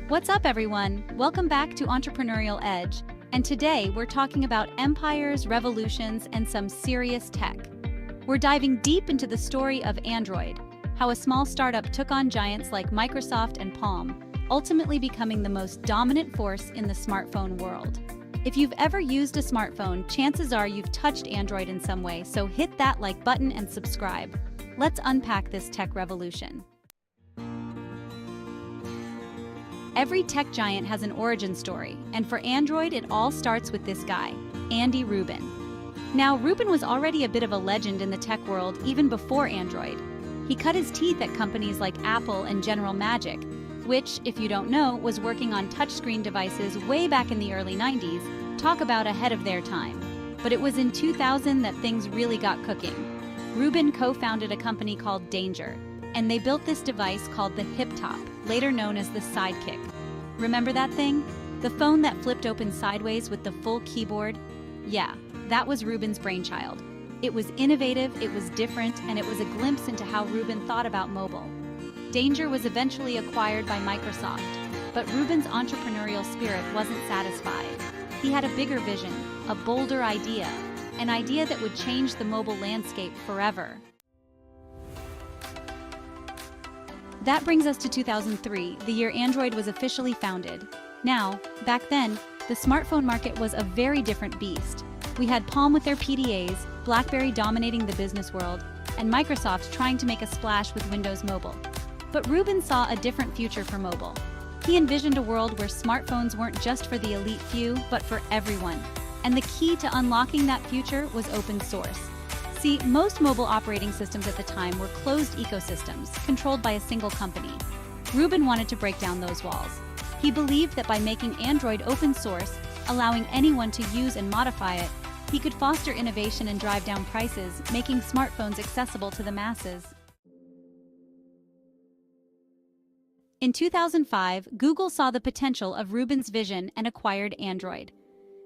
What's up, everyone? Welcome back to Entrepreneurial Edge. And today we're talking about empires, revolutions, and some serious tech. We're diving deep into the story of Android, how a small startup took on giants like Microsoft and Palm, ultimately becoming the most dominant force in the smartphone world. If you've ever used a smartphone, chances are you've touched Android in some way, so hit that like button and subscribe. Let's unpack this tech revolution. Every tech giant has an origin story, and for Android, it all starts with this guy, Andy Rubin. Now, Rubin was already a bit of a legend in the tech world even before Android. He cut his teeth at companies like Apple and General Magic, which, if you don't know, was working on touchscreen devices way back in the early 90s. Talk about ahead of their time. But it was in 2000 that things really got cooking. Rubin co-founded a company called Danger, and they built this device called the Hip Top, later known as the Sidekick. Remember that thing? The phone that flipped open sideways with the full keyboard? Yeah, that was Rubin's brainchild. It was innovative, it was different, and it was a glimpse into how Rubin thought about mobile. Danger was eventually acquired by Microsoft, but Rubin's entrepreneurial spirit wasn't satisfied. He had a bigger vision, a bolder idea, an idea that would change the mobile landscape forever. That brings us to 2003, the year Android was officially founded. Now, back then, the smartphone market was a very different beast. We had Palm with their PDAs, BlackBerry dominating the business world, and Microsoft trying to make a splash with Windows Mobile. But Rubin saw a different future for mobile. He envisioned a world where smartphones weren't just for the elite few, but for everyone. And the key to unlocking that future was open source. See, most mobile operating systems at the time were closed ecosystems, controlled by a single company. Rubin wanted to break down those walls. He believed that by making Android open source, allowing anyone to use and modify it, he could foster innovation and drive down prices, making smartphones accessible to the masses. In 2005, Google saw the potential of Rubin's vision and acquired Android.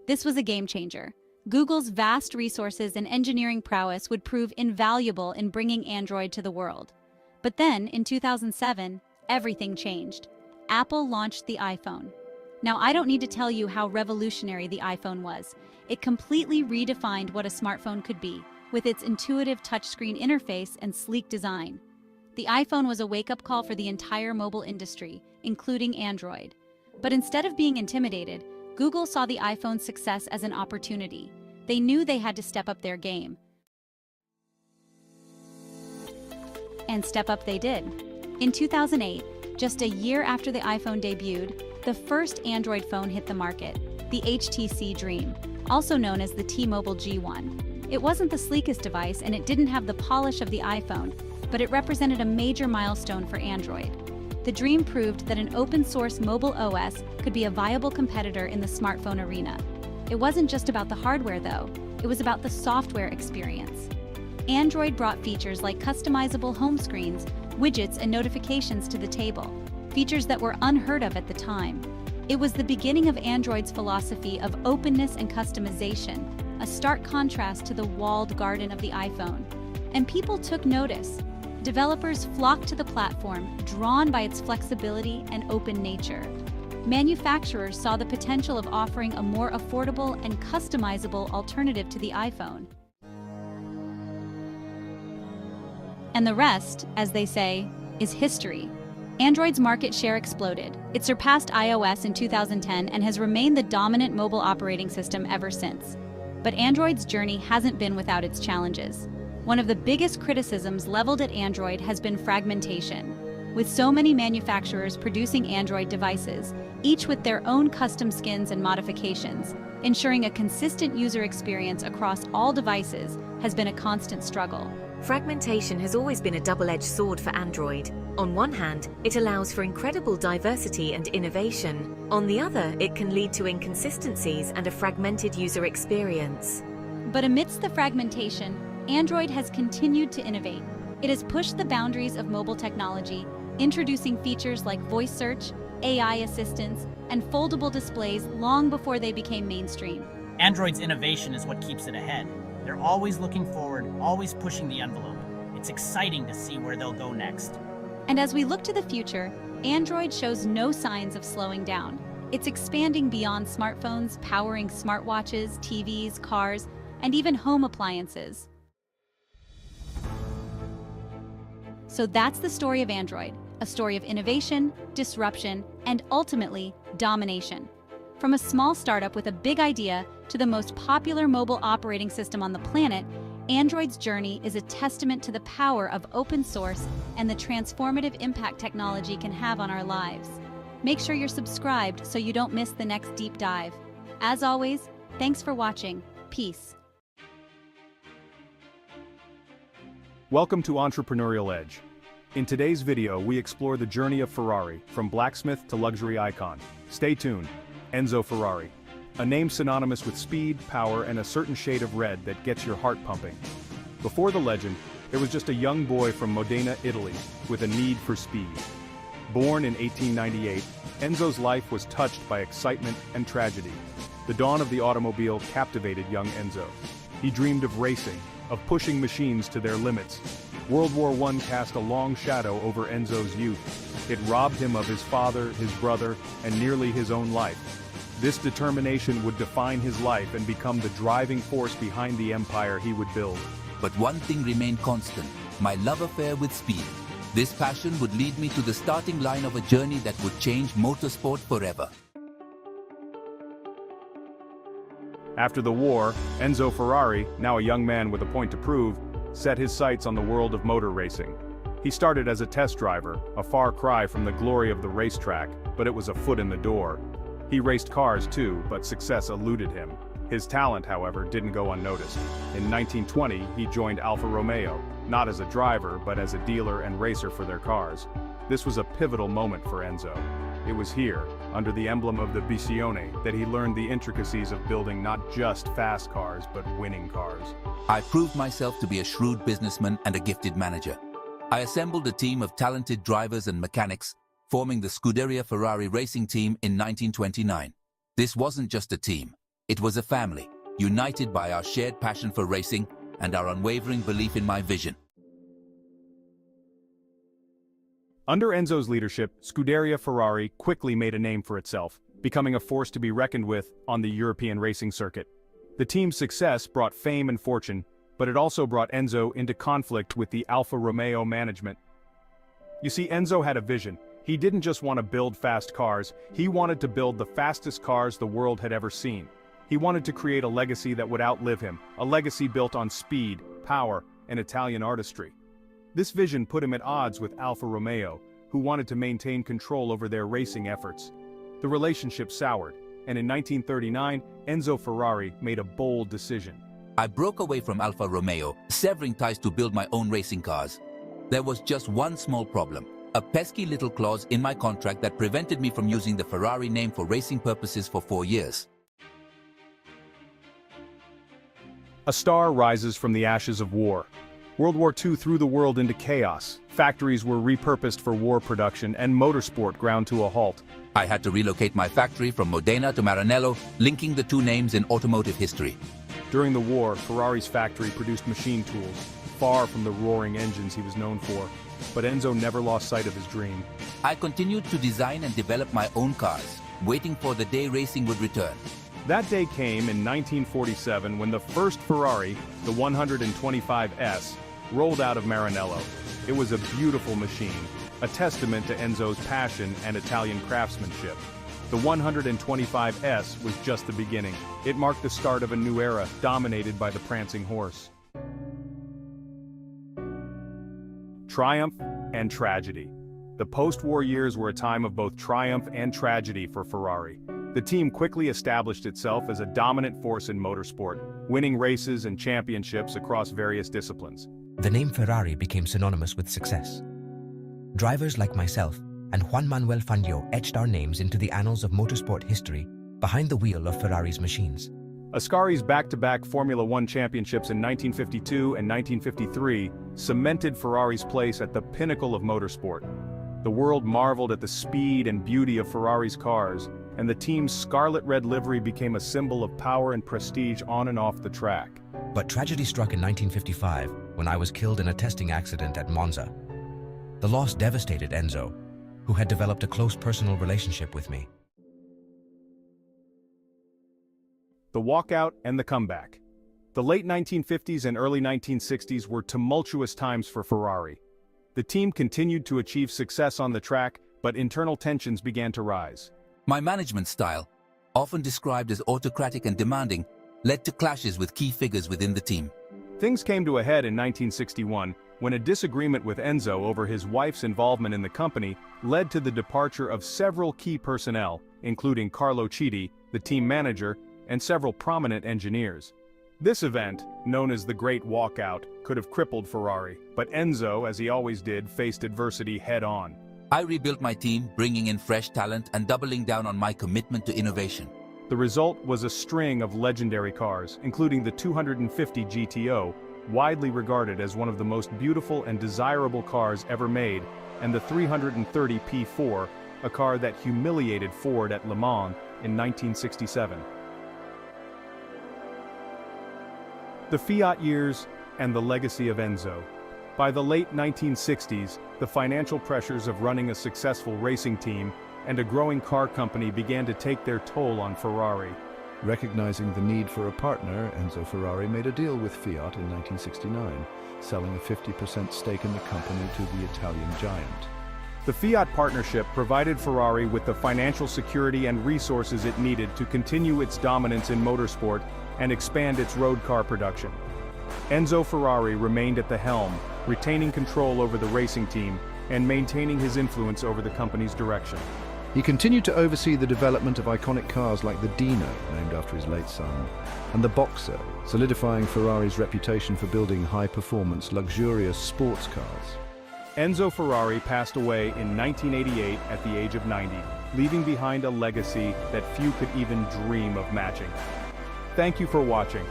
This was a game changer. Google's vast resources and engineering prowess would prove invaluable in bringing Android to the world. But then, in 2007, everything changed. Apple launched the iPhone. Now, I don't need to tell you how revolutionary the iPhone was. It completely redefined what a smartphone could be, with its intuitive touchscreen interface and sleek design. The iPhone was a wake-up call for the entire mobile industry, including Android. But instead of being intimidated, Google saw the iPhone's success as an opportunity. They knew they had to step up their game. And step up they did. In 2008, just a year after the iPhone debuted, the first Android phone hit the market, the HTC Dream, also known as the T-Mobile G1. It wasn't the sleekest device and it didn't have the polish of the iPhone, but it represented a major milestone for Android. The Dream proved that an open-source mobile OS could be a viable competitor in the smartphone arena. It wasn't just about the hardware, though. It was about the software experience. Android brought features like customizable home screens, widgets, and notifications to the table, features that were unheard of at the time. It was the beginning of Android's philosophy of openness and customization, a stark contrast to the walled garden of the iPhone. And people took notice. Developers flocked to the platform, drawn by its flexibility and open nature. Manufacturers saw the potential of offering a more affordable and customizable alternative to the iPhone. And the rest, as they say, is history. Android's market share exploded. It surpassed iOS in 2010 and has remained the dominant mobile operating system ever since. But Android's journey hasn't been without its challenges. One of the biggest criticisms leveled at Android has been fragmentation. With so many manufacturers producing Android devices, each with their own custom skins and modifications, ensuring a consistent user experience across all devices has been a constant struggle. Fragmentation has always been a double-edged sword for Android. On one hand, it allows for incredible diversity and innovation. On the other, it can lead to inconsistencies and a fragmented user experience. But amidst the fragmentation, Android has continued to innovate. It has pushed the boundaries of mobile technology, introducing features like voice search, AI assistance, and foldable displays long before they became mainstream. Android's innovation is what keeps it ahead. They're always looking forward, always pushing the envelope. It's exciting to see where they'll go next. And as we look to the future, Android shows no signs of slowing down. It's expanding beyond smartphones, powering smartwatches, TVs, cars, and even home appliances. So that's the story of Android, a story of innovation, disruption, and ultimately, domination. From a small startup with a big idea to the most popular mobile operating system on the planet, Android's journey is a testament to the power of open source and the transformative impact technology can have on our lives. Make sure you're subscribed so you don't miss the next deep dive. As always, thanks for watching. Peace. Welcome to Entrepreneurial Edge. In today's video, we explore the journey of Ferrari, from blacksmith to luxury icon. Stay tuned. Enzo Ferrari. A name synonymous with speed, power, and a certain shade of red that gets your heart pumping. Before the legend, there was just a young boy from Modena, Italy, with a need for speed. Born in 1898, Enzo's life was touched by excitement and tragedy. The dawn of the automobile captivated young Enzo. He dreamed of racing, of pushing machines to their limits. World War I cast a long shadow over Enzo's youth. It robbed him of his father, his brother, and nearly his own life. This determination would define his life and become the driving force behind the empire he would build. But one thing remained constant: my love affair with speed. This passion would lead me to the starting line of a journey that would change motorsport forever. After the war, Enzo Ferrari, now a young man with a point to prove, set his sights on the world of motor racing. He started as a test driver, a far cry from the glory of the racetrack, but it was a foot in the door. He raced cars too, but success eluded him. His talent, however, didn't go unnoticed. In 1920, he joined Alfa Romeo, not as a driver, but as a dealer and racer for their cars. This was a pivotal moment for Enzo. It was here, under the emblem of the Visione, that he learned the intricacies of building not just fast cars, but winning cars. I proved myself to be a shrewd businessman and a gifted manager. I assembled a team of talented drivers and mechanics, forming the Scuderia Ferrari racing team in 1929. This wasn't just a team, it was a family, united by our shared passion for racing and our unwavering belief in my vision. Under Enzo's leadership, Scuderia Ferrari quickly made a name for itself, becoming a force to be reckoned with on the European racing circuit. The team's success brought fame and fortune, but it also brought Enzo into conflict with the Alfa Romeo management. You see, Enzo had a vision. He didn't just want to build fast cars, he wanted to build the fastest cars the world had ever seen. He wanted to create a legacy that would outlive him, a legacy built on speed, power, and Italian artistry. This vision put him at odds with Alfa Romeo, who wanted to maintain control over their racing efforts. The relationship soured, and in 1939, Enzo Ferrari made a bold decision. I broke away from Alfa Romeo, severing ties to build my own racing cars. There was just one small problem: a pesky little clause in my contract that prevented me from using the Ferrari name for racing purposes for 4 years. A star rises from the ashes of war. World War II threw the world into chaos. Factories were repurposed for war production, and motorsport ground to a halt. I had to relocate my factory from Modena to Maranello, linking the two names in automotive history. During the war, Ferrari's factory produced machine tools, far from the roaring engines he was known for. But Enzo never lost sight of his dream. I continued to design and develop my own cars, waiting for the day racing would return. That day came in 1947 when the first Ferrari, the 125S, rolled out of Maranello. It was a beautiful machine, a testament to Enzo's passion and Italian craftsmanship. The 125S was just the beginning. It marked the start of a new era, dominated by the prancing horse. Triumph and tragedy. The post-war years were a time of both triumph and tragedy for Ferrari. The team quickly established itself as a dominant force in motorsport, winning races and championships across various disciplines. The name Ferrari became synonymous with success. Drivers like myself and Juan Manuel Fangio etched our names into the annals of motorsport history behind the wheel of Ferrari's machines. Ascari's back-to-back Formula One championships in 1952 and 1953 cemented Ferrari's place at the pinnacle of motorsport. The world marveled at the speed and beauty of Ferrari's cars, and the team's scarlet-red livery became a symbol of power and prestige on and off the track. But tragedy struck in 1955 when I was killed in a testing accident at Monza. The loss devastated Enzo, who had developed a close personal relationship with me. The walkout and the comeback. The late 1950s and early 1960s were tumultuous times for Ferrari. The team continued to achieve success on the track, but internal tensions began to rise. My management style, often described as autocratic and demanding, led to clashes with key figures within the team. Things came to a head in 1961 when a disagreement with Enzo over his wife's involvement in the company led to the departure of several key personnel, including Carlo Chiti, the team manager, and several prominent engineers. This event, known as the Great Walkout, could have crippled Ferrari, but Enzo, as he always did, faced adversity head-on. I rebuilt my team, bringing in fresh talent and doubling down on my commitment to innovation. The result was a string of legendary cars, including the 250 GTO, widely regarded as one of the most beautiful and desirable cars ever made, and the 330 P4, a car that humiliated Ford at Le Mans in 1967. The Fiat years and the legacy of Enzo. By the late 1960s, the financial pressures of running a successful racing team and a growing car company began to take their toll on Ferrari. Recognizing the need for a partner, Enzo Ferrari made a deal with Fiat in 1969, selling a 50% stake in the company to the Italian giant. The Fiat partnership provided Ferrari with the financial security and resources it needed to continue its dominance in motorsport and expand its road car production. Enzo Ferrari remained at the helm, retaining control over the racing team and maintaining his influence over the company's direction. He continued to oversee the development of iconic cars like the Dino, named after his late son, and the Boxer, solidifying Ferrari's reputation for building high-performance, luxurious sports cars. Enzo Ferrari passed away in 1988 at the age of 90, leaving behind a legacy that few could even dream of matching. Thank you for watching.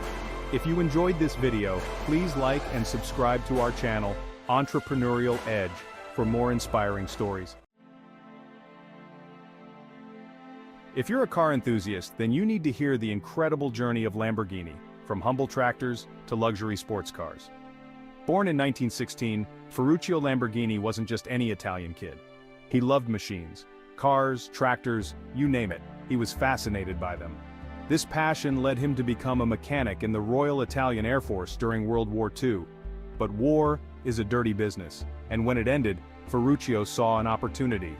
If you enjoyed this video, please like and subscribe to our channel, Entrepreneurial Edge, for more inspiring stories. If you're a car enthusiast, then you need to hear the incredible journey of Lamborghini, from humble tractors to luxury sports cars. Born in 1916, Ferruccio Lamborghini wasn't just any Italian kid. He loved machines, cars, tractors, you name it. He was fascinated by them. This passion led him to become a mechanic in the Royal Italian Air Force during World War II. But war is a dirty business, and when it ended, Ferruccio saw an opportunity.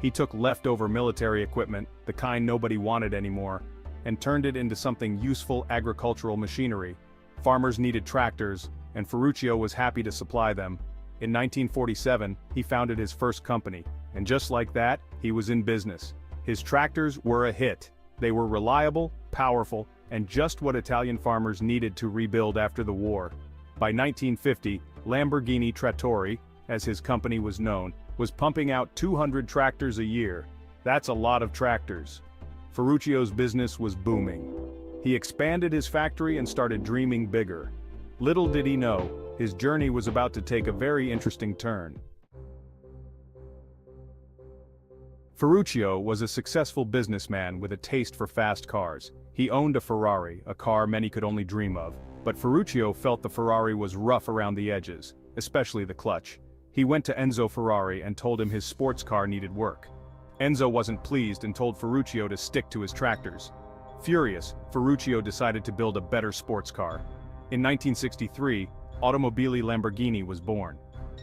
He took leftover military equipment, the kind nobody wanted anymore, and turned it into something useful: agricultural machinery. Farmers needed tractors, and Ferruccio was happy to supply them. In 1947, he founded his first company, and just like that, he was in business. His tractors were a hit. They were reliable, powerful, and just what Italian farmers needed to rebuild after the war. By 1950, Lamborghini Trattori, as his company was known, was pumping out 200 tractors a year. That's a lot of tractors. Ferruccio's business was booming. He expanded his factory and started dreaming bigger. Little did he know, his journey was about to take a very interesting turn. Ferruccio was a successful businessman with a taste for fast cars. He owned a Ferrari, a car many could only dream of. But Ferruccio felt the Ferrari was rough around the edges, especially the clutch. He went to Enzo Ferrari and told him his sports car needed work. Enzo wasn't pleased and told Ferruccio to stick to his tractors. Furious, Ferruccio decided to build a better sports car. In 1963, Automobili Lamborghini was born.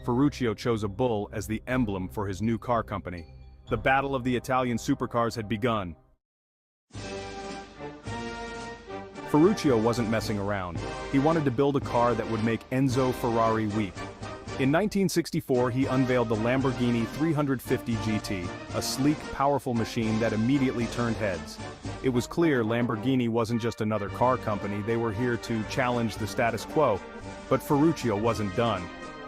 Ferruccio chose a bull as the emblem for his new car company. The battle of the Italian supercars had begun. Ferruccio wasn't messing around. He wanted to build a car that would make Enzo Ferrari weep. In 1964, he unveiled the Lamborghini 350 GT, a sleek, powerful machine that immediately turned heads. It was clear Lamborghini wasn't just another car company, they were here to challenge the status quo. But Ferruccio wasn't done.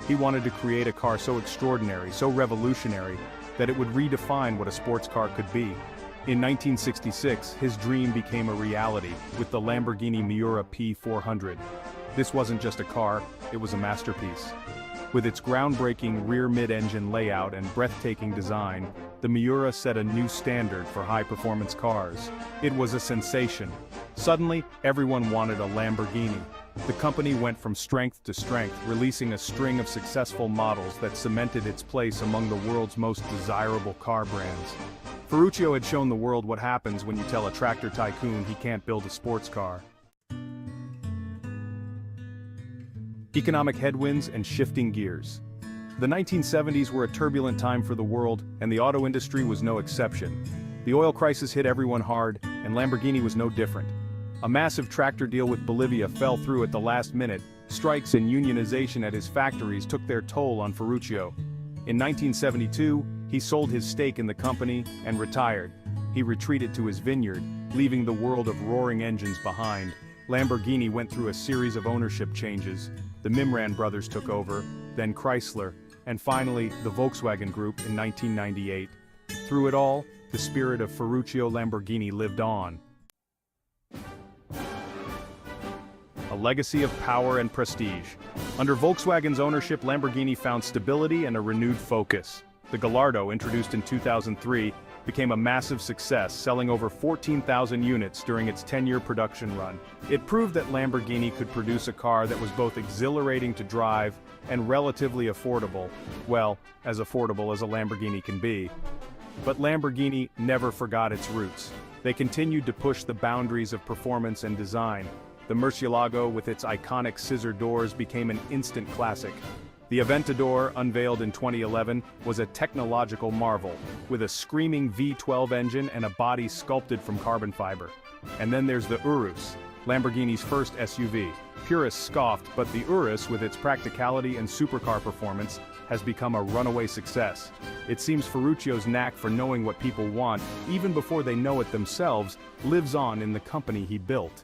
He wanted to create a car so extraordinary, so revolutionary, that it would redefine what a sports car could be. In 1966, his dream became a reality with the Lamborghini Miura P400. This wasn't just a car, it was a masterpiece. With its groundbreaking rear mid-engine layout and breathtaking design, the Miura set a new standard for high-performance cars. It was a sensation. Suddenly, everyone wanted a Lamborghini. the company went from strength to strength, releasing a string of successful models that cemented its place among the world's most desirable car brands. Ferruccio had shown the world what happens when you tell a tractor tycoon he can't build a sports car. Economic headwinds and shifting gears. The 1970s were a turbulent time for the world, and the auto industry was no exception. The oil crisis hit everyone hard, and Lamborghini was no different. A massive tractor deal with Bolivia fell through at the last minute. Strikes and unionization at his factories took their toll on Ferruccio. In 1972, he sold his stake in the company and retired. He retreated to his vineyard, leaving the world of roaring engines behind. Lamborghini went through a series of ownership changes. The Mimran brothers took over, then Chrysler, and finally the Volkswagen Group in 1998. Through it all, the spirit of Ferruccio Lamborghini lived on. A legacy of power and prestige. Under Volkswagen's ownership, Lamborghini found stability and a renewed focus. The Gallardo, introduced in 2003, became a massive success, selling over 14,000 units during its 10-year production run. It proved that Lamborghini could produce a car that was both exhilarating to drive and relatively affordable. Well, as affordable as a Lamborghini can be. But Lamborghini never forgot its roots. They continued to push the boundaries of performance and design. The Murcielago, with its iconic scissor doors, became an instant classic. The Aventador, unveiled in 2011, was a technological marvel, with a screaming V12 engine and a body sculpted from carbon fiber. And then there's the Urus, Lamborghini's first SUV. Purists scoffed, but the Urus, with its practicality and supercar performance, has become a runaway success. It seems Ferruccio's knack for knowing what people want, even before they know it themselves, lives on in the company he built.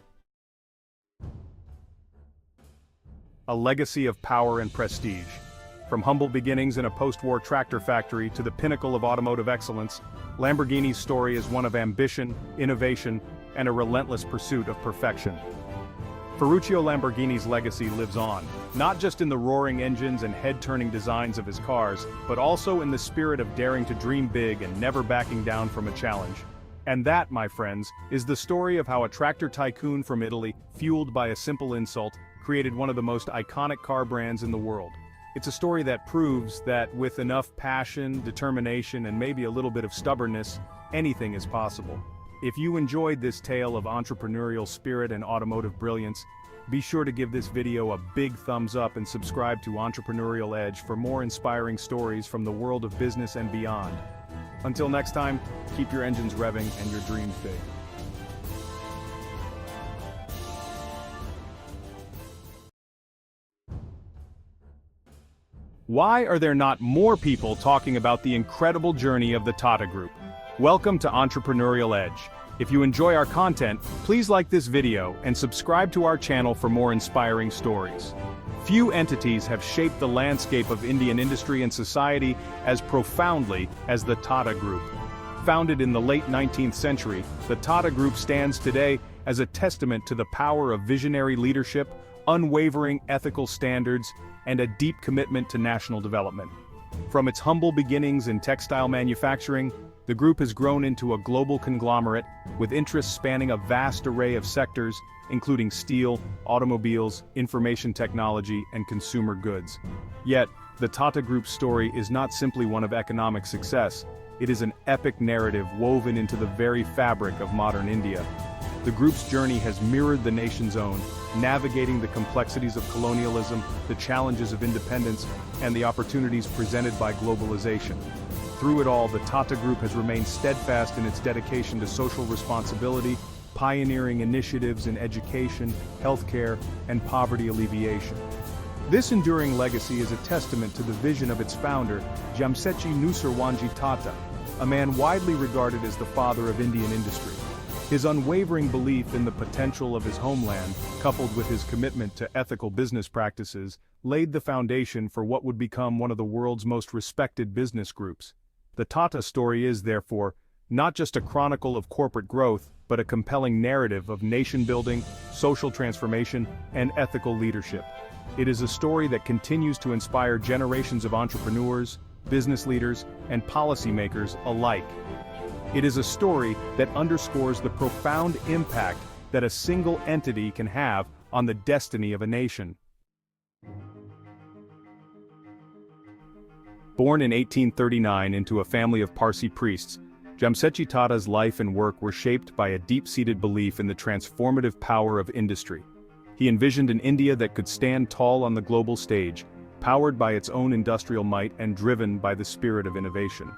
A legacy of power and prestige. From humble beginnings in a post-war tractor factory to the pinnacle of automotive excellence, Lamborghini's story is one of ambition, innovation, and a relentless pursuit of perfection. Ferruccio Lamborghini's legacy lives on, not just in the roaring engines and head-turning designs of his cars, but also in the spirit of daring to dream big and never backing down from a challenge. And that, my friends, is the story of how a tractor tycoon from Italy, fueled by a simple insult, created one of the most iconic car brands in the world. It's a story that proves that with enough passion, determination, and maybe a little bit of stubbornness, anything is possible. If you enjoyed this tale of entrepreneurial spirit and automotive brilliance, be sure to give this video a big thumbs up and subscribe to Entrepreneurial Edge for more inspiring stories from the world of business and beyond. Until next time, keep your engines revving and your dreams big. Why are there not more people talking about the incredible journey of the Tata Group? Welcome to Entrepreneurial Edge. If you enjoy our content, please like this video and subscribe to our channel for more inspiring stories. Few entities have shaped the landscape of Indian industry and society as profoundly as the Tata Group. Founded in the late 19th century, the Tata Group stands today as a testament to the power of visionary leadership, unwavering ethical standards, and a deep commitment to national development. From its humble beginnings in textile manufacturing, the group has grown into a global conglomerate with interests spanning a vast array of sectors, including steel, automobiles, information technology, and consumer goods. Yet, the Tata Group's story is not simply one of economic success. It is an epic narrative woven into the very fabric of modern India. The group's journey has mirrored the nation's own, navigating the complexities of colonialism, the challenges of independence, and the opportunities presented by globalization. Through it all, the Tata Group has remained steadfast in its dedication to social responsibility, pioneering initiatives in education, healthcare, and poverty alleviation. This enduring legacy is a testament to the vision of its founder, Jamsetji Nusarwanji Tata, a man widely regarded as the father of Indian industry. His unwavering belief in the potential of his homeland, coupled with his commitment to ethical business practices, laid the foundation for what would become one of the world's most respected business groups. The Tata story is, therefore, not just a chronicle of corporate growth, but a compelling narrative of nation-building, social transformation, and ethical leadership. It is a story that continues to inspire generations of entrepreneurs, business leaders, and policymakers alike. It is a story that underscores the profound impact that a single entity can have on the destiny of a nation. Born in 1839 into a family of Parsi priests, Jamsetji Tata's life and work were shaped by a deep-seated belief in the transformative power of industry. He envisioned an India that could stand tall on the global stage, powered by its own industrial might and driven by the spirit of innovation.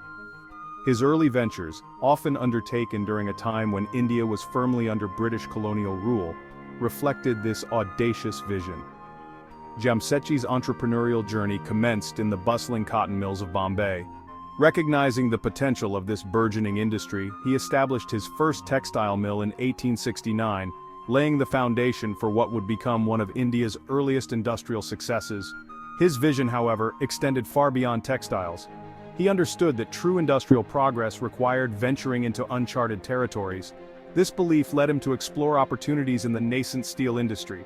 His early ventures, often undertaken during a time when India was firmly under British colonial rule, reflected this audacious vision. Jamsetji's entrepreneurial journey commenced in the bustling cotton mills of Bombay. Recognizing the potential of this burgeoning industry, he established his first textile mill in 1869, laying the foundation for what would become one of India's earliest industrial successes. His vision, however, extended far beyond textiles. He understood that true industrial progress required venturing into uncharted territories. This belief led him to explore opportunities in the nascent steel industry.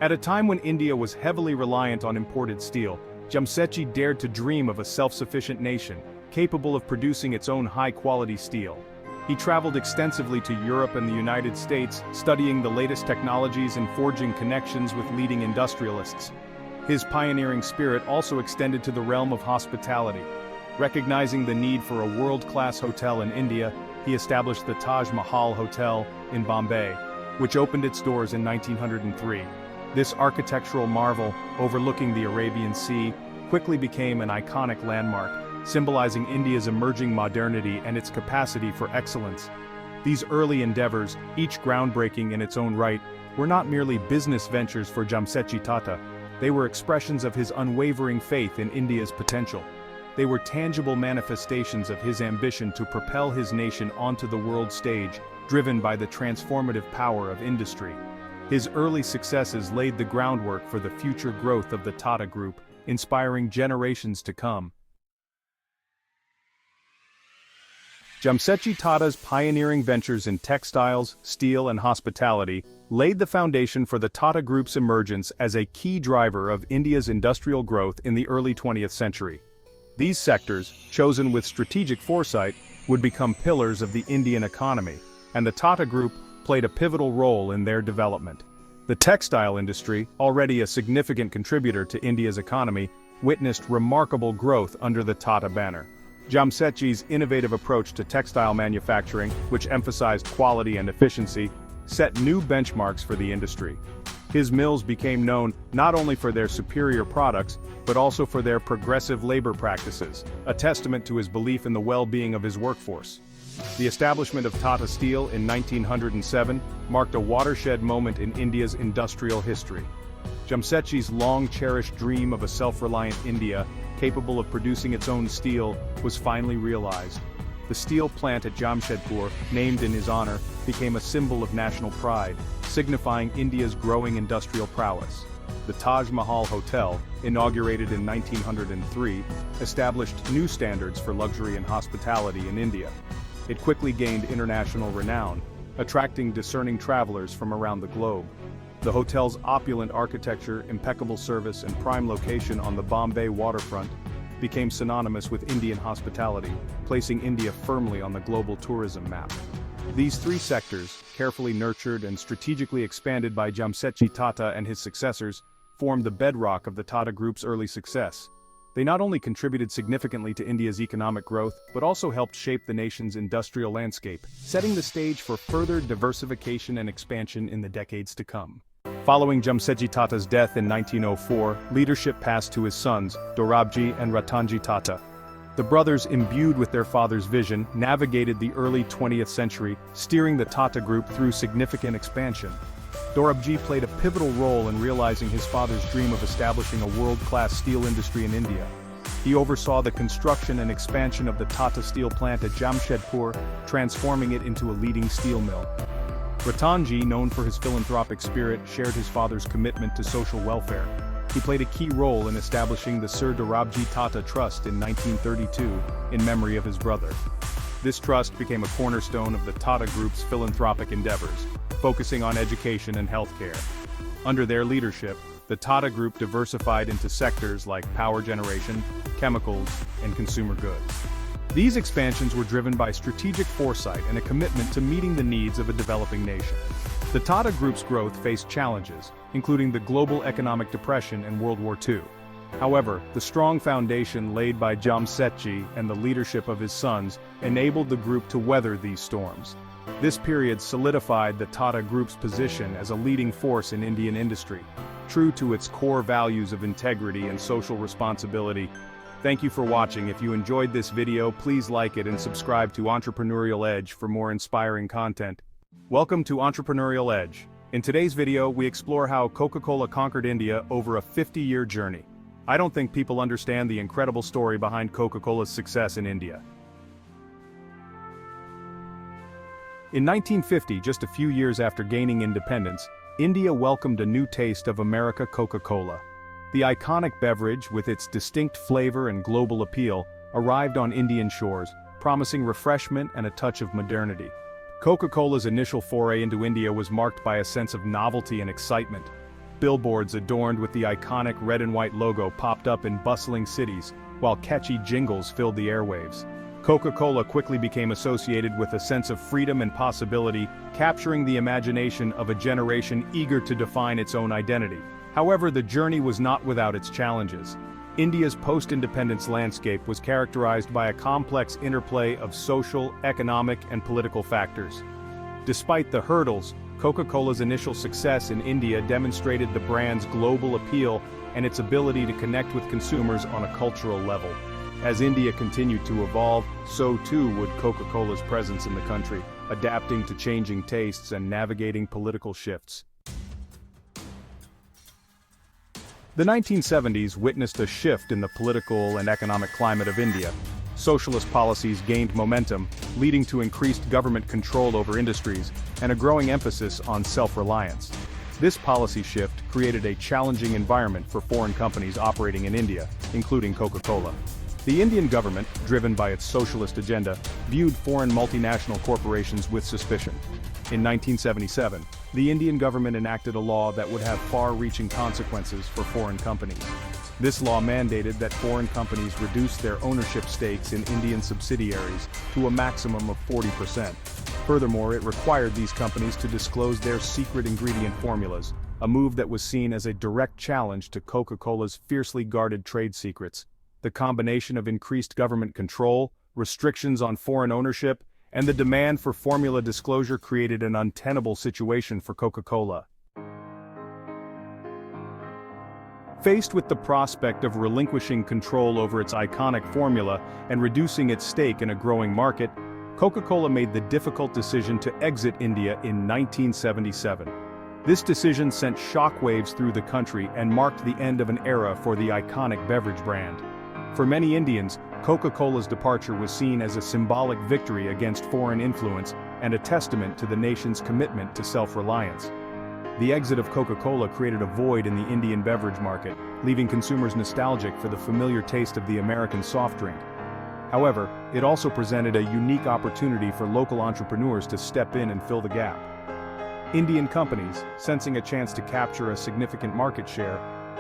At a time when India was heavily reliant on imported steel, Jamsetji dared to dream of a self-sufficient nation, capable of producing its own high-quality steel. He traveled extensively to Europe and the United States, studying the latest technologies and forging connections with leading industrialists. His pioneering spirit also extended to the realm of hospitality. Recognizing the need for a world-class hotel in India, he established the Taj Mahal Hotel in Bombay, which opened its doors in 1903. This architectural marvel, overlooking the Arabian Sea, quickly became an iconic landmark, symbolizing India's emerging modernity and its capacity for excellence. These early endeavors, each groundbreaking in its own right, were not merely business ventures for Jamsetji Tata. They were expressions of his unwavering faith in India's potential. They were tangible manifestations of his ambition to propel his nation onto the world stage, driven by the transformative power of industry. His early successes laid the groundwork for the future growth of the Tata Group, inspiring generations to come. Jamsetji Tata's pioneering ventures in textiles, steel, and hospitality laid the foundation for the Tata Group's emergence as a key driver of India's industrial growth in the early 20th century. These sectors, chosen with strategic foresight, would become pillars of the Indian economy, and the Tata Group played a pivotal role in their development. The textile industry, already a significant contributor to India's economy, witnessed remarkable growth under the Tata banner. Jamsetji's innovative approach to textile manufacturing, which emphasized quality and efficiency, set new benchmarks for the industry. His mills became known not only for their superior products, but also for their progressive labor practices, a testament to his belief in the well-being of his workforce. The establishment of Tata Steel in 1907 marked a watershed moment in India's industrial history. Jamsetji's long-cherished dream of a self-reliant India, capable of producing its own steel, was finally realized. The steel plant at Jamshedpur, named in his honor, became a symbol of national pride, signifying India's growing industrial prowess. The Taj Mahal Hotel, inaugurated in 1903, established new standards for luxury and hospitality in India. It quickly gained international renown, attracting discerning travelers from around the globe. The hotel's opulent architecture, impeccable service, and prime location on the Bombay waterfront became synonymous with Indian hospitality, placing India firmly on the global tourism map. These three sectors, carefully nurtured and strategically expanded by Jamsetji Tata and his successors, formed the bedrock of the Tata Group's early success. They not only contributed significantly to India's economic growth, but also helped shape the nation's industrial landscape, setting the stage for further diversification and expansion in the decades to come. Following Jamsetji Tata's death in 1904, leadership passed to his sons, Dorabji and Ratanji Tata. The brothers, imbued with their father's vision, navigated the early 20th century, steering the Tata Group through significant expansion. Dorabji played a pivotal role in realizing his father's dream of establishing a world-class steel industry in India. He oversaw the construction and expansion of the Tata Steel plant at Jamshedpur, transforming it into a leading steel mill. Ratanji, known for his philanthropic spirit, shared his father's commitment to social welfare. He played a key role in establishing the Sir Dorabji Tata Trust in 1932, in memory of his brother. This trust became a cornerstone of the Tata Group's philanthropic endeavors, focusing on education and healthcare. Under their leadership, the Tata Group diversified into sectors like power generation, chemicals, and consumer goods. These expansions were driven by strategic foresight and a commitment to meeting the needs of a developing nation. The Tata Group's growth faced challenges, including the global economic depression and World War II. However, the strong foundation laid by Jamsetji and the leadership of his sons enabled the group to weather these storms. This period solidified the Tata Group's position as a leading force in Indian industry, true to its core values of integrity and social responsibility. Thank you for watching. If you enjoyed this video, please like it and subscribe to Entrepreneurial Edge for more inspiring content. Welcome to Entrepreneurial Edge. In today's video, we explore how Coca-Cola conquered India over a 50-year journey. I don't think people understand the incredible story behind Coca-Cola's success in India. In 1950, just a few years after gaining independence, India welcomed a new taste of America Coca-Cola. The iconic beverage, with its distinct flavor and global appeal, arrived on Indian shores, promising refreshment and a touch of modernity. Coca-Cola's initial foray into India was marked by a sense of novelty and excitement. Billboards adorned with the iconic red and white logo popped up in bustling cities, while catchy jingles filled the airwaves. Coca-Cola quickly became associated with a sense of freedom and possibility, capturing the imagination of a generation eager to define its own identity. However, the journey was not without its challenges. India's post-independence landscape was characterized by a complex interplay of social, economic, and political factors. Despite the hurdles, Coca-Cola's initial success in India demonstrated the brand's global appeal and its ability to connect with consumers on a cultural level. As India continued to evolve, so too would Coca-Cola's presence in the country, adapting to changing tastes and navigating political shifts. The 1970s witnessed a shift in the political and economic climate of India. Socialist policies gained momentum, leading to increased government control over industries and a growing emphasis on self-reliance. This policy shift created a challenging environment for foreign companies operating in India, including Coca-Cola. The Indian government, driven by its socialist agenda, viewed foreign multinational corporations with suspicion. In 1977, the Indian government enacted a law that would have far-reaching consequences for foreign companies. This law mandated that foreign companies reduce their ownership stakes in Indian subsidiaries to a maximum of 40%. Furthermore, it required these companies to disclose their secret ingredient formulas, a move that was seen as a direct challenge to Coca-Cola's fiercely guarded trade secrets. The combination of increased government control, restrictions on foreign ownership, and the demand for formula disclosure created an untenable situation for Coca-Cola. Faced with the prospect of relinquishing control over its iconic formula and reducing its stake in a growing market, Coca-Cola made the difficult decision to exit India in 1977. This decision sent shockwaves through the country and marked the end of an era for the iconic beverage brand. For many Indians, Coca-Cola's departure was seen as a symbolic victory against foreign influence and a testament to the nation's commitment to self-reliance. The exit of Coca-Cola created a void in the Indian beverage market, leaving consumers nostalgic for the familiar taste of the American soft drink. However, it also presented a unique opportunity for local entrepreneurs to step in and fill the gap. Indian companies, sensing a chance to capture a significant market share,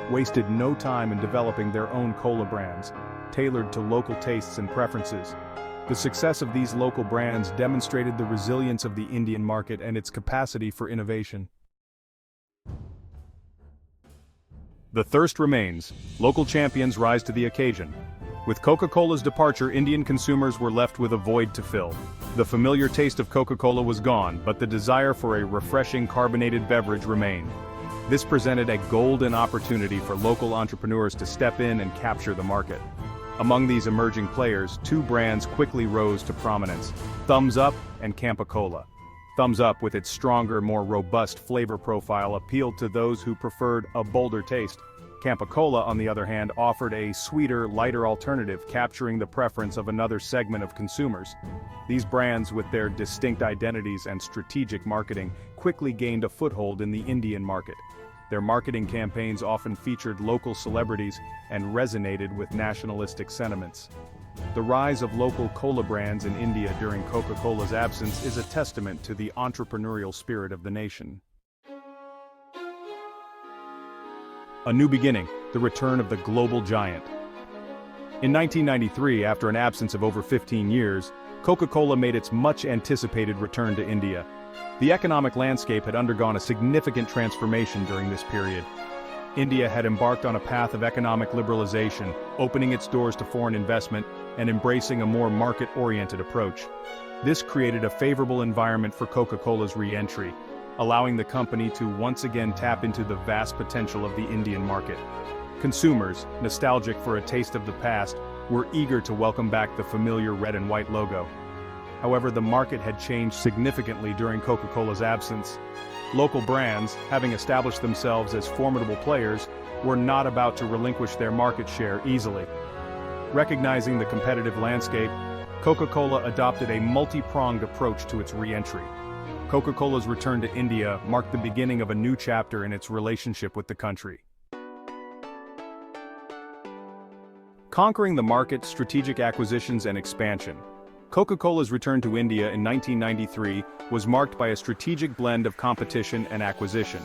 wasted no time in developing their own cola brands, tailored to local tastes and preferences. The success of these local brands demonstrated the resilience of the Indian market and its capacity for innovation. The thirst remains. Local champions rise to the occasion. With Coca-Cola's departure, Indian consumers were left with a void to fill. The familiar taste of Coca-Cola was gone, but the desire for a refreshing carbonated beverage remained. This presented a golden opportunity for local entrepreneurs to step in and capture the market. Among these emerging players, two brands quickly rose to prominence: Thumbs Up and Coca-Cola. Thumbs Up, with its stronger, more robust flavor profile, appealed to those who preferred a bolder taste. Coca-Cola, on the other hand, offered a sweeter, lighter alternative, capturing the preference of another segment of consumers. These brands, with their distinct identities and strategic marketing, quickly gained a foothold in the Indian market. Their marketing campaigns often featured local celebrities and resonated with nationalistic sentiments. The rise of local cola brands in India during Coca-Cola's absence is a testament to the entrepreneurial spirit of the nation. A new beginning, the return of the global giant. In 1993, after an absence of over 15 years, Coca-Cola made its much-anticipated return to India. The economic landscape had undergone a significant transformation during this period. India had embarked on a path of economic liberalization, opening its doors to foreign investment and embracing a more market-oriented approach. This created a favorable environment for Coca-Cola's re-entry, allowing the company to once again tap into the vast potential of the Indian market. Consumers, nostalgic for a taste of the past, were eager to welcome back the familiar red and white logo. However, the market had changed significantly during Coca-Cola's absence. Local brands, having established themselves as formidable players, were not about to relinquish their market share easily. Recognizing the competitive landscape, Coca-Cola adopted a multi-pronged approach to its re-entry. Coca-Cola's return to India marked the beginning of a new chapter in its relationship with the country. Conquering the market, strategic acquisitions and expansion. Coca-Cola's return to India in 1993 was marked by a strategic blend of competition and acquisition.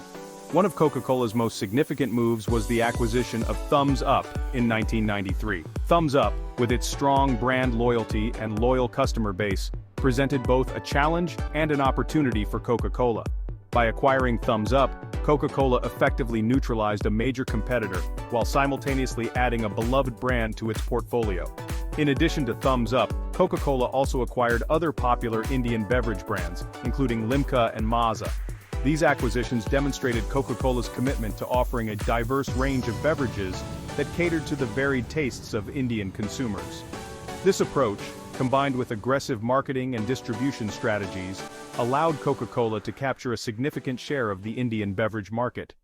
One of Coca-Cola's most significant moves was the acquisition of Thums Up in 1993. Thums Up, with its strong brand loyalty and loyal customer base, presented both a challenge and an opportunity for Coca-Cola. By acquiring Thums Up, Coca-Cola effectively neutralized a major competitor while simultaneously adding a beloved brand to its portfolio. In addition to Thums Up, Coca-Cola also acquired other popular Indian beverage brands, including Limca and Maaza. These acquisitions demonstrated Coca-Cola's commitment to offering a diverse range of beverages that catered to the varied tastes of Indian consumers. This approach, combined with aggressive marketing and distribution strategies, allowed Coca-Cola to capture a significant share of the Indian beverage market.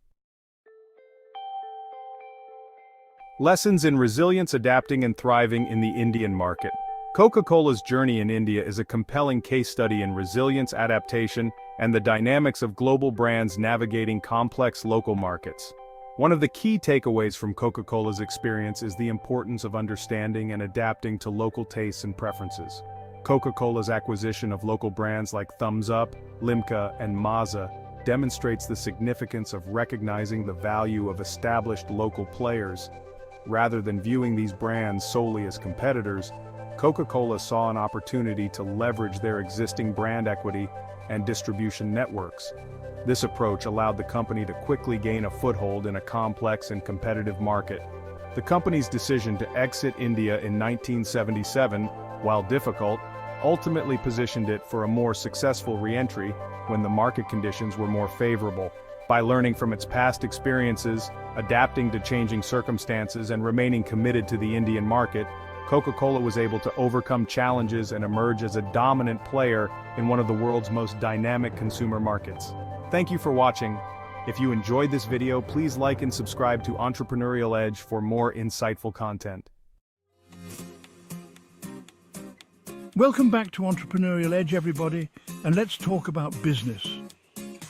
Lessons in resilience, adapting and thriving in the Indian market. Coca-Cola's journey in India is a compelling case study in resilience, adaptation, and the dynamics of global brands navigating complex local markets. One of the key takeaways from Coca-Cola's experience is the importance of understanding and adapting to local tastes and preferences. Coca-Cola's acquisition of local brands like Thums Up, Limca, and Maaza demonstrates the significance of recognizing the value of established local players. Rather than viewing these brands solely as competitors, Coca-Cola saw an opportunity to leverage their existing brand equity and distribution networks. This approach allowed the company to quickly gain a foothold in a complex and competitive market. The company's decision to exit India in 1977, while difficult, ultimately positioned it for a more successful re-entry when the market conditions were more favorable. By learning from its past experiences, adapting to changing circumstances, and remaining committed to the Indian market, Coca-Cola was able to overcome challenges and emerge as a dominant player in one of the world's most dynamic consumer markets. Thank you for watching. If you enjoyed this video, please like and subscribe to Entrepreneurial Edge for more insightful content. Welcome back to Entrepreneurial Edge, everybody, and let's talk about business.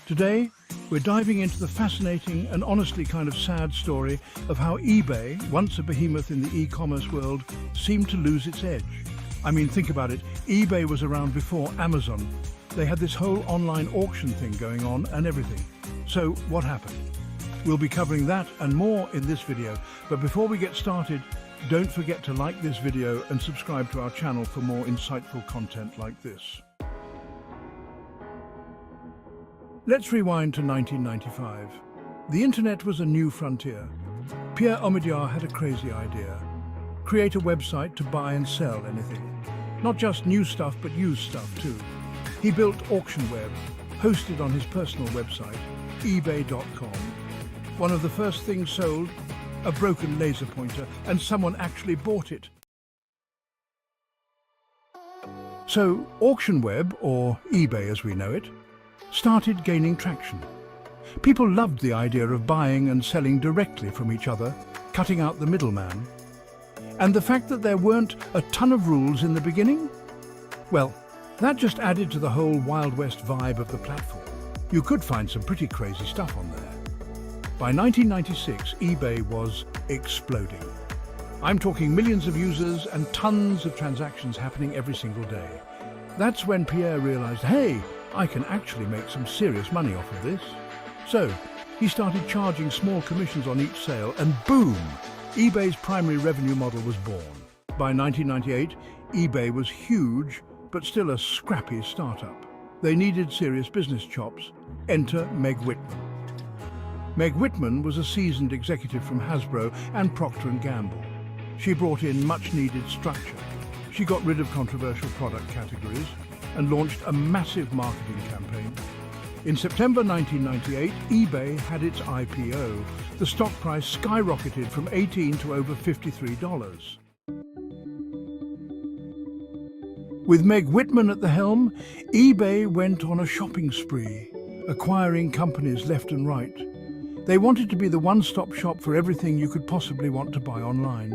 Today, we're diving into the fascinating and honestly kind of sad story of how eBay, once a behemoth in the e-commerce world, seemed to lose its edge. I mean, think about it. eBay was around before Amazon. They had this whole online auction thing going on and everything. So what happened? We'll be covering that and more in this video. But before we get started, don't forget to like this video and subscribe to our channel for more insightful content like this. Let's rewind to 1995. The internet was a new frontier. Pierre Omidyar had a crazy idea. Create a website to buy and sell anything. Not just new stuff, but used stuff too. He built AuctionWeb, hosted on his personal website, ebay.com. One of the first things sold, a broken laser pointer, and someone actually bought it. So AuctionWeb, or eBay as we know it, started gaining traction. People loved the idea of buying and selling directly from each other, cutting out the middleman. And the fact that there weren't a ton of rules in the beginning? Well, that just added to the whole Wild West vibe of the platform. You could find some pretty crazy stuff on there. By 1996, eBay was exploding. I'm talking millions of users and tons of transactions happening every single day. That's when Pierre realized, hey, I can actually make some serious money off of this. So he started charging small commissions on each sale, and boom, eBay's primary revenue model was born. By 1998, eBay was huge, but still a scrappy startup. They needed serious business chops. Enter Meg Whitman. Meg Whitman was a seasoned executive from Hasbro and Procter & Gamble. She brought in much-needed structure. She got rid of controversial product categories and launched a massive marketing campaign. In September 1998, eBay had its IPO. The stock price skyrocketed from $18 to over $53. With Meg Whitman at the helm, eBay went on a shopping spree, acquiring companies left and right. They wanted to be the one-stop shop for everything you could possibly want to buy online.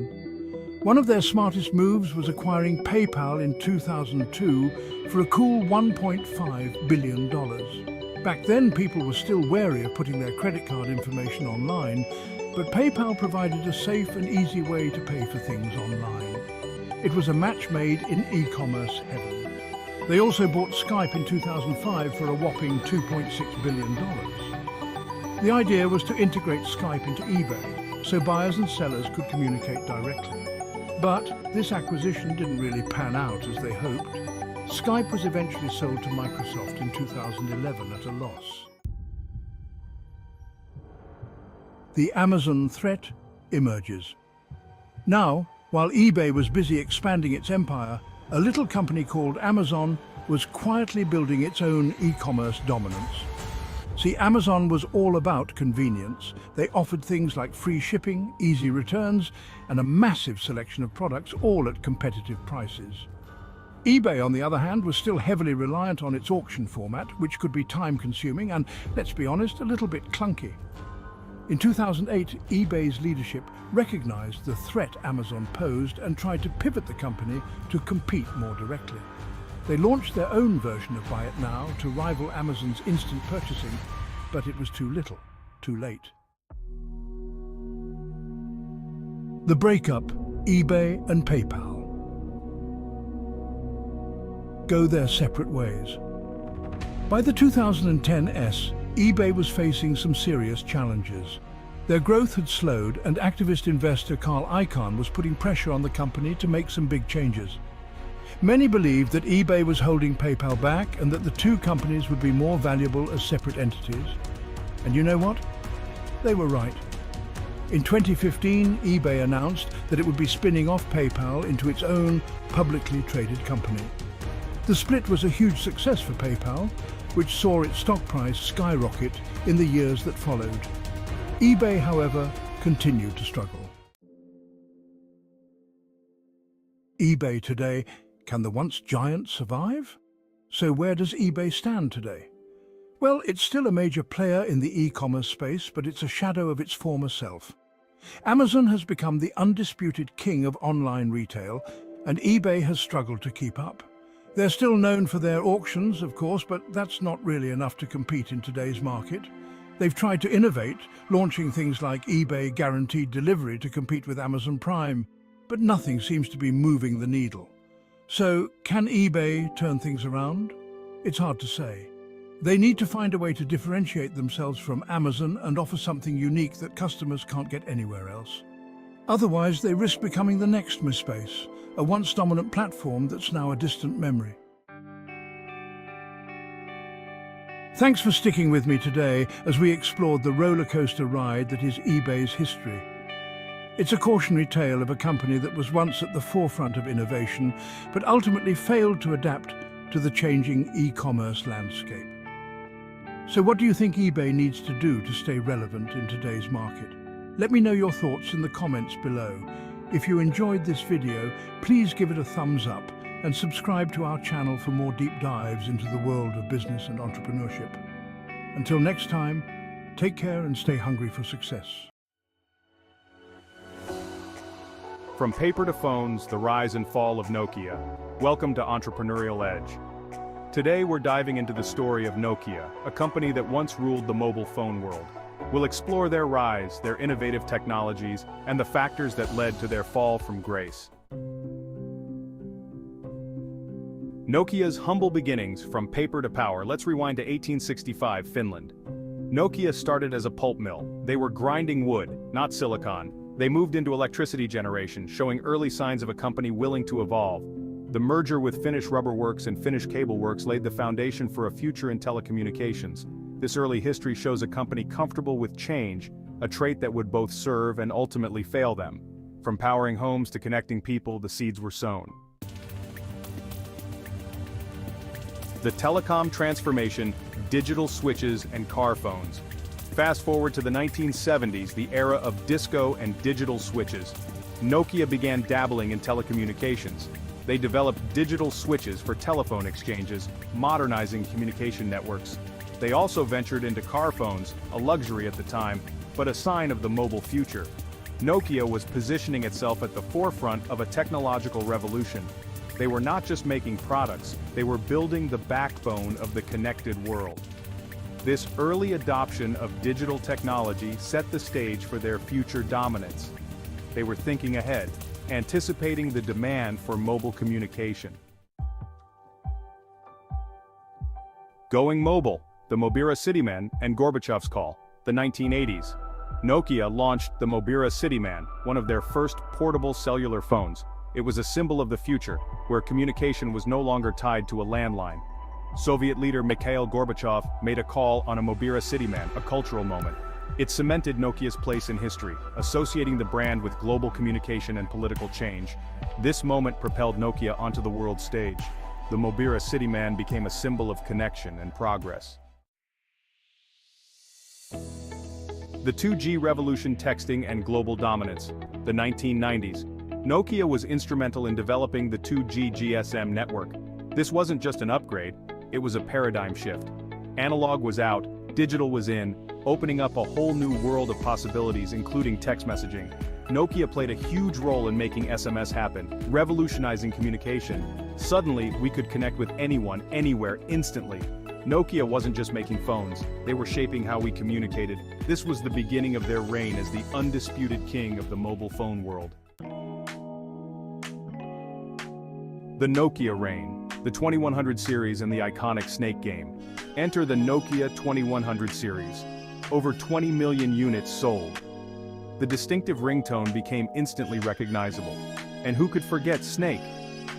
One of their smartest moves was acquiring PayPal in 2002 for a cool $1.5 billion. Back then, people were still wary of putting their credit card information online, but PayPal provided a safe and easy way to pay for things online. It was a match made in e-commerce heaven. They also bought Skype in 2005 for a whopping $2.6 billion. The idea was to integrate Skype into eBay, so buyers and sellers could communicate directly. But this acquisition didn't really pan out as they hoped. Skype was eventually sold to Microsoft in 2011 at a loss. The Amazon threat emerges. Now, while eBay was busy expanding its empire, a little company called Amazon was quietly building its own e-commerce dominance. See, Amazon was all about convenience. They offered things like free shipping, easy returns, and a massive selection of products, all at competitive prices. eBay, on the other hand, was still heavily reliant on its auction format, which could be time-consuming and, let's be honest, a little bit clunky. In 2008, eBay's leadership recognized the threat Amazon posed and tried to pivot the company to compete more directly. They launched their own version of Buy It Now to rival Amazon's instant purchasing, but it was too little, too late. The breakup, eBay and PayPal go their separate ways. By the 2010s, eBay was facing some serious challenges. Their growth had slowed, and activist investor Carl Icahn was putting pressure on the company to make some big changes. Many believed that eBay was holding PayPal back and that the two companies would be more valuable as separate entities. And you know what? They were right. In 2015, eBay announced that it would be spinning off PayPal into its own publicly traded company. The split was a huge success for PayPal, which saw its stock price skyrocket in the years that followed. eBay, however, continued to struggle. eBay today, can the once giant survive? So where does eBay stand today? Well, it's still a major player in the e-commerce space, but it's a shadow of its former self. Amazon has become the undisputed king of online retail, and eBay has struggled to keep up. They're still known for their auctions, of course, but that's not really enough to compete in today's market. They've tried to innovate, launching things like eBay Guaranteed Delivery to compete with Amazon Prime, but nothing seems to be moving the needle. So, can eBay turn things around? It's hard to say. They need to find a way to differentiate themselves from Amazon and offer something unique that customers can't get anywhere else. Otherwise, they risk becoming the next MySpace, a once dominant platform that's now a distant memory. Thanks for sticking with me today as we explored the roller coaster ride that is eBay's history. It's a cautionary tale of a company that was once at the forefront of innovation, but ultimately failed to adapt to the changing e-commerce landscape. So what do you think eBay needs to do to stay relevant in today's market? Let me know your thoughts in the comments below. If you enjoyed this video, please give it a thumbs up and subscribe to our channel for more deep dives into the world of business and entrepreneurship. Until next time, take care and stay hungry for success. From paper to phones, the rise and fall of Nokia. Welcome to Entrepreneurial Edge. Today we're diving into the story of Nokia, a company that once ruled the mobile phone world. We'll explore their rise, their innovative technologies, and the factors that led to their fall from grace. Nokia's humble beginnings, from paper to power. Let's rewind to 1865, Finland. Nokia started as a pulp mill. They were grinding wood, not silicon. They moved into electricity generation, showing early signs of a company willing to evolve. The merger with Finnish Rubber Works and Finnish Cable Works laid the foundation for a future in telecommunications. This early history shows a company comfortable with change, a trait that would both serve and ultimately fail them. From powering homes to connecting people, the seeds were sown. The telecom transformation, digital switches, and car phones. Fast forward to the 1970s, the era of disco and digital switches. Nokia began dabbling in telecommunications. They developed digital switches for telephone exchanges, modernizing communication networks. They also ventured into car phones, a luxury at the time, but a sign of the mobile future. Nokia was positioning itself at the forefront of a technological revolution. They were not just making products, they were building the backbone of the connected world. This early adoption of digital technology set the stage for their future dominance. They were thinking ahead, anticipating the demand for mobile communication. Going mobile, the Mobira Cityman and Gorbachev's call, the 1980s. Nokia launched the Mobira Cityman, one of their first portable cellular phones. It was a symbol of the future, where communication was no longer tied to a landline. Soviet leader Mikhail Gorbachev made a call on a Mobira Cityman, a cultural moment. It cemented Nokia's place in history, associating the brand with global communication and political change. This moment propelled Nokia onto the world stage. The Mobira Cityman became a symbol of connection and progress. The 2G revolution, texting and global dominance. The 1990s. Nokia was instrumental in developing the 2G GSM network. This wasn't just an upgrade, it was a paradigm shift. Analog was out, digital was in, opening up a whole new world of possibilities, including text messaging. Nokia played a huge role in making SMS happen, revolutionizing communication. Suddenly, we could connect with anyone, anywhere, instantly. Nokia wasn't just making phones, they were shaping how we communicated. This was the beginning of their reign as the undisputed king of the mobile phone world. The Nokia reign, the 2100 series and the iconic Snake game. Enter the Nokia 2100 series. Over 20 million units sold. The distinctive ringtone became instantly recognizable. And who could forget Snake?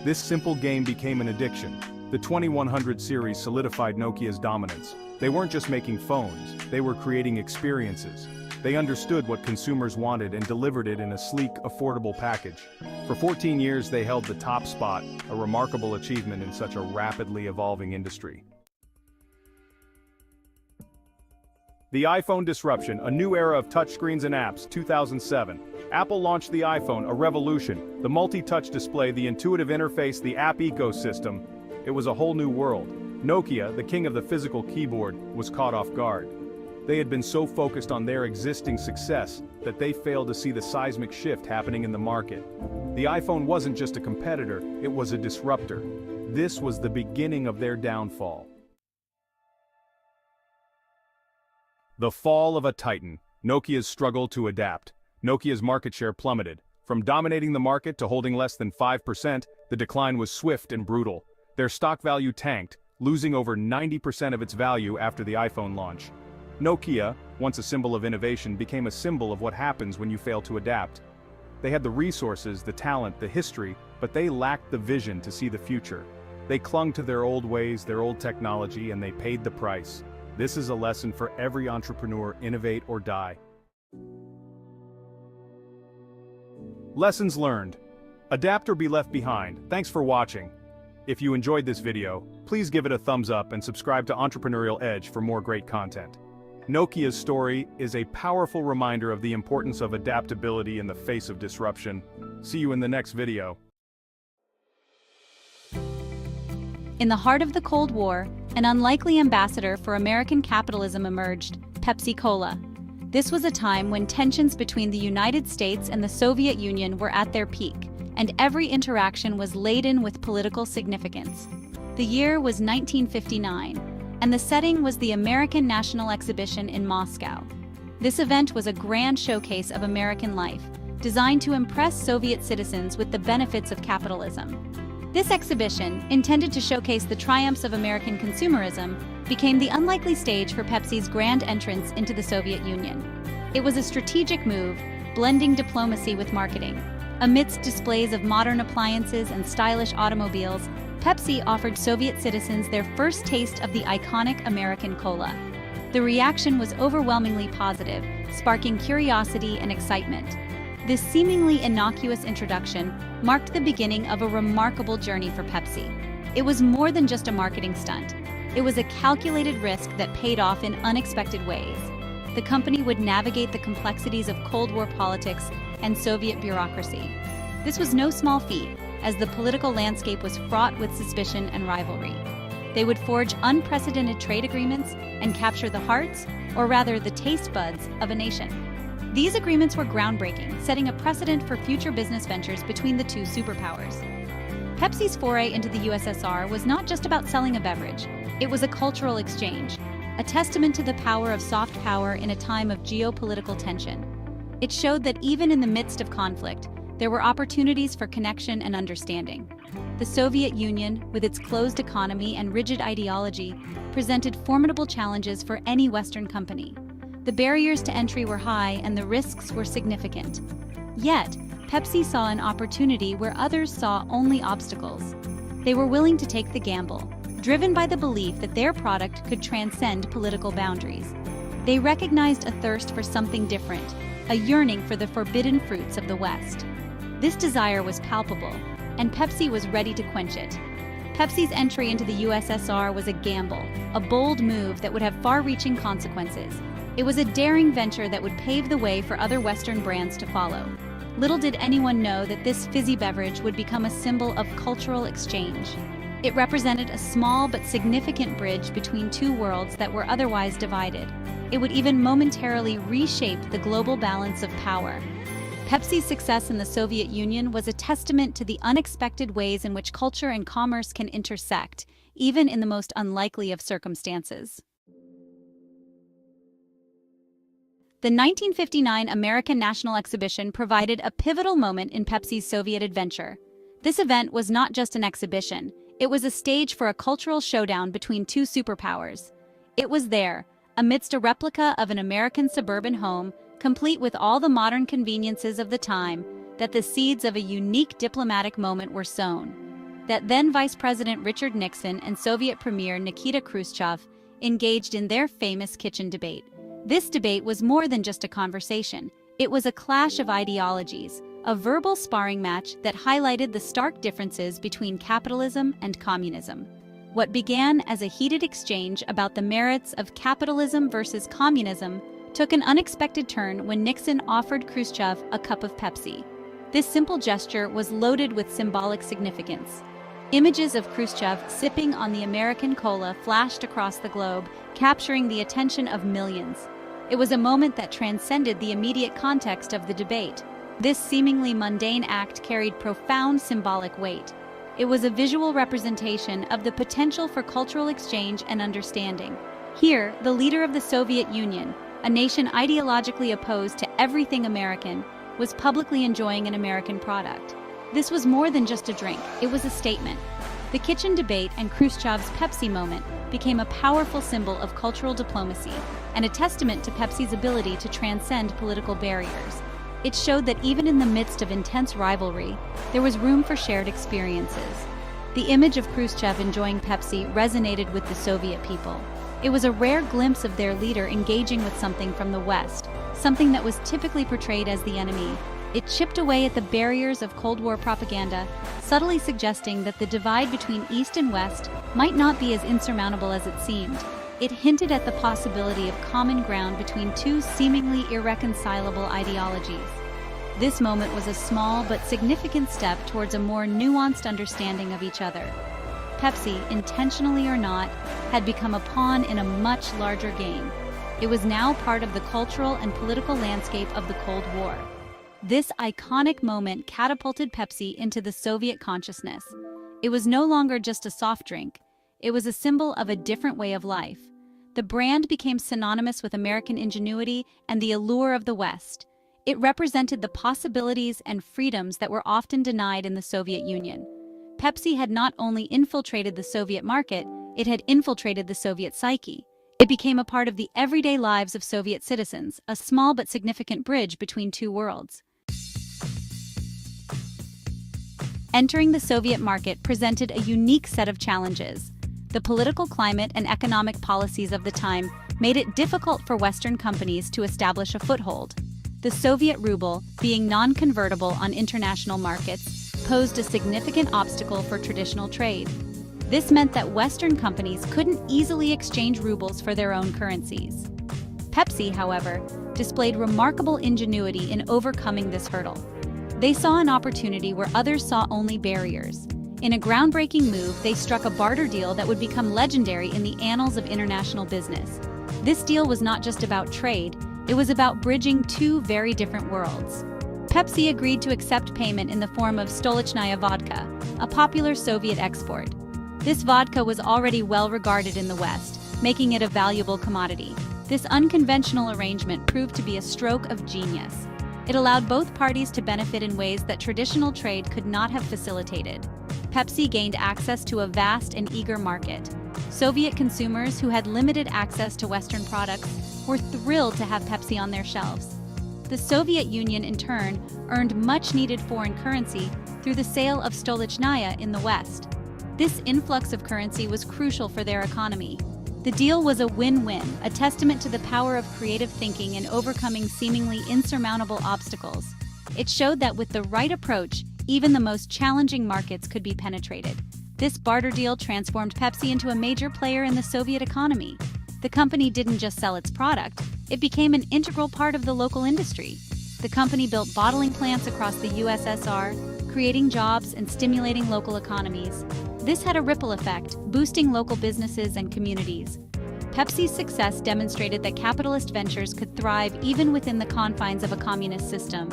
This simple game became an addiction. The 2100 series solidified Nokia's dominance. They weren't just making phones, they were creating experiences. They understood what consumers wanted and delivered it in a sleek, affordable package. For 14 years they held the top spot, a remarkable achievement in such a rapidly evolving industry. The iPhone disruption, a new era of touchscreens and apps, 2007. Apple launched the iPhone, a revolution. The multi-touch display, the intuitive interface, the app ecosystem. It was a whole new world. Nokia, the king of the physical keyboard, was caught off guard. They had been so focused on their existing success that they failed to see the seismic shift happening in the market. The iPhone wasn't just a competitor, it was a disruptor. This was the beginning of their downfall. The fall of a titan, Nokia's struggle to adapt. Nokia's market share plummeted. From dominating the market to holding less than 5%, the decline was swift and brutal. Their stock value tanked, losing over 90% of its value after the iPhone launch. Nokia, once a symbol of innovation, became a symbol of what happens when you fail to adapt. They had the resources, the talent, the history, but they lacked the vision to see the future. They clung to their old ways, their old technology, and they paid the price. This is a lesson for every entrepreneur: innovate or die. Lessons learned. Adapt or be left behind. Thanks for watching. If you enjoyed this video, please give it a thumbs up and subscribe to Entrepreneurial Edge for more great content. Nokia's story is a powerful reminder of the importance of adaptability in the face of disruption. See you in the next video. In the heart of the Cold War, an unlikely ambassador for American capitalism emerged: Pepsi-Cola. This was a time when tensions between the United States and the Soviet Union were at their peak, and every interaction was laden with political significance. The year was 1959, and the setting was the American National Exhibition in Moscow. This event was a grand showcase of American life, designed to impress Soviet citizens with the benefits of capitalism. This exhibition, intended to showcase the triumphs of American consumerism, became the unlikely stage for Pepsi's grand entrance into the Soviet Union. It was a strategic move, blending diplomacy with marketing. Amidst displays of modern appliances and stylish automobiles, Pepsi offered Soviet citizens their first taste of the iconic American cola. The reaction was overwhelmingly positive, sparking curiosity and excitement. This seemingly innocuous introduction marked the beginning of a remarkable journey for Pepsi. It was more than just a marketing stunt. It was a calculated risk that paid off in unexpected ways. The company would navigate the complexities of Cold War politics and Soviet bureaucracy. This was no small feat, as the political landscape was fraught with suspicion and rivalry. They would forge unprecedented trade agreements and capture the hearts, or rather the taste buds, of a nation. These agreements were groundbreaking, setting a precedent for future business ventures between the two superpowers. Pepsi's foray into the USSR was not just about selling a beverage. It was a cultural exchange, a testament to the power of soft power in a time of geopolitical tension. It showed that even in the midst of conflict, there were opportunities for connection and understanding. The Soviet Union, with its closed economy and rigid ideology, presented formidable challenges for any Western company. The barriers to entry were high and the risks were significant. Yet, Pepsi saw an opportunity where others saw only obstacles. They were willing to take the gamble, driven by the belief that their product could transcend political boundaries. They recognized a thirst for something different, a yearning for the forbidden fruits of the West. This desire was palpable, and Pepsi was ready to quench it. Pepsi's entry into the USSR was a gamble, a bold move that would have far-reaching consequences. It was a daring venture that would pave the way for other Western brands to follow. Little did anyone know that this fizzy beverage would become a symbol of cultural exchange. It represented a small but significant bridge between two worlds that were otherwise divided. It would even momentarily reshape the global balance of power. Pepsi's success in the Soviet Union was a testament to the unexpected ways in which culture and commerce can intersect, even in the most unlikely of circumstances. The 1959 American National Exhibition provided a pivotal moment in Pepsi's Soviet adventure. This event was not just an exhibition, it was a stage for a cultural showdown between two superpowers. It was there, amidst a replica of an American suburban home, complete with all the modern conveniences of the time, that the seeds of a unique diplomatic moment were sown. That then Vice President Richard Nixon and Soviet Premier Nikita Khrushchev engaged in their famous kitchen debate. This debate was more than just a conversation. It was a clash of ideologies, a verbal sparring match that highlighted the stark differences between capitalism and communism. What began as a heated exchange about the merits of capitalism versus communism took an unexpected turn when Nixon offered Khrushchev a cup of Pepsi. This simple gesture was loaded with symbolic significance. Images of Khrushchev sipping on the American cola flashed across the globe, capturing the attention of millions. It was a moment that transcended the immediate context of the debate. This seemingly mundane act carried profound symbolic weight. It was a visual representation of the potential for cultural exchange and understanding. Here, the leader of the Soviet Union, a nation ideologically opposed to everything American, was publicly enjoying an American product. This was more than just a drink, it was a statement. The kitchen debate and Khrushchev's Pepsi moment became a powerful symbol of cultural diplomacy and a testament to Pepsi's ability to transcend political barriers. It showed that even in the midst of intense rivalry, there was room for shared experiences. The image of Khrushchev enjoying Pepsi resonated with the Soviet people. It was a rare glimpse of their leader engaging with something from the West, something that was typically portrayed as the enemy. It chipped away at the barriers of Cold War propaganda, subtly suggesting that the divide between East and West might not be as insurmountable as it seemed. It hinted at the possibility of common ground between two seemingly irreconcilable ideologies. This moment was a small but significant step towards a more nuanced understanding of each other. Pepsi, intentionally or not, had become a pawn in a much larger game. It was now part of the cultural and political landscape of the Cold War. This iconic moment catapulted Pepsi into the Soviet consciousness. It was no longer just a soft drink. It was a symbol of a different way of life. The brand became synonymous with American ingenuity and the allure of the West. It represented the possibilities and freedoms that were often denied in the Soviet Union. Pepsi had not only infiltrated the Soviet market, it had infiltrated the Soviet psyche. It became a part of the everyday lives of Soviet citizens, a small but significant bridge between two worlds. Entering the Soviet market presented a unique set of challenges. The political climate and economic policies of the time made it difficult for Western companies to establish a foothold. The Soviet ruble, being non-convertible on international markets, posed a significant obstacle for traditional trade. This meant that Western companies couldn't easily exchange rubles for their own currencies. Pepsi, however, displayed remarkable ingenuity in overcoming this hurdle. They saw an opportunity where others saw only barriers. In a groundbreaking move, they struck a barter deal that would become legendary in the annals of international business. This deal was not just about trade, it was about bridging two very different worlds. Pepsi agreed to accept payment in the form of Stolichnaya vodka, a popular Soviet export. This vodka was already well regarded in the West, making it a valuable commodity. This unconventional arrangement proved to be a stroke of genius. It allowed both parties to benefit in ways that traditional trade could not have facilitated. Pepsi gained access to a vast and eager market. Soviet consumers who had limited access to Western products were thrilled to have Pepsi on their shelves. The Soviet Union, in turn, earned much-needed foreign currency through the sale of Stolichnaya in the West. This influx of currency was crucial for their economy. The deal was a win-win, a testament to the power of creative thinking in overcoming seemingly insurmountable obstacles. It showed that with the right approach, even the most challenging markets could be penetrated. This barter deal transformed Pepsi into a major player in the Soviet economy. The company didn't just sell its product, it became an integral part of the local industry. The company built bottling plants across the USSR, creating jobs and stimulating local economies. This had a ripple effect, boosting local businesses and communities. Pepsi's success demonstrated that capitalist ventures could thrive even within the confines of a communist system.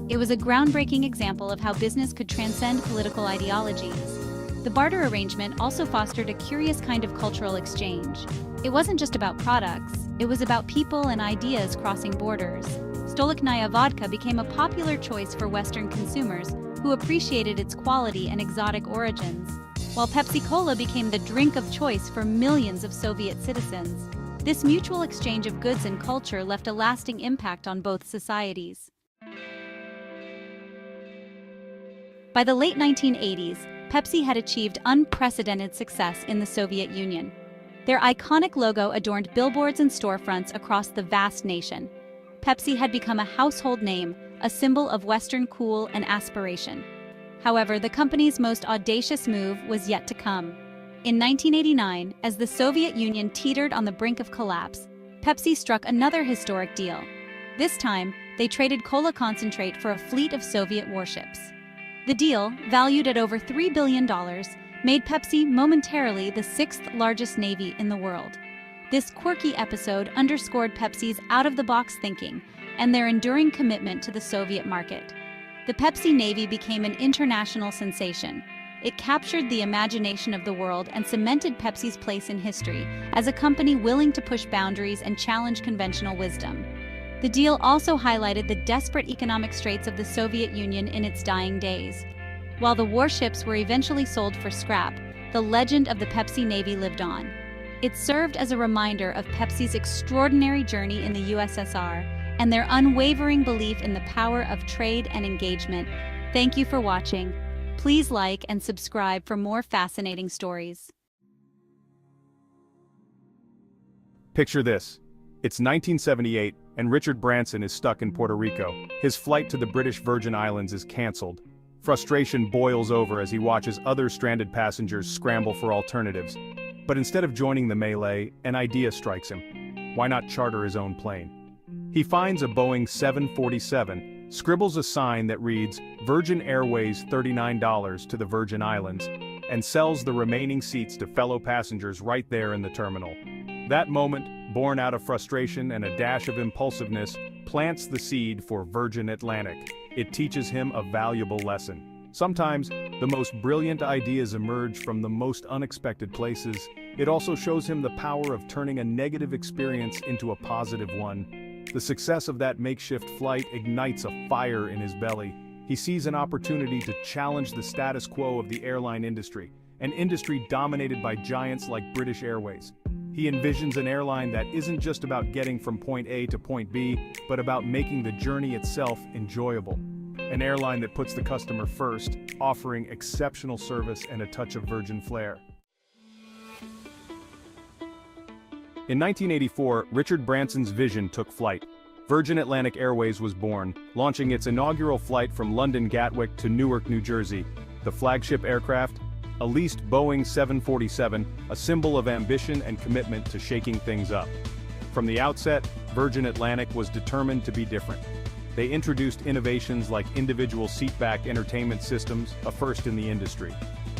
It was a groundbreaking example of how business could transcend political ideologies. The barter arrangement also fostered a curious kind of cultural exchange. It wasn't just about products, it was about people and ideas crossing borders. Stolichnaya vodka became a popular choice for Western consumers who appreciated its quality and exotic origins, while Pepsi-Cola became the drink of choice for millions of Soviet citizens. This mutual exchange of goods and culture left a lasting impact on both societies. By the late 1980s, Pepsi had achieved unprecedented success in the Soviet Union. Their iconic logo adorned billboards and storefronts across the vast nation. Pepsi had become a household name, a symbol of Western cool and aspiration. However, the company's most audacious move was yet to come. In 1989, as the Soviet Union teetered on the brink of collapse, Pepsi struck another historic deal. This time, they traded cola concentrate for a fleet of Soviet warships. The deal, valued at over $3 billion, made Pepsi momentarily the sixth largest navy in the world. This quirky episode underscored Pepsi's out-of-the-box thinking and their enduring commitment to the Soviet market. The Pepsi Navy became an international sensation. It captured the imagination of the world and cemented Pepsi's place in history as a company willing to push boundaries and challenge conventional wisdom. The deal also highlighted the desperate economic straits of the Soviet Union in its dying days. While the warships were eventually sold for scrap, the legend of the Pepsi Navy lived on. It served as a reminder of Pepsi's extraordinary journey in the USSR and their unwavering belief in the power of trade and engagement. Thank you for watching. Please like and subscribe for more fascinating stories. Picture this. It's 1978, and Richard Branson is stuck in Puerto Rico. His flight to the British Virgin Islands is cancelled. Frustration boils over as he watches other stranded passengers scramble for alternatives. But instead of joining the melee, an idea strikes him. Why not charter his own plane? He finds a Boeing 747, scribbles a sign that reads, Virgin Airways $39 to the Virgin Islands, and sells the remaining seats to fellow passengers right there in the terminal. That moment, born out of frustration and a dash of impulsiveness, plants the seed for Virgin Atlantic. It teaches him a valuable lesson. Sometimes, the most brilliant ideas emerge from the most unexpected places. It also shows him the power of turning a negative experience into a positive one. The success of that makeshift flight ignites a fire in his belly. He sees an opportunity to challenge the status quo of the airline industry, an industry dominated by giants like British Airways. He envisions an airline that isn't just about getting from point A to point B, but about making the journey itself enjoyable. an airline that puts the customer first, offering exceptional service and a touch of Virgin flair. In 1984, Richard Branson's vision took flight. Virgin Atlantic Airways was born, launching its inaugural flight from London Gatwick to Newark, New Jersey. The flagship aircraft? A leased Boeing 747, a symbol of ambition and commitment to shaking things up. From the outset, Virgin Atlantic was determined to be different. They introduced innovations like individual seat-back entertainment systems, a first in the industry.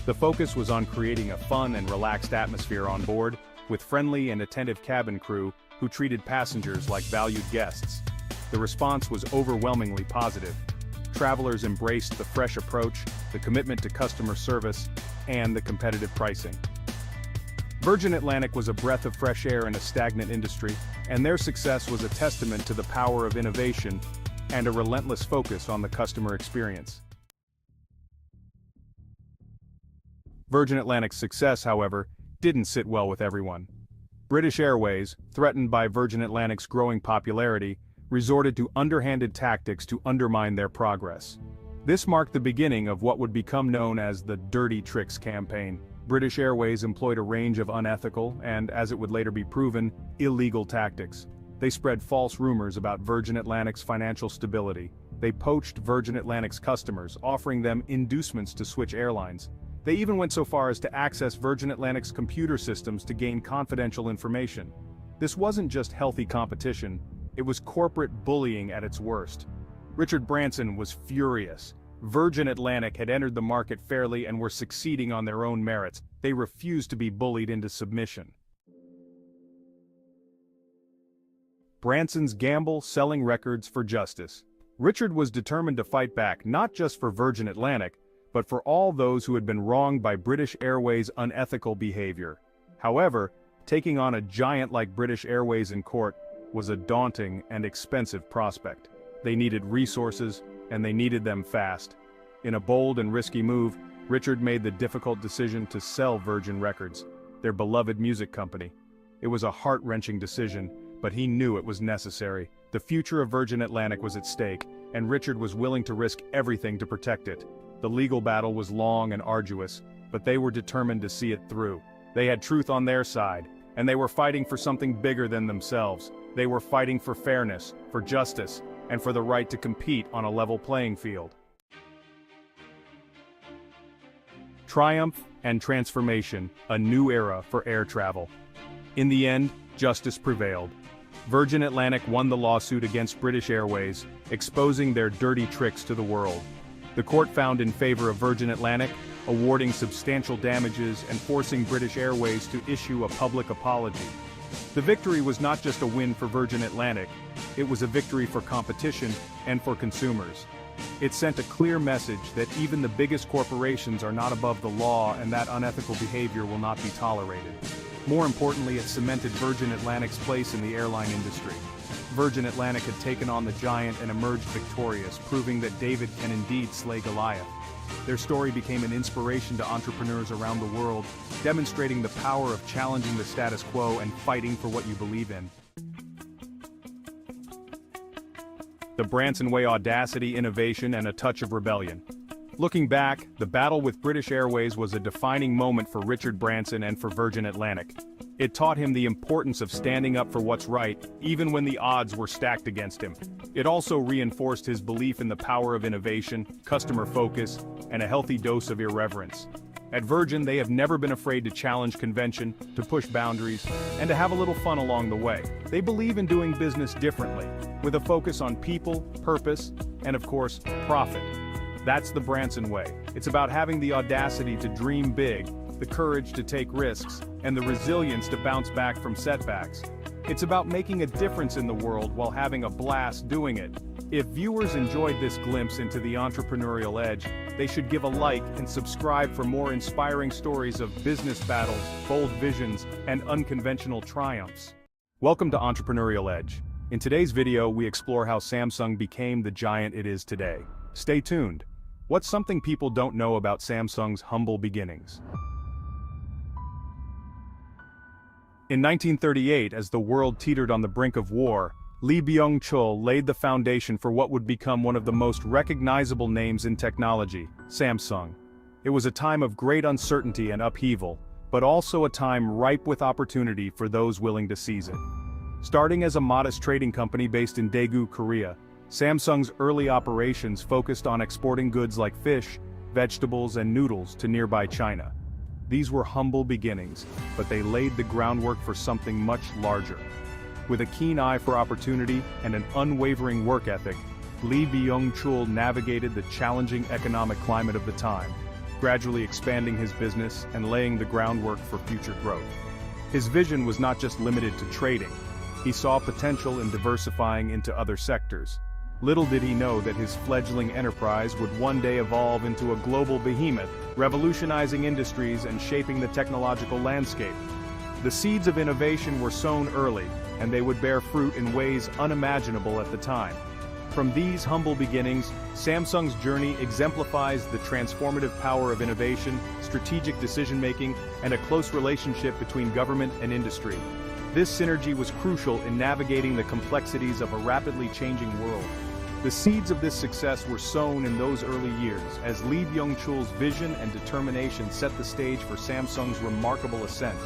The focus was on creating a fun and relaxed atmosphere on board, with friendly and attentive cabin crew who treated passengers like valued guests. The response was overwhelmingly positive. Travelers embraced the fresh approach, the commitment to customer service, and the competitive pricing. Virgin Atlantic was a breath of fresh air in a stagnant industry, and their success was a testament to the power of innovation and a relentless focus on the customer experience. Virgin Atlantic's success, however, didn't sit well with everyone. British Airways, threatened by Virgin Atlantic's growing popularity, resorted to underhanded tactics to undermine their progress. This marked the beginning of what would become known as the Dirty Tricks campaign. British Airways employed a range of unethical and, as it would later be proven, illegal tactics. They spread false rumors about Virgin Atlantic's financial stability. They poached Virgin Atlantic's customers, offering them inducements to switch airlines. They even went so far as to access Virgin Atlantic's computer systems to gain confidential information. This wasn't just healthy competition, it was corporate bullying at its worst. Richard Branson was furious. Virgin Atlantic had entered the market fairly and were succeeding on their own merits. They refused to be bullied into submission. Branson's gamble, selling records for justice. Richard was determined to fight back, not just for Virgin Atlantic, but for all those who had been wronged by British Airways' unethical behavior. However, taking on a giant like British Airways in court was a daunting and expensive prospect. They needed resources, and they needed them fast. In a bold and risky move, Richard made the difficult decision to sell Virgin Records, their beloved music company. It was a heart-wrenching decision, but he knew it was necessary. The future of Virgin Atlantic was at stake, and Richard was willing to risk everything to protect it. The legal battle was long and arduous, but they were determined to see it through. They had truth on their side, and they were fighting for something bigger than themselves. They were fighting for fairness, for justice, and for the right to compete on a level playing field. Triumph and transformation, a new era for air travel. In the end, justice prevailed. Virgin Atlantic won the lawsuit against British Airways, exposing their dirty tricks to the world. The court found in favor of Virgin Atlantic, awarding substantial damages and forcing British Airways to issue a public apology. The victory was not just a win for Virgin Atlantic, it was a victory for competition and for consumers. It sent a clear message that even the biggest corporations are not above the law and that unethical behavior will not be tolerated. More importantly, it cemented Virgin Atlantic's place in the airline industry. Virgin Atlantic had taken on the giant and emerged victorious, proving that David can indeed slay Goliath. Their story became an inspiration to entrepreneurs around the world, demonstrating the power of challenging the status quo and fighting for what you believe in. The Branson way: audacity, innovation, and a touch of rebellion. Looking back, the battle with British Airways was a defining moment for Richard Branson and for Virgin Atlantic. It taught him the importance of standing up for what's right, even when the odds were stacked against him. It also reinforced his belief in the power of innovation, customer focus, and a healthy dose of irreverence. At Virgin, they have never been afraid to challenge convention, to push boundaries, and to have a little fun along the way. They believe in doing business differently, with a focus on people, purpose, and of course, profit. That's the Branson way. It's about having the audacity to dream big, the courage to take risks, and the resilience to bounce back from setbacks. It's about making a difference in the world while having a blast doing it. If viewers enjoyed this glimpse into the entrepreneurial edge, they should give a like and subscribe for more inspiring stories of business battles, bold visions, and unconventional triumphs. Welcome to Entrepreneurial Edge. In today's video, we explore how Samsung became the giant it is today. Stay tuned. What's something people don't know about Samsung's humble beginnings? In 1938, as the world teetered on the brink of war, Lee Byung-chul laid the foundation for what would become one of the most recognizable names in technology, Samsung. It was a time of great uncertainty and upheaval, but also a time ripe with opportunity for those willing to seize it. Starting as a modest trading company based in Daegu, Korea, Samsung's early operations focused on exporting goods like fish, vegetables, and noodles to nearby China. These were humble beginnings, but they laid the groundwork for something much larger. With a keen eye for opportunity and an unwavering work ethic, Lee Byung-chul navigated the challenging economic climate of the time, gradually expanding his business and laying the groundwork for future growth. His vision was not just limited to trading. He saw potential in diversifying into other sectors. Little did he know that his fledgling enterprise would one day evolve into a global behemoth, revolutionizing industries and shaping the technological landscape. The seeds of innovation were sown early, and they would bear fruit in ways unimaginable at the time. From these humble beginnings, Samsung's journey exemplifies the transformative power of innovation, strategic decision-making, and a close relationship between government and industry. This synergy was crucial in navigating the complexities of a rapidly changing world. The seeds of this success were sown in those early years, as Lee Byung-chul's vision and determination set the stage for Samsung's remarkable ascent.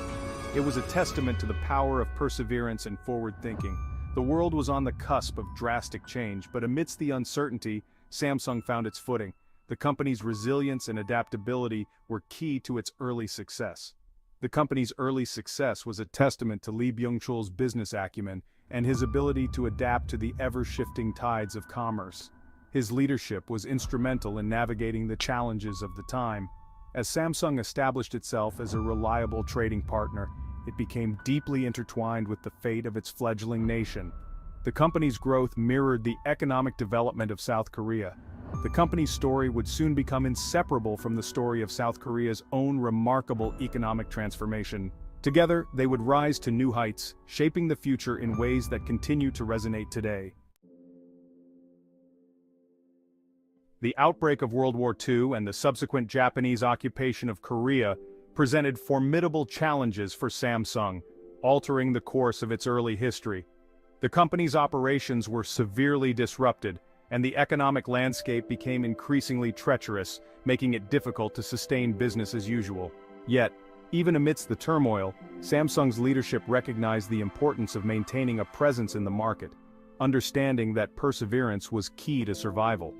It was a testament to the power of perseverance and forward thinking. The world was on the cusp of drastic change, but amidst the uncertainty, Samsung found its footing. The company's resilience and adaptability were key to its early success. The company's early success was a testament to Lee Byung-chul's business acumen and his ability to adapt to the ever-shifting tides of commerce. His leadership was instrumental in navigating the challenges of the time. As Samsung established itself as a reliable trading partner, it became deeply intertwined with the fate of its fledgling nation. The company's growth mirrored the economic development of South Korea. The company's story would soon become inseparable from the story of South Korea's own remarkable economic transformation. Together, they would rise to new heights, shaping the future in ways that continue to resonate today. The outbreak of World War II and the subsequent Japanese occupation of Korea presented formidable challenges for Samsung, altering the course of its early history. The company's operations were severely disrupted, and the economic landscape became increasingly treacherous, making it difficult to sustain business as usual. Yet, even amidst the turmoil, Samsung's leadership recognized the importance of maintaining a presence in the market, understanding that perseverance was key to survival.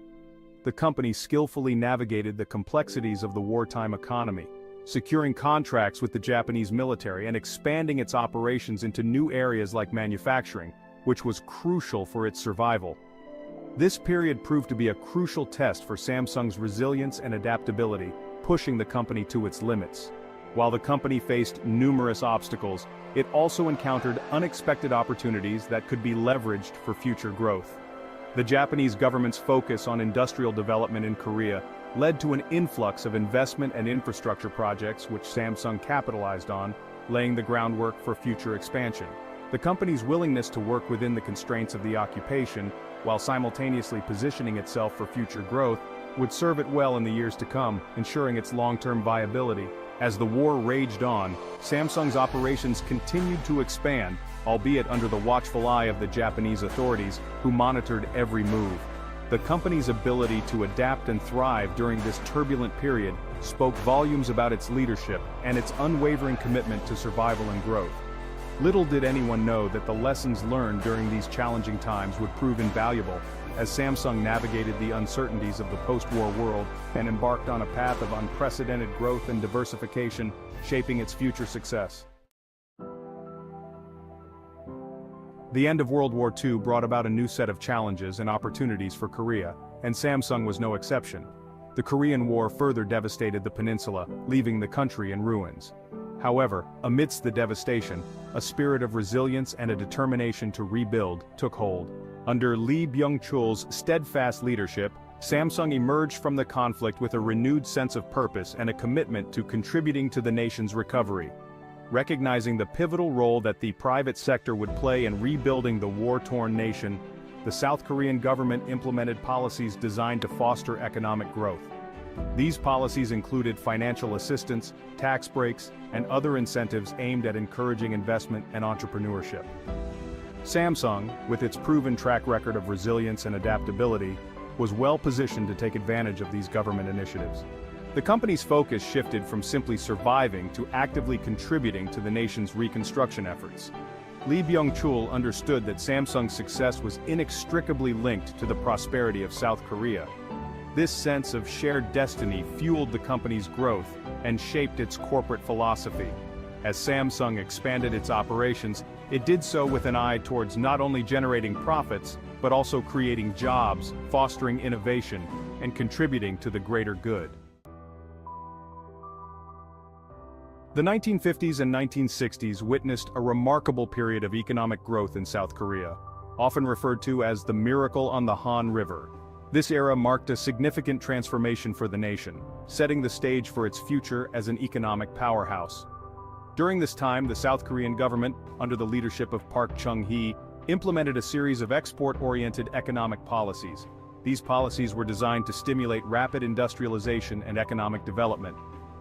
The company skillfully navigated the complexities of the wartime economy, securing contracts with the Japanese military and expanding its operations into new areas like manufacturing, which was crucial for its survival. This period proved to be a crucial test for Samsung's resilience and adaptability, pushing the company to its limits. While the company faced numerous obstacles, it also encountered unexpected opportunities that could be leveraged for future growth. The Japanese government's focus on industrial development in Korea led to an influx of investment and infrastructure projects which Samsung capitalized on, laying the groundwork for future expansion. The company's willingness to work within the constraints of the occupation, while simultaneously positioning itself for future growth, would serve it well in the years to come, ensuring its long-term viability. As the war raged on, Samsung's operations continued to expand, albeit under the watchful eye of the Japanese authorities, who monitored every move. The company's ability to adapt and thrive during this turbulent period spoke volumes about its leadership and its unwavering commitment to survival and growth. Little did anyone know that the lessons learned during these challenging times would prove invaluable, as Samsung navigated the uncertainties of the post-war world and embarked on a path of unprecedented growth and diversification, shaping its future success. The end of World War II brought about a new set of challenges and opportunities for Korea, and Samsung was no exception. The Korean War further devastated the peninsula, leaving the country in ruins. However, amidst the devastation, a spirit of resilience and a determination to rebuild took hold. Under Lee Byung-chul's steadfast leadership, Samsung emerged from the conflict with a renewed sense of purpose and a commitment to contributing to the nation's recovery. Recognizing the pivotal role that the private sector would play in rebuilding the war-torn nation, the South Korean government implemented policies designed to foster economic growth. These policies included financial assistance, tax breaks, and other incentives aimed at encouraging investment and entrepreneurship. Samsung, with its proven track record of resilience and adaptability, was well positioned to take advantage of these government initiatives. The company's focus shifted from simply surviving to actively contributing to the nation's reconstruction efforts. Lee Byung-chul understood that Samsung's success was inextricably linked to the prosperity of South Korea. This sense of shared destiny fueled the company's growth and shaped its corporate philosophy. As Samsung expanded its operations, it did so with an eye towards not only generating profits, but also creating jobs, fostering innovation, and contributing to the greater good. The 1950s and 1960s witnessed a remarkable period of economic growth in South Korea, often referred to as the Miracle on the Han River. This era marked a significant transformation for the nation, setting the stage for its future as an economic powerhouse. During this time, the South Korean government, under the leadership of Park Chung-hee, implemented a series of export-oriented economic policies. These policies were designed to stimulate rapid industrialization and economic development.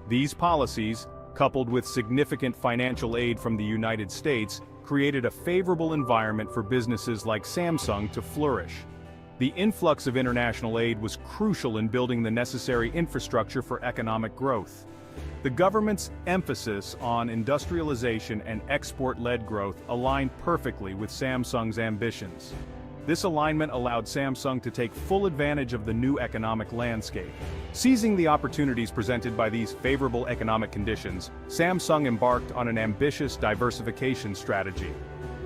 These policies, coupled with significant financial aid from the United States, created a favorable environment for businesses like Samsung to flourish. The influx of international aid was crucial in building the necessary infrastructure for economic growth. The government's emphasis on industrialization and export-led growth aligned perfectly with Samsung's ambitions. This alignment allowed Samsung to take full advantage of the new economic landscape. Seizing the opportunities presented by these favorable economic conditions, Samsung embarked on an ambitious diversification strategy.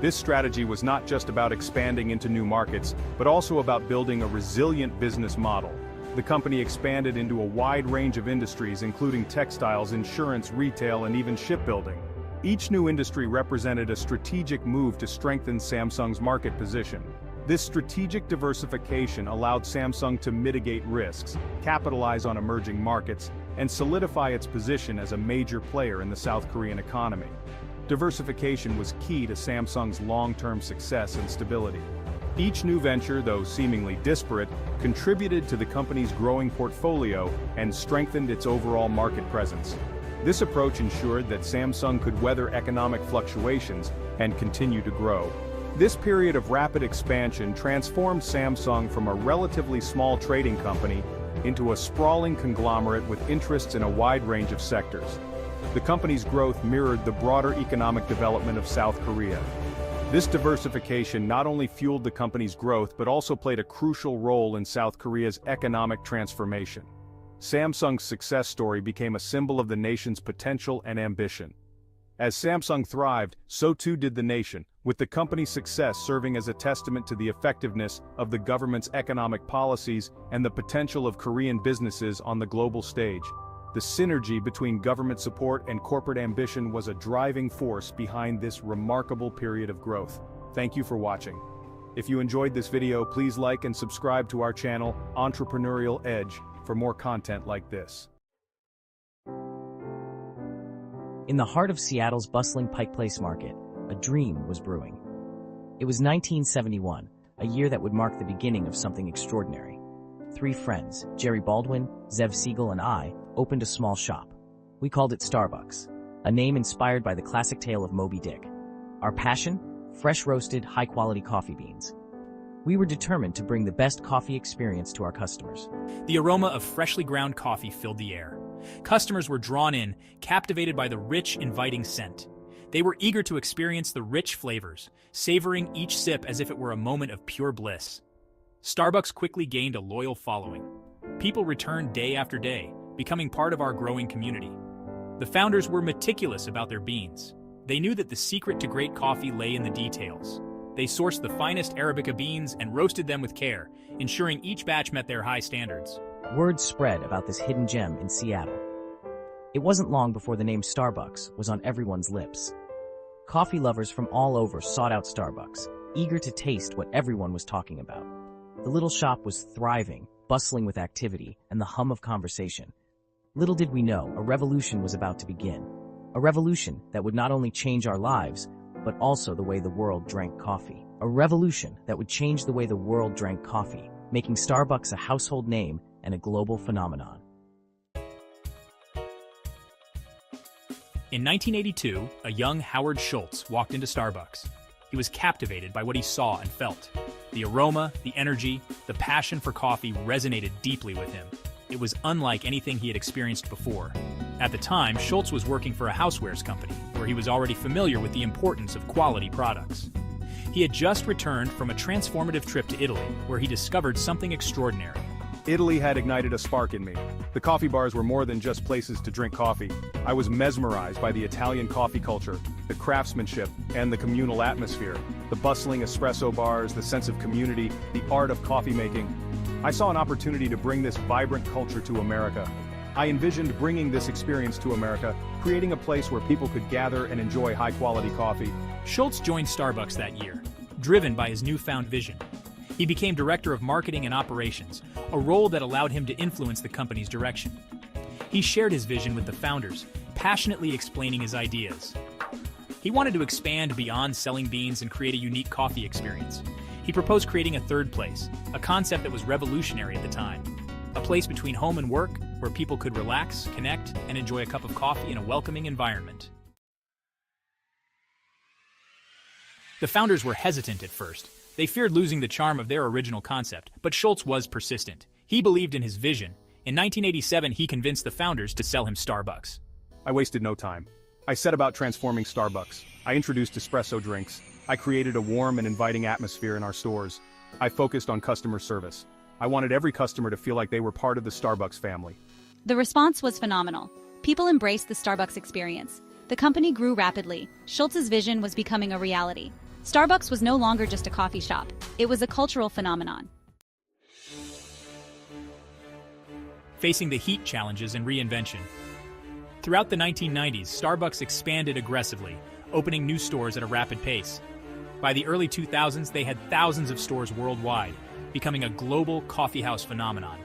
This strategy was not just about expanding into new markets, but also about building a resilient business model. The company expanded into a wide range of industries, including textiles, insurance, retail, and even shipbuilding. Each new industry represented a strategic move to strengthen Samsung's market position. This strategic diversification allowed Samsung to mitigate risks, capitalize on emerging markets, and solidify its position as a major player in the South Korean economy. Diversification was key to Samsung's long-term success and stability. Each new venture, though seemingly disparate, contributed to the company's growing portfolio and strengthened its overall market presence. This approach ensured that Samsung could weather economic fluctuations and continue to grow. This period of rapid expansion transformed Samsung from a relatively small trading company into a sprawling conglomerate with interests in a wide range of sectors. The company's growth mirrored the broader economic development of South Korea. This diversification not only fueled the company's growth but also played a crucial role in South Korea's economic transformation. Samsung's success story became a symbol of the nation's potential and ambition. As Samsung thrived, so too did the nation, with the company's success serving as a testament to the effectiveness of the government's economic policies and the potential of Korean businesses on the global stage. The synergy between government support and corporate ambition was a driving force behind this remarkable period of growth. Thank you for watching. If you enjoyed this video, please like and subscribe to our channel, Entrepreneurial Edge, for more content like this. In the heart of Seattle's bustling Pike Place market, a dream was brewing. It was 1971, a year that would mark the beginning of something extraordinary. Three friends, Jerry Baldwin, Zev Siegel, and I, opened a small shop. We called it Starbucks, a name inspired by the classic tale of Moby Dick. Our passion? Fresh roasted, high-quality coffee beans. We were determined to bring the best coffee experience to our customers. The aroma of freshly ground coffee filled the air. Customers were drawn in, captivated by the rich, inviting scent. They were eager to experience the rich flavors, savoring each sip as if it were a moment of pure bliss. Starbucks quickly gained a loyal following. People returned day after day, becoming part of our growing community. The founders were meticulous about their beans. They knew that the secret to great coffee lay in the details. They sourced the finest Arabica beans and roasted them with care, ensuring each batch met their high standards. Word spread about this hidden gem in Seattle. It wasn't long before the name Starbucks was on everyone's lips. Coffee lovers from all over sought out Starbucks, eager to taste what everyone was talking about. The little shop was thriving, bustling with activity and the hum of conversation. Little did we know, a revolution was about to begin. A revolution that would not only change our lives, but also the way the world drank coffee. A revolution that would change the way the world drank coffee, making Starbucks a household name and a global phenomenon. In 1982, a young Howard Schultz walked into Starbucks. He was captivated by what he saw and felt. The aroma, the energy, the passion for coffee resonated deeply with him. It was unlike anything he had experienced before. At the time, Schultz was working for a housewares company, where he was already familiar with the importance of quality products. He had just returned from a transformative trip to Italy, where he discovered something extraordinary. Italy had ignited a spark in me. The coffee bars were more than just places to drink coffee. I was mesmerized by the Italian coffee culture, the craftsmanship, and the communal atmosphere. The bustling espresso bars, the sense of community, the art of coffee making. I saw an opportunity to bring this vibrant culture to America. I envisioned bringing this experience to America, creating a place where people could gather and enjoy high-quality coffee. Schultz joined Starbucks that year, driven by his newfound vision. He became director of marketing and operations, a role that allowed him to influence the company's direction. He shared his vision with the founders, passionately explaining his ideas. He wanted to expand beyond selling beans and create a unique coffee experience. He proposed creating a third place, a concept that was revolutionary at the time. A place between home and work, where people could relax, connect, and enjoy a cup of coffee in a welcoming environment. The founders were hesitant at first. They feared losing the charm of their original concept, but Schultz was persistent. He believed in his vision. In 1987, he convinced the founders to sell him Starbucks. I wasted no time. I set about transforming Starbucks. I introduced espresso drinks. I created a warm and inviting atmosphere in our stores. I focused on customer service. I wanted every customer to feel like they were part of the Starbucks family. The response was phenomenal. People embraced the Starbucks experience. The company grew rapidly. Schultz's vision was becoming a reality. Starbucks was no longer just a coffee shop. It was a cultural phenomenon. Facing the heat challenges and reinvention. Throughout the 1990s, Starbucks expanded aggressively, opening new stores at a rapid pace. By the early 2000s, they had thousands of stores worldwide, becoming a global coffeehouse phenomenon.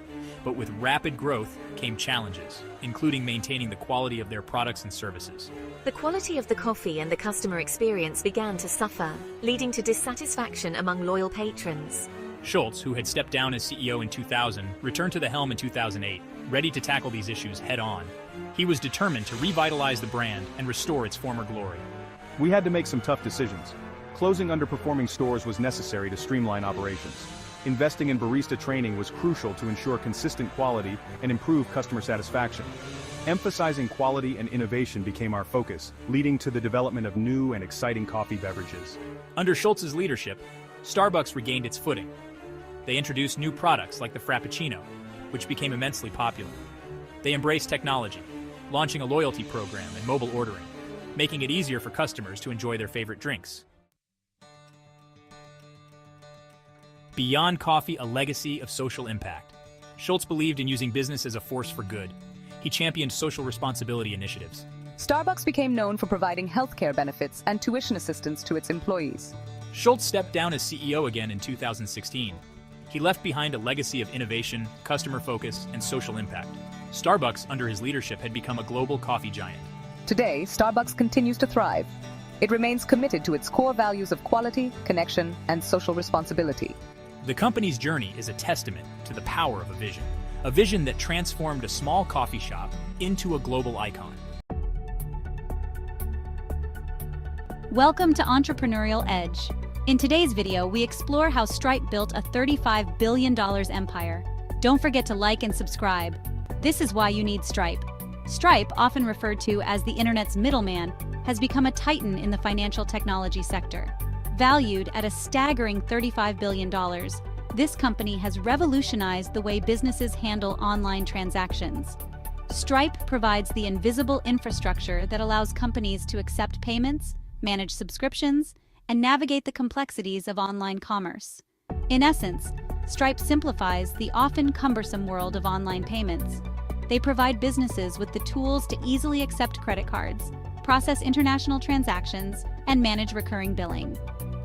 But with rapid growth came challenges, including maintaining the quality of their products and services. The quality of the coffee and the customer experience began to suffer, leading to dissatisfaction among loyal patrons. Schultz, who had stepped down as CEO in 2000, returned to the helm in 2008, ready to tackle these issues head-on. He was determined to revitalize the brand and restore its former glory. We had to make some tough decisions. Closing underperforming stores was necessary to streamline operations. Investing in barista training was crucial to ensure consistent quality and improve customer satisfaction. Emphasizing quality and innovation became our focus, leading to the development of new and exciting coffee beverages. Under Schultz's leadership, Starbucks regained its footing. They introduced new products like the Frappuccino, which became immensely popular. They embraced technology, launching a loyalty program and mobile ordering, making it easier for customers to enjoy their favorite drinks. Beyond coffee, a legacy of social impact. Schultz believed in using business as a force for good. He championed social responsibility initiatives. Starbucks became known for providing healthcare benefits and tuition assistance to its employees. Schultz stepped down as CEO again in 2016. He left behind a legacy of innovation, customer focus, and social impact. Starbucks, under his leadership, had become a global coffee giant. Today, Starbucks continues to thrive. It remains committed to its core values of quality, connection, and social responsibility. The company's journey is a testament to the power of a vision that transformed a small coffee shop into a global icon. Welcome to Entrepreneurial Edge. In today's video, we explore how Stripe built a $35 billion empire. Don't forget to like and subscribe. This is why you need Stripe. Stripe, often referred to as the internet's middleman, has become a titan in the financial technology sector. Valued at a staggering $35 billion, this company has revolutionized the way businesses handle online transactions. Stripe provides the invisible infrastructure that allows companies to accept payments, manage subscriptions, and navigate the complexities of online commerce. In essence, Stripe simplifies the often cumbersome world of online payments. They provide businesses with the tools to easily accept credit cards, process international transactions, and manage recurring billing.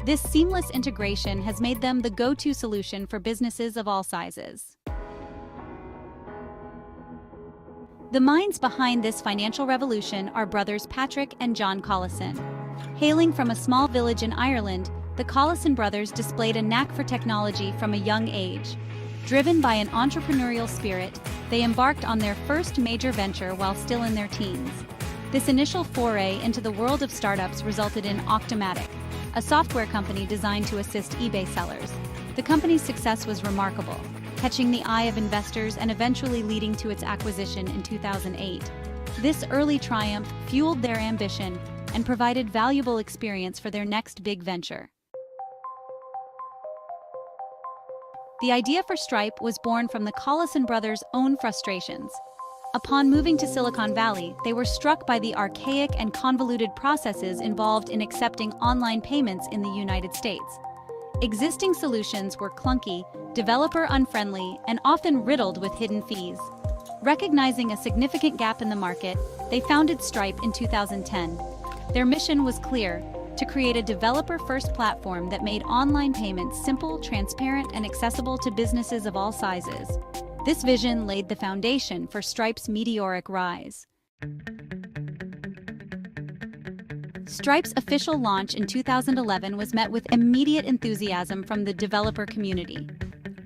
This seamless integration has made them the go-to solution for businesses of all sizes. The minds behind this financial revolution are brothers Patrick and John Collison. Hailing from a small village in Ireland, the Collison brothers displayed a knack for technology from a young age. Driven by an entrepreneurial spirit, they embarked on their first major venture while still in their teens. This initial foray into the world of startups resulted in Octomatic, a software company designed to assist eBay sellers. The company's success was remarkable, catching the eye of investors and eventually leading to its acquisition in 2008. This early triumph fueled their ambition and provided valuable experience for their next big venture. The idea for Stripe was born from the Collison brothers' own frustrations. Upon moving to Silicon Valley, they were struck by the archaic and convoluted processes involved in accepting online payments in the United States. Existing solutions were clunky, developer-unfriendly, and often riddled with hidden fees. Recognizing a significant gap in the market, they founded Stripe in 2010. Their mission was clear: to create a developer-first platform that made online payments simple, transparent, and accessible to businesses of all sizes. This vision laid the foundation for Stripe's meteoric rise. Stripe's official launch in 2011 was met with immediate enthusiasm from the developer community.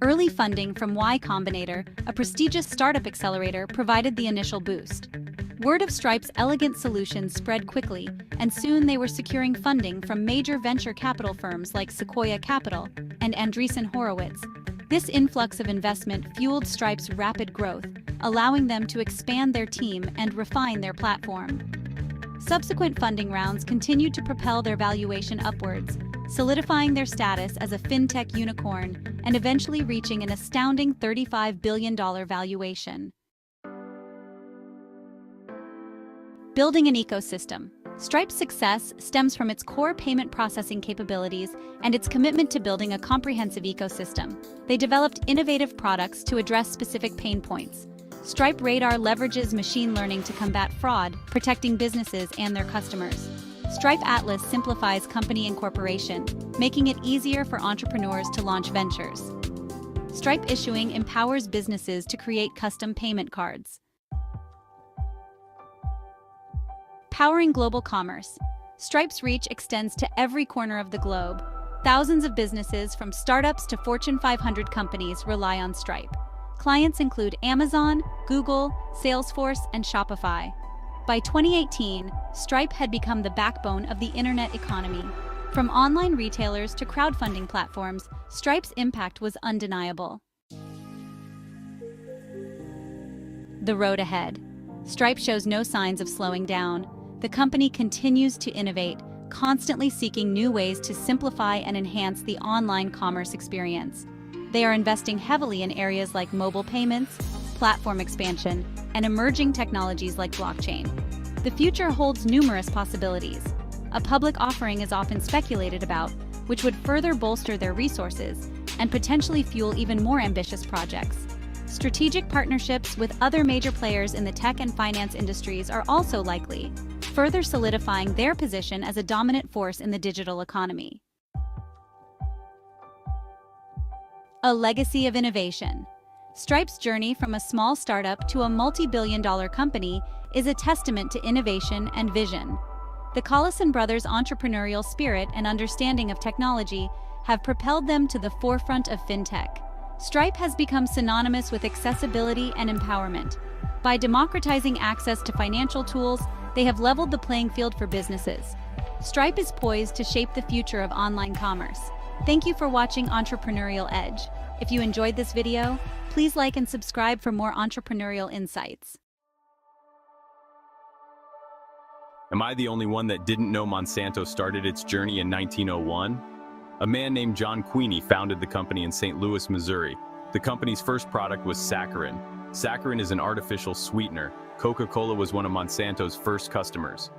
Early funding from Y Combinator, a prestigious startup accelerator, provided the initial boost. Word of Stripe's elegant solutions spread quickly, and soon they were securing funding from major venture capital firms like Sequoia Capital and Andreessen Horowitz. This influx of investment fueled Stripe's rapid growth, allowing them to expand their team and refine their platform. Subsequent funding rounds continued to propel their valuation upwards, solidifying their status as a fintech unicorn and eventually reaching an astounding $35 billion valuation. Building an ecosystem. Stripe's success stems from its core payment processing capabilities and its commitment to building a comprehensive ecosystem. They developed innovative products to address specific pain points. Stripe Radar leverages machine learning to combat fraud, protecting businesses and their customers. Stripe Atlas simplifies company incorporation, making it easier for entrepreneurs to launch ventures. Stripe Issuing empowers businesses to create custom payment cards. Powering global commerce. Stripe's reach extends to every corner of the globe. Thousands of businesses, from startups to Fortune 500 companies, rely on Stripe. Clients include Amazon, Google, Salesforce, and Shopify. By 2018, Stripe had become the backbone of the internet economy. From online retailers to crowdfunding platforms, Stripe's impact was undeniable. The road ahead. Stripe shows no signs of slowing down. The company continues to innovate, constantly seeking new ways to simplify and enhance the online commerce experience. They are investing heavily in areas like mobile payments, platform expansion, and emerging technologies like blockchain. The future holds numerous possibilities. A public offering is often speculated about, which would further bolster their resources and potentially fuel even more ambitious projects. Strategic partnerships with other major players in the tech and finance industries are also likely, further solidifying their position as a dominant force in the digital economy. A legacy of innovation. Stripe's journey from a small startup to a multi-billion-dollar company is a testament to innovation and vision. The Collison brothers' entrepreneurial spirit and understanding of technology have propelled them to the forefront of fintech. Stripe has become synonymous with accessibility and empowerment. By democratizing access to financial tools, they have leveled the playing field for businesses. Stripe is poised to shape the future of online commerce. Thank you for watching Entrepreneurial Edge. If you enjoyed this video, please like and subscribe for more entrepreneurial insights. Am I the only one that didn't know Monsanto started its journey in 1901? A man named John Queeny founded the company in St. Louis, Missouri. The company's first product was saccharin. Saccharin is an artificial sweetener. Coca-Cola was one of Monsanto's first customers.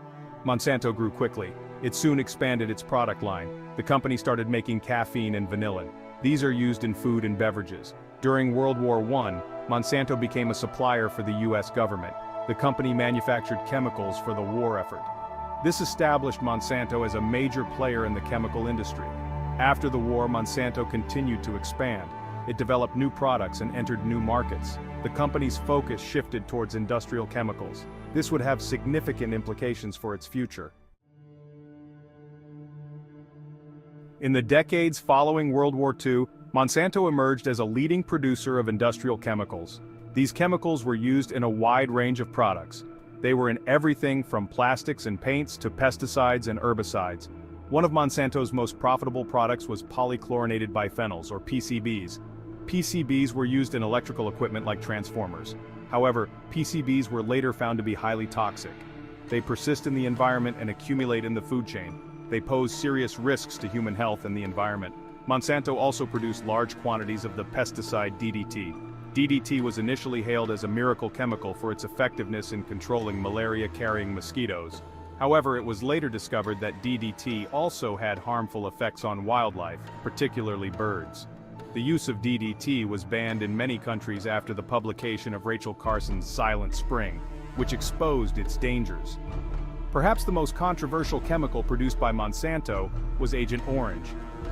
Monsanto grew quickly. It soon expanded its product line. The company started making caffeine and vanillin. These are used in food and beverages. During World War I, Monsanto became a supplier for the U.S. government. The company manufactured chemicals for the war effort. This established Monsanto as a major player in the chemical industry. After the war, Monsanto continued to expand. It developed new products and entered new markets. The company's focus shifted towards industrial chemicals. This would have significant implications for its future. In the decades following World War II, Monsanto emerged as a leading producer of industrial chemicals. These chemicals were used in a wide range of products. They were in everything from plastics and paints to pesticides and herbicides. One of Monsanto's most profitable products was polychlorinated biphenyls, or PCBs. PCBs were used in electrical equipment like transformers. However, PCBs were later found to be highly toxic. They persist in the environment and accumulate in the food chain. They pose serious risks to human health and the environment. Monsanto also produced large quantities of the pesticide DDT. DDT was initially hailed as a miracle chemical for its effectiveness in controlling malaria-carrying mosquitoes. However, it was later discovered that DDT also had harmful effects on wildlife, particularly birds. The use of DDT was banned in many countries after the publication of Rachel Carson's Silent Spring, which exposed its dangers. Perhaps the most controversial chemical produced by Monsanto was Agent Orange.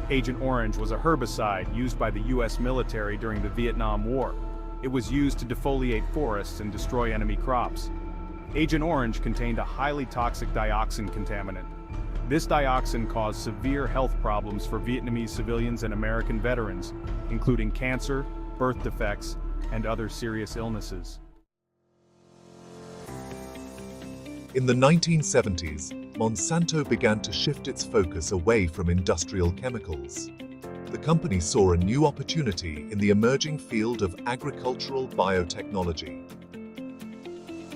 Agent Orange was a herbicide used by the U.S. military during the Vietnam War. It was used to defoliate forests and destroy enemy crops. Agent Orange contained a highly toxic dioxin contaminant. This dioxin caused severe health problems for Vietnamese civilians and American veterans, including cancer, birth defects, and other serious illnesses. In the 1970s, Monsanto began to shift its focus away from industrial chemicals. The company saw a new opportunity in the emerging field of agricultural biotechnology.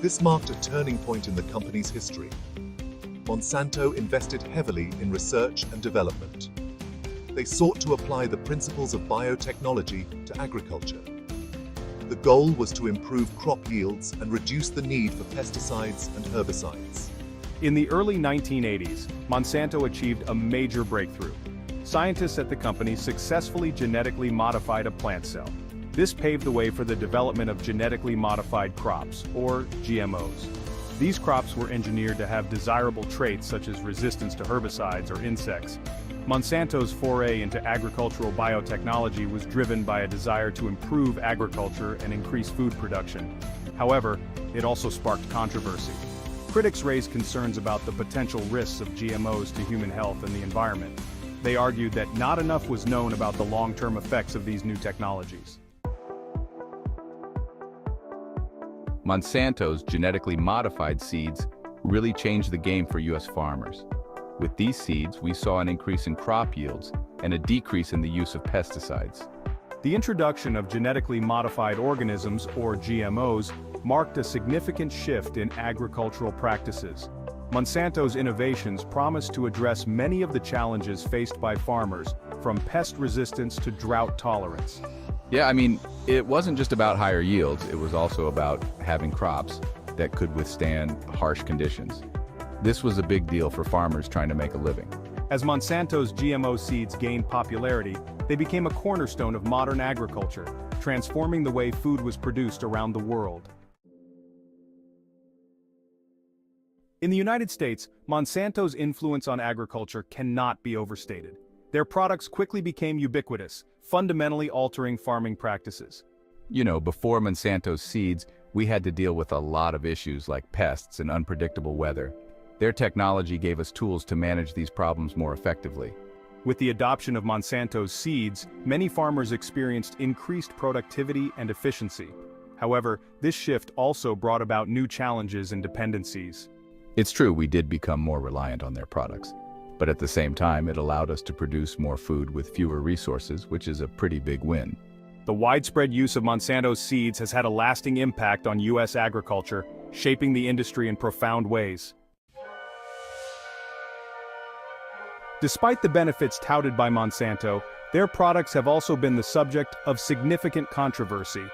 This marked a turning point in the company's history. Monsanto invested heavily in research and development. They sought to apply the principles of biotechnology to agriculture. The goal was to improve crop yields and reduce the need for pesticides and herbicides. In the early 1980s, Monsanto achieved a major breakthrough. Scientists at the company successfully genetically modified a plant cell. This paved the way for the development of genetically modified crops, or GMOs. These crops were engineered to have desirable traits such as resistance to herbicides or insects. Monsanto's foray into agricultural biotechnology was driven by a desire to improve agriculture and increase food production. However, it also sparked controversy. Critics raised concerns about the potential risks of GMOs to human health and the environment. They argued that not enough was known about the long-term effects of these new technologies. Monsanto's genetically modified seeds really changed the game for U.S. farmers. With these seeds, we saw an increase in crop yields and a decrease in the use of pesticides. The introduction of genetically modified organisms, or GMOs, marked a significant shift in agricultural practices. Monsanto's innovations promised to address many of the challenges faced by farmers, from pest resistance to drought tolerance. Yeah, I mean, it wasn't just about higher yields, it was also about having crops that could withstand harsh conditions. This was a big deal for farmers trying to make a living. As Monsanto's GMO seeds gained popularity, they became a cornerstone of modern agriculture, transforming the way food was produced around the world. In the United States, Monsanto's influence on agriculture cannot be overstated. Their products quickly became ubiquitous, fundamentally altering farming practices. You know, before Monsanto's seeds, we had to deal with a lot of issues like pests and unpredictable weather. Their technology gave us tools to manage these problems more effectively. With the adoption of Monsanto's seeds, many farmers experienced increased productivity and efficiency. However, this shift also brought about new challenges and dependencies. It's true, we did become more reliant on their products. But at the same time, it allowed us to produce more food with fewer resources, which is a pretty big win. The widespread use of Monsanto's seeds has had a lasting impact on U.S. agriculture, shaping the industry in profound ways. Despite the benefits touted by Monsanto, their products have also been the subject of significant controversy.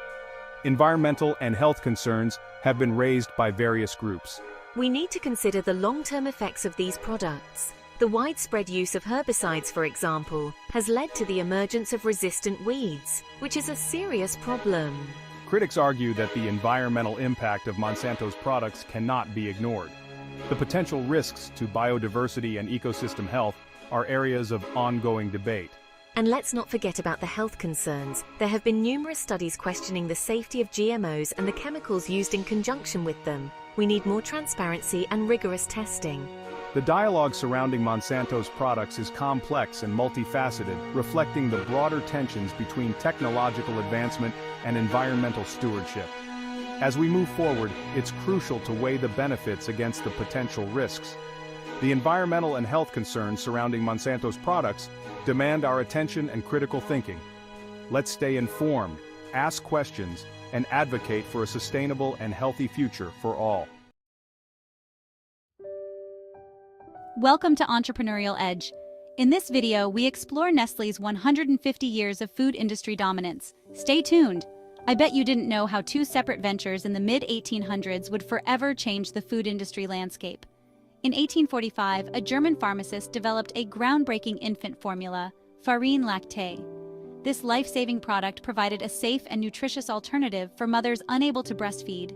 Environmental and health concerns have been raised by various groups. We need to consider the long-term effects of these products. The widespread use of herbicides, for example, has led to the emergence of resistant weeds, which is a serious problem. Critics argue that the environmental impact of Monsanto's products cannot be ignored. The potential risks to biodiversity and ecosystem health are areas of ongoing debate. And let's not forget about the health concerns. There have been numerous studies questioning the safety of GMOs and the chemicals used in conjunction with them. We need more transparency and rigorous testing. The dialogue surrounding Monsanto's products is complex and multifaceted, reflecting the broader tensions between technological advancement and environmental stewardship. As we move forward, it's crucial to weigh the benefits against the potential risks. The environmental and health concerns surrounding Monsanto's products demand our attention and critical thinking. Let's stay informed, ask questions, and advocate for a sustainable and healthy future for all. Welcome to Entrepreneurial Edge. In this video, we explore Nestlé's 150 years of food industry dominance. Stay tuned. I bet you didn't know how two separate ventures in the mid-1800s would forever change the food industry landscape. In 1845, a German pharmacist developed a groundbreaking infant formula, Farine Lactée. This life-saving product provided a safe and nutritious alternative for mothers unable to breastfeed.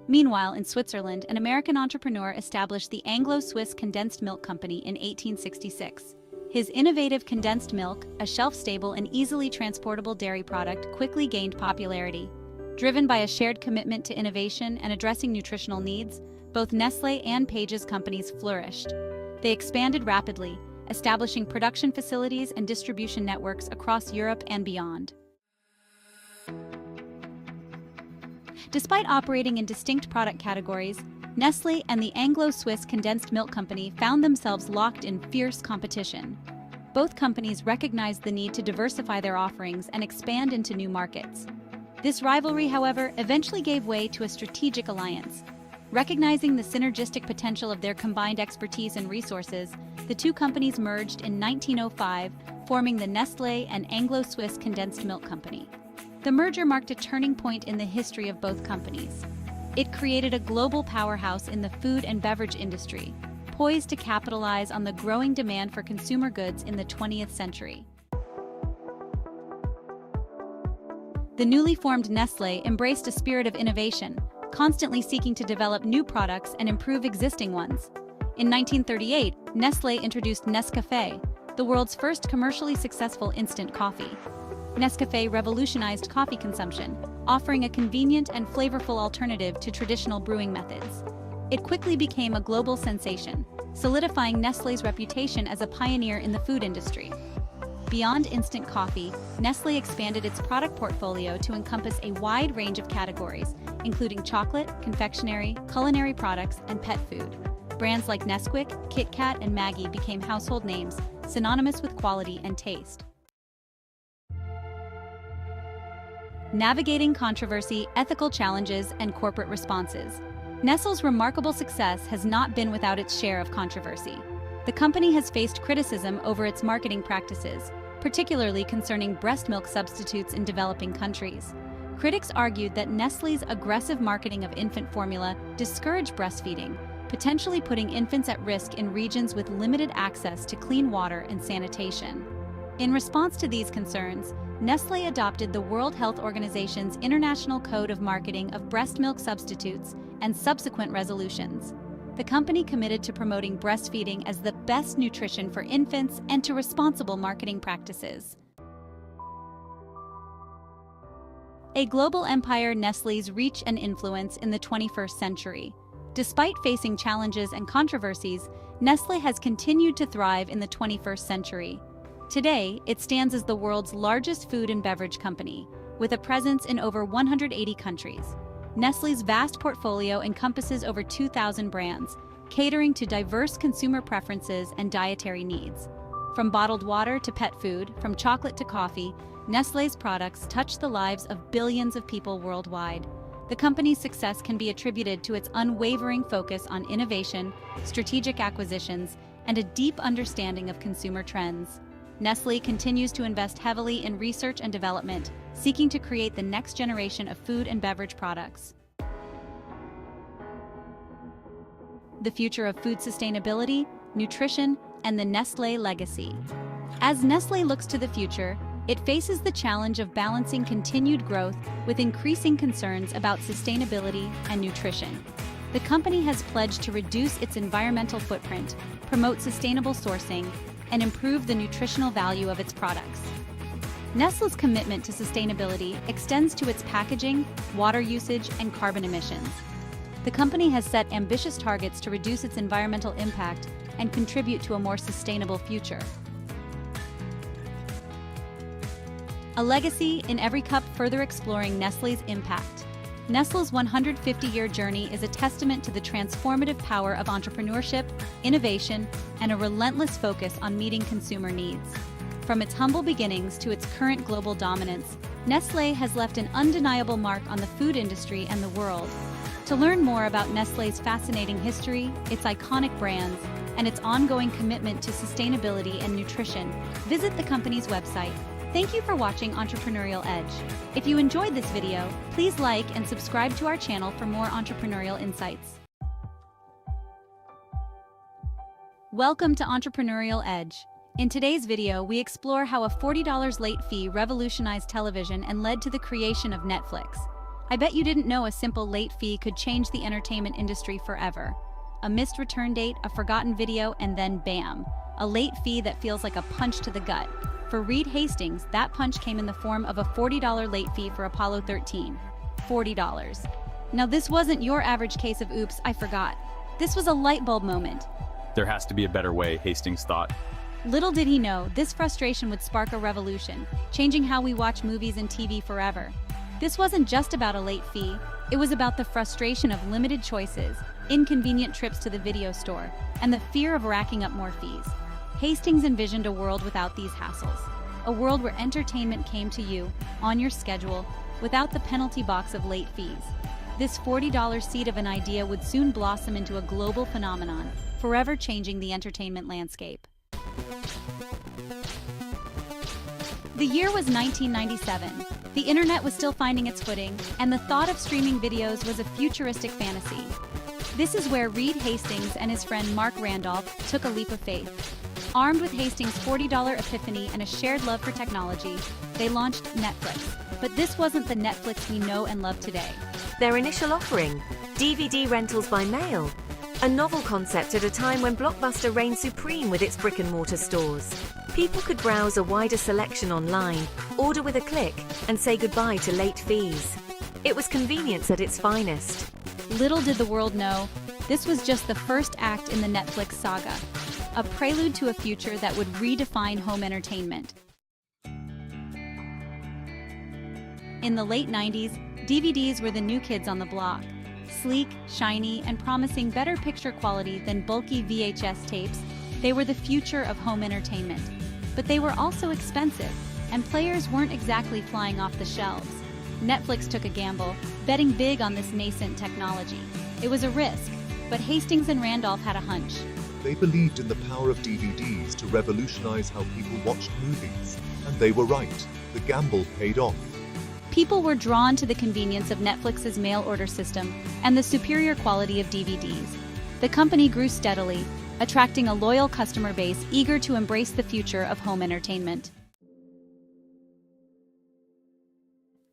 Meanwhile, in Switzerland, an American entrepreneur established the Anglo-Swiss Condensed Milk Company in 1866. His innovative condensed milk, a shelf-stable and easily transportable dairy product, quickly gained popularity. Driven by a shared commitment to innovation and addressing nutritional needs, both Nestlé and Page's companies flourished. They expanded rapidly, establishing production facilities and distribution networks across Europe and beyond. Despite operating in distinct product categories, Nestlé and the Anglo-Swiss Condensed Milk Company found themselves locked in fierce competition. Both companies recognized the need to diversify their offerings and expand into new markets. This rivalry, however, eventually gave way to a strategic alliance. Recognizing the synergistic potential of their combined expertise and resources, the two companies merged in 1905, forming the Nestlé and Anglo-Swiss Condensed Milk Company. The merger marked a turning point in the history of both companies. It created a global powerhouse in the food and beverage industry, poised to capitalize on the growing demand for consumer goods in the 20th century. The newly formed Nestlé embraced a spirit of innovation, constantly seeking to develop new products and improve existing ones. In 1938, Nestlé introduced Nescafé, the world's first commercially successful instant coffee. Nescafé revolutionized coffee consumption, offering a convenient and flavorful alternative to traditional brewing methods. It quickly became a global sensation, solidifying Nestlé's reputation as a pioneer in the food industry. Beyond instant coffee, Nestlé expanded its product portfolio to encompass a wide range of categories, including chocolate, confectionery, culinary products, and pet food. Brands like Nesquik, Kit Kat, and Maggi became household names, synonymous with quality and taste. Navigating controversy, ethical challenges, and corporate responses. Nestlé's remarkable success has not been without its share of controversy. The company has faced criticism over its marketing practices, particularly concerning breast milk substitutes in developing countries. Critics argued that Nestlé's aggressive marketing of infant formula discouraged breastfeeding, potentially putting infants at risk in regions with limited access to clean water and sanitation. In response to these concerns, Nestlé adopted the World Health Organization's International Code of Marketing of Breast Milk Substitutes and subsequent resolutions. The company committed to promoting breastfeeding as the best nutrition for infants and to responsible marketing practices. A global empire, Nestlé's reach and influence in the 21st century. Despite facing challenges and controversies, Nestlé has continued to thrive in the 21st century. Today, it stands as the world's largest food and beverage company, with a presence in over 180 countries. Nestlé's vast portfolio encompasses over 2,000 brands, catering to diverse consumer preferences and dietary needs. From bottled water to pet food, from chocolate to coffee, Nestlé's products touch the lives of billions of people worldwide. The company's success can be attributed to its unwavering focus on innovation, strategic acquisitions, and a deep understanding of consumer trends. Nestlé continues to invest heavily in research and development, seeking to create the next generation of food and beverage products. The future of food sustainability, nutrition, and the Nestlé legacy. As Nestlé looks to the future, it faces the challenge of balancing continued growth with increasing concerns about sustainability and nutrition. The company has pledged to reduce its environmental footprint, promote sustainable sourcing, and improve the nutritional value of its products. Nestlé's commitment to sustainability extends to its packaging, water usage, and carbon emissions. The company has set ambitious targets to reduce its environmental impact and contribute to a more sustainable future. A legacy in every cup, further exploring Nestlé's impact. Nestle's 150-year journey is a testament to the transformative power of entrepreneurship, innovation, and a relentless focus on meeting consumer needs. From its humble beginnings to its current global dominance, Nestlé has left an undeniable mark on the food industry and the world. To learn more about Nestlé's fascinating history, its iconic brands, and its ongoing commitment to sustainability and nutrition, visit the company's website. Thank you for watching Entrepreneurial Edge. If you enjoyed this video, please like and subscribe to our channel for more entrepreneurial insights. Welcome to Entrepreneurial Edge. In today's video, we explore how a $40 late fee revolutionized television and led to the creation of Netflix. I bet you didn't know a simple late fee could change the entertainment industry forever. A missed return date, a forgotten video, and then bam, a late fee that feels like a punch to the gut. For Reed Hastings, that punch came in the form of a $40 late fee for Apollo 13. $40. Now this wasn't your average case of oops, I forgot. This was a light bulb moment. There has to be a better way, Hastings thought. Little did he know, this frustration would spark a revolution, changing how we watch movies and TV forever. This wasn't just about a late fee, it was about the frustration of limited choices, inconvenient trips to the video store, and the fear of racking up more fees. Hastings envisioned a world without these hassles, a world where entertainment came to you, on your schedule, without the penalty box of late fees. This $40 seed of an idea would soon blossom into a global phenomenon, forever changing the entertainment landscape. The year was 1997. The internet was still finding its footing, and the thought of streaming videos was a futuristic fantasy. This is where Reed Hastings and his friend Mark Randolph took a leap of faith. Armed with Hastings' $40 epiphany and a shared love for technology, they launched Netflix. But this wasn't the Netflix we know and love today. Their initial offering, DVD rentals by mail, a novel concept at a time when Blockbuster reigned supreme with its brick-and-mortar stores. People could browse a wider selection online, order with a click, and say goodbye to late fees. It was convenience at its finest. Little did the world know, this was just the first act in the Netflix saga, a prelude to a future that would redefine home entertainment. In the late 90s, DVDs were the new kids on the block. Sleek, shiny, and promising better picture quality than bulky VHS tapes, they were the future of home entertainment. But they were also expensive, and players weren't exactly flying off the shelves. Netflix took a gamble, betting big on this nascent technology. It was a risk, but Hastings and Randolph had a hunch. They believed in the power of DVDs to revolutionize how people watched movies, and they were right. The gamble paid off. People were drawn to the convenience of Netflix's mail order system and the superior quality of DVDs. The company grew steadily, attracting a loyal customer base eager to embrace the future of home entertainment.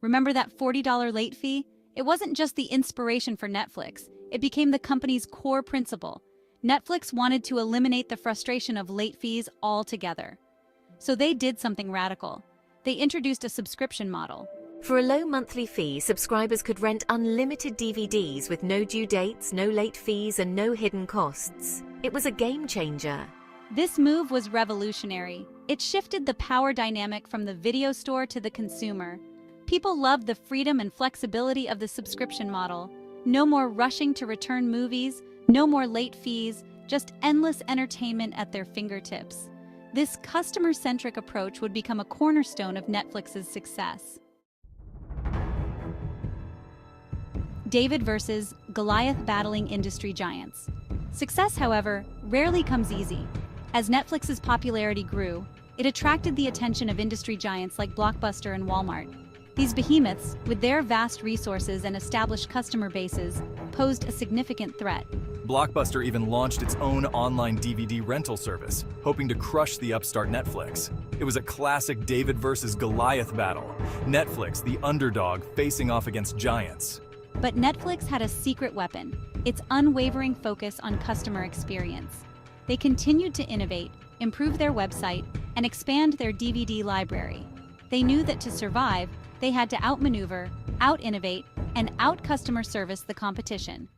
Remember that $40 late fee? It wasn't just the inspiration for Netflix, it became the company's core principle. Netflix wanted to eliminate the frustration of late fees altogether. So they did something radical. They introduced a subscription model. For a low monthly fee, subscribers could rent unlimited DVDs with no due dates, no late fees, and no hidden costs. It was a game changer. This move was revolutionary. It shifted the power dynamic from the video store to the consumer. People loved the freedom and flexibility of the subscription model. No more rushing to return movies, no more late fees, just endless entertainment at their fingertips. This customer-centric approach would become a cornerstone of Netflix's success. David versus Goliath battling industry giants. Success, however, rarely comes easy. As Netflix's popularity grew, it attracted the attention of industry giants like Blockbuster and Walmart. These behemoths, with their vast resources and established customer bases, posed a significant threat. Blockbuster even launched its own online DVD rental service, hoping to crush the upstart Netflix. It was a classic David versus Goliath battle. Netflix, the underdog, facing off against giants. But Netflix had a secret weapon, its unwavering focus on customer experience. They continued to innovate, improve their website, and expand their DVD library. They knew that to survive, they had to outmaneuver, out-innovate, and out-customer service the competition.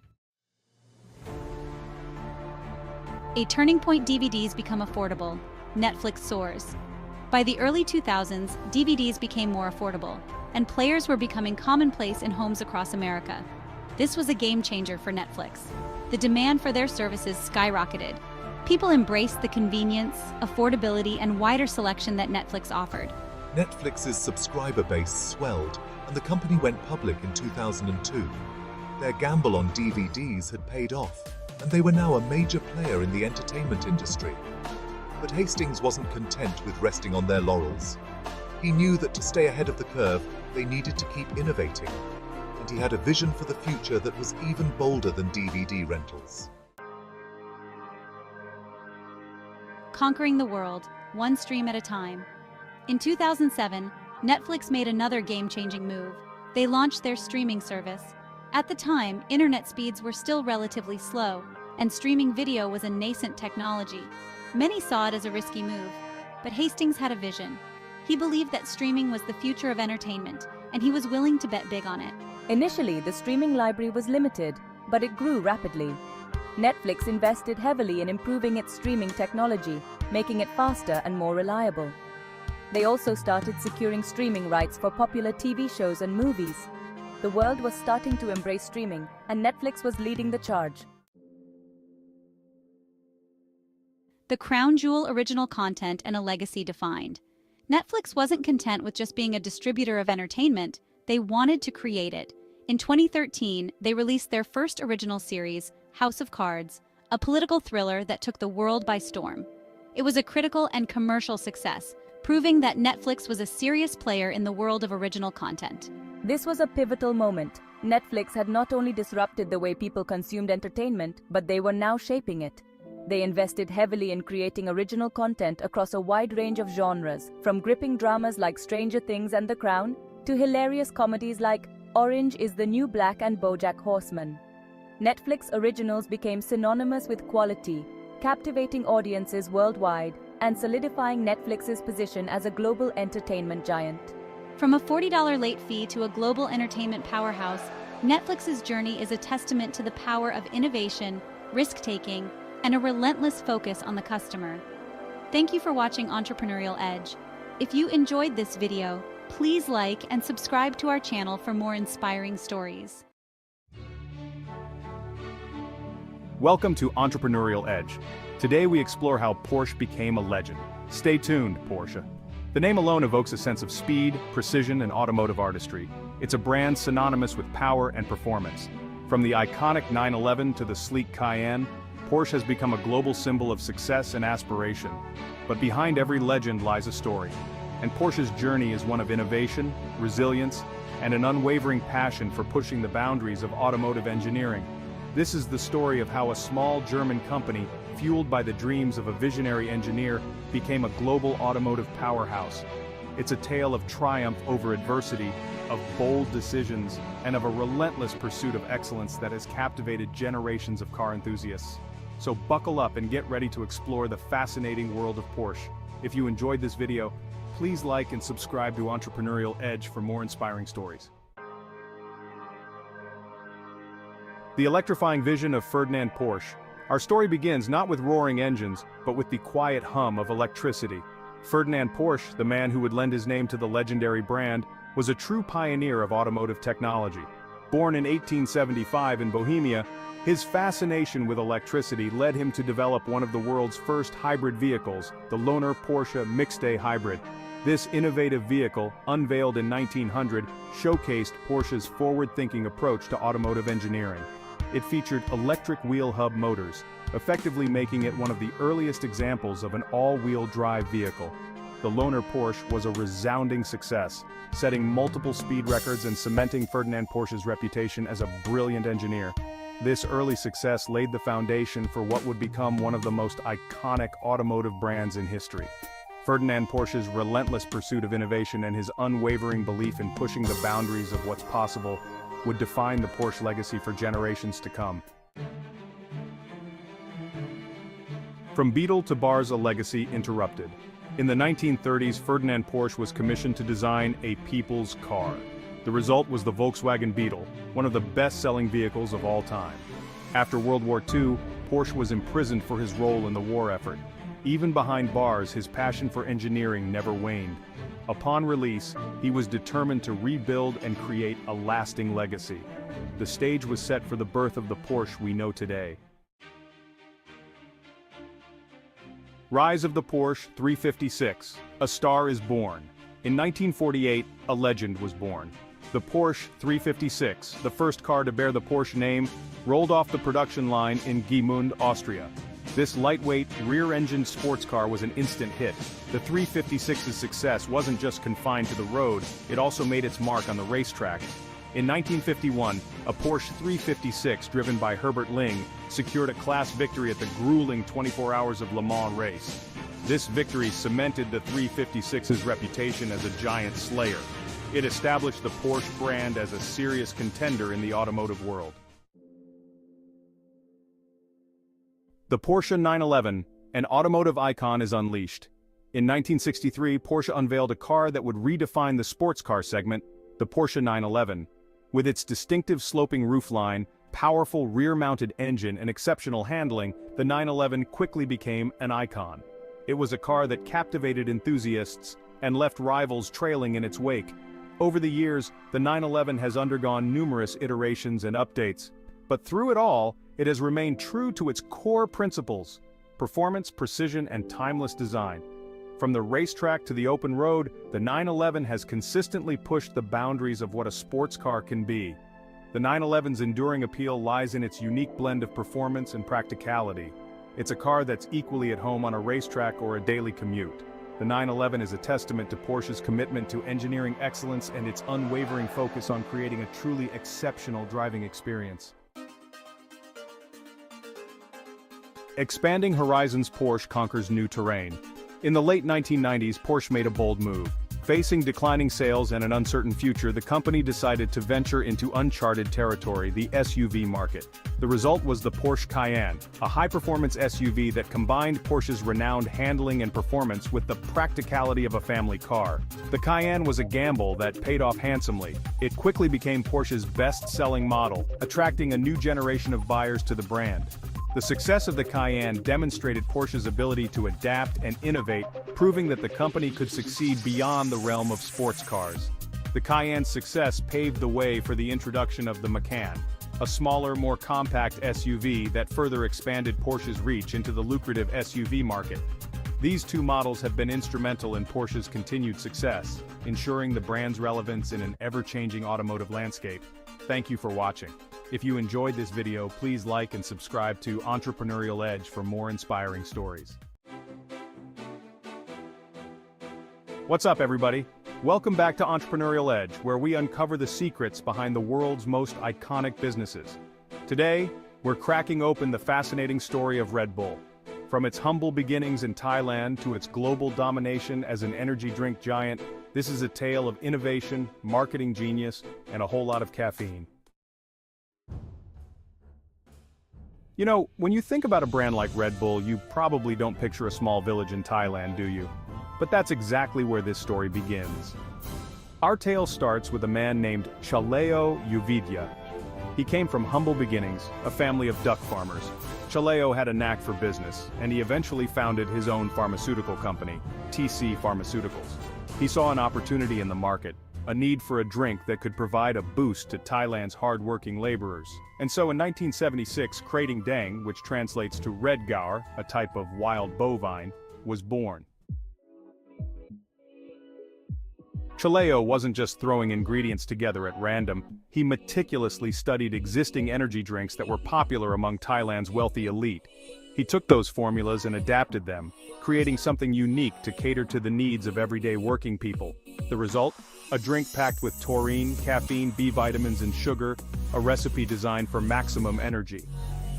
A turning point: DVDs become affordable. Netflix soars. By the early 2000s, DVDs became more affordable. and players were becoming commonplace in homes across America. This was a game changer for Netflix. The demand for their services skyrocketed. People embraced the convenience, affordability, and wider selection that Netflix offered. Netflix's subscriber base swelled, and the company went public in 2002. Their gamble on DVDs had paid off, and they were now a major player in the entertainment industry. But Hastings wasn't content with resting on their laurels. He knew that to stay ahead of the curve, they needed to keep innovating, and he had a vision for the future that was even bolder than DVD rentals. Conquering the world, one stream at a time. In 2007, Netflix made another game-changing move. They launched their streaming service. At the time, internet speeds were still relatively slow, and streaming video was a nascent technology. Many saw it as a risky move, but Hastings had a vision. He believed that streaming was the future of entertainment, and he was willing to bet big on it. Initially, the streaming library was limited, but it grew rapidly. Netflix invested heavily in improving its streaming technology, making it faster and more reliable. They also started securing streaming rights for popular TV shows and movies. The world was starting to embrace streaming, and Netflix was leading the charge. The crown jewel original content and a legacy defined. Netflix wasn't content with just being a distributor of entertainment, they wanted to create it. In 2013, they released their first original series, House of Cards, a political thriller that took the world by storm. It was a critical and commercial success, proving that Netflix was a serious player in the world of original content. This was a pivotal moment. Netflix had not only disrupted the way people consumed entertainment, but they were now shaping it. They invested heavily in creating original content across a wide range of genres, from gripping dramas like Stranger Things and The Crown, to hilarious comedies like Orange is the New Black and BoJack Horseman. Netflix originals became synonymous with quality, captivating audiences worldwide, and solidifying Netflix's position as a global entertainment giant. From a $40 late fee to a global entertainment powerhouse, Netflix's journey is a testament to the power of innovation, risk-taking, and a relentless focus on the customer. Thank you for watching Entrepreneurial Edge. If you enjoyed this video, please like and subscribe to our channel for more inspiring stories. Welcome to Entrepreneurial Edge. Today we explore how Porsche became a legend. Stay tuned, Porsche. The name alone evokes a sense of speed, precision, and automotive artistry. It's a brand synonymous with power and performance. From the iconic 911 to the sleek Cayenne, Porsche has become a global symbol of success and aspiration. But behind every legend lies a story. And Porsche's journey is one of innovation, resilience, and an unwavering passion for pushing the boundaries of automotive engineering. This is the story of how a small German company, fueled by the dreams of a visionary engineer, became a global automotive powerhouse. It's a tale of triumph over adversity, of bold decisions, and of a relentless pursuit of excellence that has captivated generations of car enthusiasts. So buckle up and get ready to explore the fascinating world of Porsche. If you enjoyed this video, please like and subscribe to Entrepreneurial Edge for more inspiring stories. The electrifying vision of Ferdinand Porsche. Our story begins not with roaring engines, but with the quiet hum of electricity. Ferdinand Porsche, the man who would lend his name to the legendary brand, was a true pioneer of automotive technology. Born in 1875 in Bohemia, his fascination with electricity led him to develop one of the world's first hybrid vehicles, the Lohner Porsche Mixed-A Hybrid. This innovative vehicle, unveiled in 1900, showcased Porsche's forward-thinking approach to automotive engineering. It featured electric wheel hub motors, effectively making it one of the earliest examples of an all-wheel drive vehicle. The Lohner Porsche was a resounding success, setting multiple speed records and cementing Ferdinand Porsche's reputation as a brilliant engineer. This early success laid the foundation for what would become one of the most iconic automotive brands in history. Ferdinand Porsche's relentless pursuit of innovation and his unwavering belief in pushing the boundaries of what's possible would define the Porsche legacy for generations to come. From Beetle to Bars, a legacy interrupted. In the 1930s, Ferdinand Porsche was commissioned to design a people's car. The result was the Volkswagen Beetle, one of the best-selling vehicles of all time. After World War II, Porsche was imprisoned for his role in the war effort. Even behind bars, his passion for engineering never waned. Upon release, he was determined to rebuild and create a lasting legacy. The stage was set for the birth of the Porsche we know today. Rise of the Porsche 356. A star is born. In 1948, a legend was born. The Porsche 356, the first car to bear the Porsche name, rolled off the production line in Gmünd, Austria. This lightweight, rear-engined sports car was an instant hit. The 356's success wasn't just confined to the road, it also made its mark on the racetrack. In 1951, a Porsche 356 driven by Herbert Ling secured a class victory at the grueling 24 Hours of Le Mans race. This victory cemented the 356's reputation as a giant slayer. It established the Porsche brand as a serious contender in the automotive world. The Porsche 911, an automotive icon, is unleashed. In 1963, Porsche unveiled a car that would redefine the sports car segment, the Porsche 911. With its distinctive sloping roofline, powerful rear-mounted engine, and exceptional handling, the 911 quickly became an icon. It was a car that captivated enthusiasts and left rivals trailing in its wake. Over the years, the 911 has undergone numerous iterations and updates. But through it all, it has remained true to its core principles: performance, precision, and timeless design. From the racetrack to the open road, the 911 has consistently pushed the boundaries of what a sports car can be. The 911's enduring appeal lies in its unique blend of performance and practicality. It's a car that's equally at home on a racetrack or a daily commute. The 911 is a testament to Porsche's commitment to engineering excellence and its unwavering focus on creating a truly exceptional driving experience. Expanding horizons, Porsche conquers new terrain. In the late 1990s, Porsche made a bold move. Facing declining sales and an uncertain future, the company decided to venture into uncharted territory, the SUV market. The result was the Porsche Cayenne, a high-performance SUV that combined Porsche's renowned handling and performance with the practicality of a family car. The Cayenne was a gamble that paid off handsomely. It quickly became Porsche's best-selling model, attracting a new generation of buyers to the brand. The success of the Cayenne demonstrated Porsche's ability to adapt and innovate, proving that the company could succeed beyond the realm of sports cars. The Cayenne's success paved the way for the introduction of the Macan, a smaller, more compact SUV that further expanded Porsche's reach into the lucrative SUV market. These two models have been instrumental in Porsche's continued success, ensuring the brand's relevance in an ever-changing automotive landscape. Thank you for watching. If you enjoyed this video, please like and subscribe to Entrepreneurial Edge for more inspiring stories. What's up, everybody? Welcome back to Entrepreneurial Edge, where we uncover the secrets behind the world's most iconic businesses. Today, we're cracking open the fascinating story of Red Bull. From its humble beginnings in Thailand to its global domination as an energy drink giant, this is a tale of innovation, marketing genius, and a whole lot of caffeine. You know, when you think about a brand like Red Bull, you probably don't picture a small village in Thailand, do you? But that's exactly where this story begins. Our tale starts with a man named Chaleo Uvidya. He came from humble beginnings, a family of duck farmers. Chaleo had a knack for business, and he eventually founded his own pharmaceutical company, TC Pharmaceuticals. He saw an opportunity in the market, a need for a drink that could provide a boost to Thailand's hard-working laborers. And so in 1976, Krating Dang, which translates to red gaur, a type of wild bovine, was born. Chaleo wasn't just throwing ingredients together at random, he meticulously studied existing energy drinks that were popular among Thailand's wealthy elite. He took those formulas and adapted them, creating something unique to cater to the needs of everyday working people. The result? A drink packed with taurine, caffeine, B vitamins, and sugar, a recipe designed for maximum energy.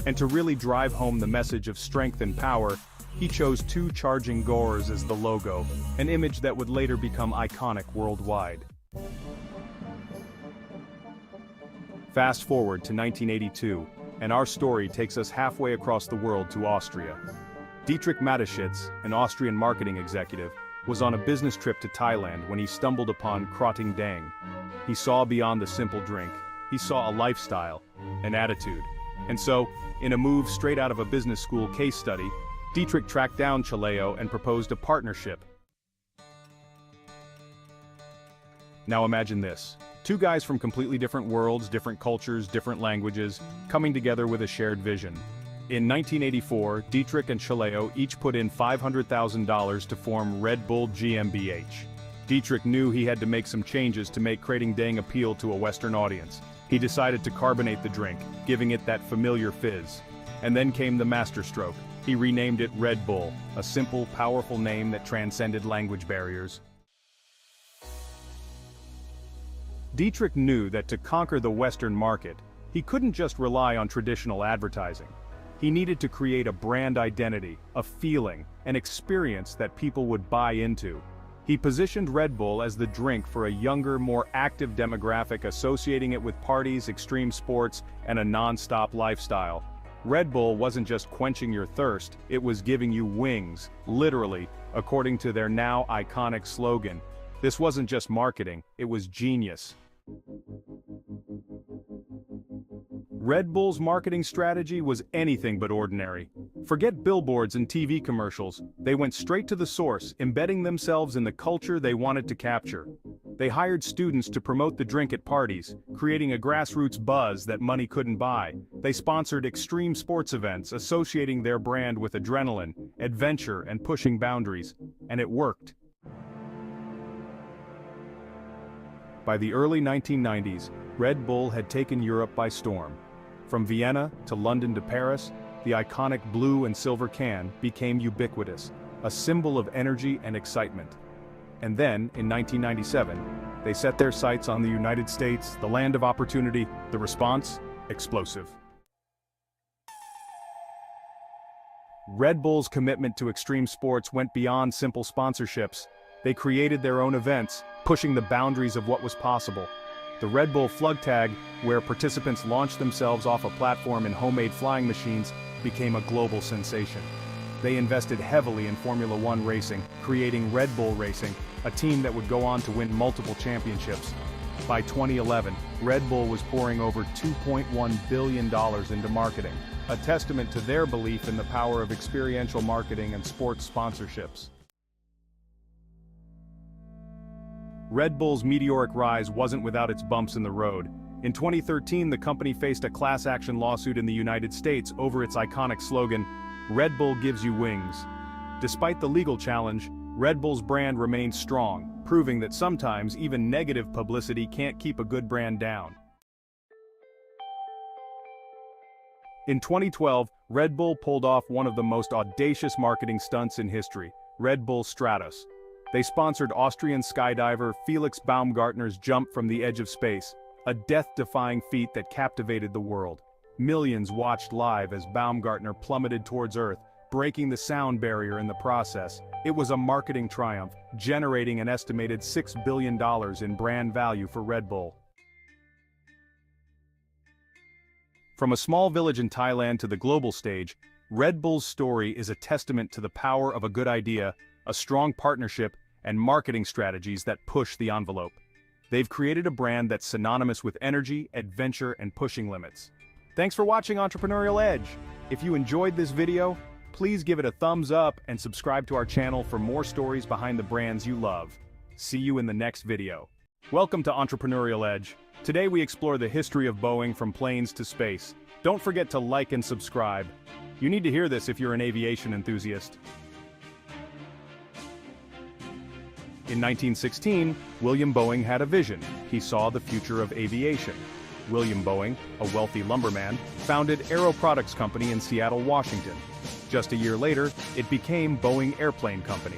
And to really drive home the message of strength and power, he chose two charging gaurs as the logo, an image that would later become iconic worldwide. Fast forward to 1982, and our story takes us halfway across the world to Austria. Dietrich Mateschitz, an Austrian marketing executive, was on a business trip to Thailand when he stumbled upon Krating Dang. He saw beyond the simple drink. He saw a lifestyle, an attitude. And so, in a move straight out of a business school case study, Dietrich tracked down Chaleo and proposed a partnership. Now imagine this. Two guys from completely different worlds, different cultures, different languages, coming together with a shared vision. In 1984, Dietrich and Chaleo each put in $500,000 to form Red Bull GmbH. Dietrich knew he had to make some changes to make Krating Daeng appeal to a Western audience. He decided to carbonate the drink, giving it that familiar fizz. And then came the masterstroke. He renamed it Red Bull, a simple, powerful name that transcended language barriers. Dietrich knew that to conquer the Western market, he couldn't just rely on traditional advertising. He needed to create a brand identity, a feeling, an experience that people would buy into. He positioned Red Bull as the drink for a younger, more active demographic, associating it with parties, extreme sports, and a non-stop lifestyle. Red Bull wasn't just quenching your thirst, it was giving you wings, literally, according to their now iconic slogan. This wasn't just marketing, it was genius. Red Bull's marketing strategy was anything but ordinary. Forget billboards and TV commercials, they went straight to the source, embedding themselves in the culture they wanted to capture. They hired students to promote the drink at parties, creating a grassroots buzz that money couldn't buy. They sponsored extreme sports events, associating their brand with adrenaline, adventure, and pushing boundaries. And it worked. By the early 1990s, Red Bull had taken Europe by storm. From Vienna to London to Paris, the iconic blue and silver can became ubiquitous, a symbol of energy and excitement. And then, in 1997, they set their sights on the United States, the land of opportunity. The response? Explosive. Red Bull's commitment to extreme sports went beyond simple sponsorships. They created their own events, pushing the boundaries of what was possible. The Red Bull Flug Tag, where participants launched themselves off a platform in homemade flying machines, became a global sensation. They invested heavily in Formula One racing, creating Red Bull Racing, a team that would go on to win multiple championships. By 2011, Red Bull was pouring over $2.1 billion into marketing, a testament to their belief in the power of experiential marketing and sports sponsorships. Red Bull's meteoric rise wasn't without its bumps in the road. In 2013, the company faced a class action lawsuit in the United States over its iconic slogan, "Red Bull gives you wings." Despite the legal challenge, Red Bull's brand remained strong, proving that sometimes even negative publicity can't keep a good brand down. In 2012, Red Bull pulled off one of the most audacious marketing stunts in history, Red Bull Stratos. They sponsored Austrian skydiver Felix Baumgartner's jump from the edge of space, a death-defying feat that captivated the world. Millions watched live as Baumgartner plummeted towards Earth, breaking the sound barrier in the process. It was a marketing triumph, generating an estimated $6 billion in brand value for Red Bull. From a small village in Thailand to the global stage, Red Bull's story is a testament to the power of a good idea, a strong partnership, and marketing strategies that push the envelope. They've created a brand that's synonymous with energy, adventure, and pushing limits. Thanks for watching Entrepreneurial Edge. If you enjoyed this video, please give it a thumbs up and subscribe to our channel for more stories behind the brands you love. See you in the next video. Welcome to Entrepreneurial Edge. Today we explore the history of Boeing from planes to space. Don't forget to like and subscribe. You need to hear this if you're an aviation enthusiast. In 1916, William Boeing had a vision. He saw the future of aviation. William Boeing, a wealthy lumberman, founded Aero Products Company in Seattle, Washington. Just a year later, it became Boeing Airplane Company.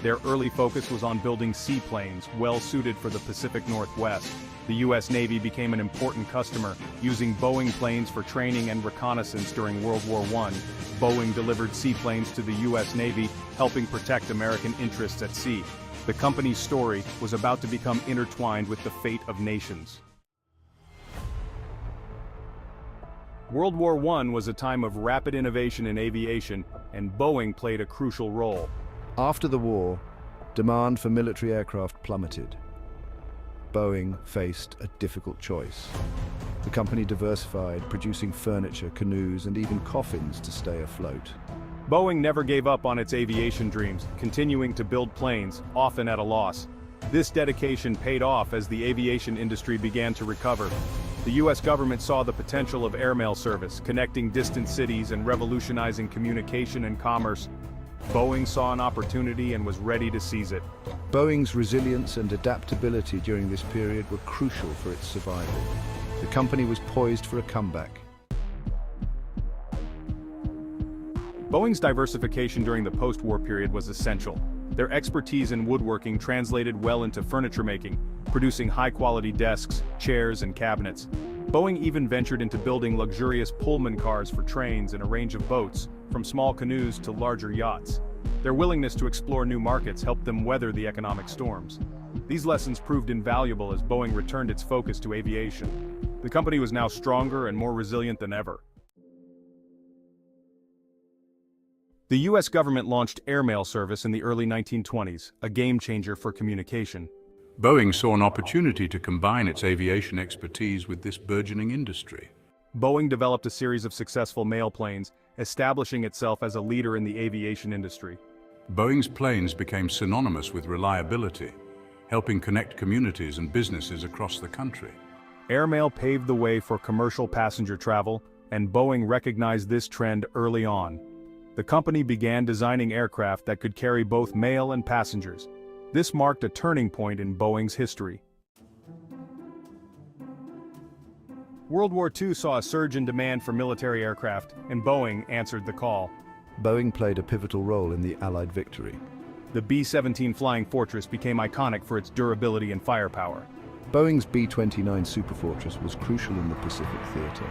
Their early focus was on building seaplanes, well suited for the Pacific Northwest. The U.S. Navy became an important customer, using Boeing planes for training and reconnaissance during World War I. Boeing delivered seaplanes to the U.S. Navy, helping protect American interests at sea. The company's story was about to become intertwined with the fate of nations. World War I was a time of rapid innovation in aviation, and Boeing played a crucial role. After the war, demand for military aircraft plummeted. Boeing faced a difficult choice. The company diversified, producing furniture, canoes, and even coffins to stay afloat. Boeing never gave up on its aviation dreams, continuing to build planes, often at a loss. This dedication paid off as the aviation industry began to recover. The U.S. government saw the potential of airmail service, connecting distant cities and revolutionizing communication and commerce. Boeing saw an opportunity and was ready to seize it. Boeing's resilience and adaptability during this period were crucial for its survival. The company was poised for a comeback. Boeing's diversification during the post-war period was essential. Their expertise in woodworking translated well into furniture making, producing high-quality desks, chairs, and cabinets. Boeing even ventured into building luxurious Pullman cars for trains and a range of boats, from small canoes to larger yachts. Their willingness to explore new markets helped them weather the economic storms. These lessons proved invaluable as Boeing returned its focus to aviation. The company was now stronger and more resilient than ever. The U.S. government launched airmail service in the early 1920s, a game-changer for communication. Boeing saw an opportunity to combine its aviation expertise with this burgeoning industry. Boeing developed a series of successful mail planes, establishing itself as a leader in the aviation industry. Boeing's planes became synonymous with reliability, helping connect communities and businesses across the country. Airmail paved the way for commercial passenger travel, and Boeing recognized this trend early on. The company began designing aircraft that could carry both mail and passengers. This marked a turning point in Boeing's history. World War II saw a surge in demand for military aircraft, and Boeing answered the call. Boeing played a pivotal role in the Allied victory. The B-17 Flying Fortress became iconic for its durability and firepower. Boeing's B-29 Superfortress was crucial in the Pacific theater.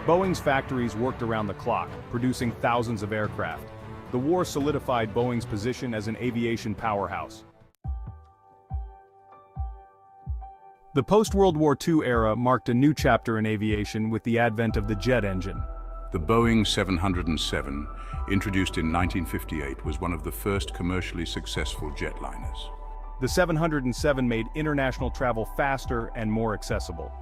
Boeing's factories worked around the clock, producing thousands of aircraft. The war solidified Boeing's position as an aviation powerhouse. The post-World War II era marked a new chapter in aviation with the advent of the jet engine. The Boeing 707, introduced in 1958, was one of the first commercially successful jetliners. The 707 made international travel faster and more accessible.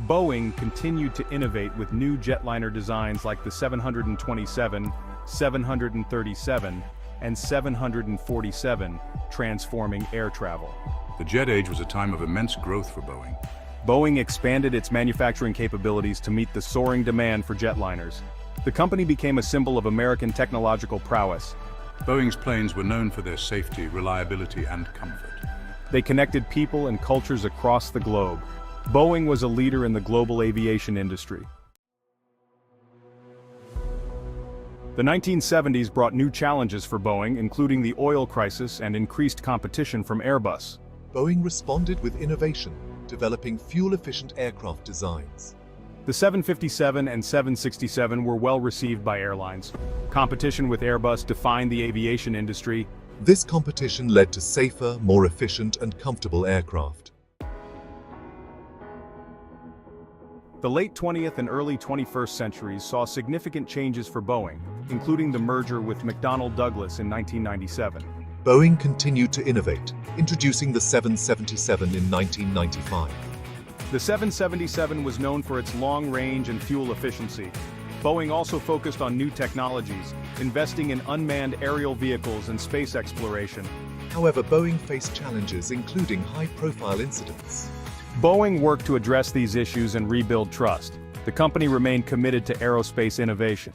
Boeing continued to innovate with new jetliner designs like the 727, 737, and 747, transforming air travel. The jet age was a time of immense growth for Boeing. Boeing expanded its manufacturing capabilities to meet the soaring demand for jetliners. The company became a symbol of American technological prowess. Boeing's planes were known for their safety, reliability, and comfort. They connected people and cultures across the globe. Boeing was a leader in the global aviation industry. The 1970s brought new challenges for Boeing, including the oil crisis and increased competition from Airbus. Boeing responded with innovation, developing fuel-efficient aircraft designs. The 757 and 767 were well received by airlines. Competition with Airbus defined the aviation industry. This competition led to safer, more efficient, and comfortable aircraft. The late 20th and early 21st centuries saw significant changes for Boeing, including the merger with McDonnell Douglas in 1997. Boeing continued to innovate, introducing the 777 in 1995. The 777 was known for its long range and fuel efficiency. Boeing also focused on new technologies, investing in unmanned aerial vehicles and space exploration. However, Boeing faced challenges including high-profile incidents. Boeing worked to address these issues and rebuild trust. The company remained committed to aerospace innovation.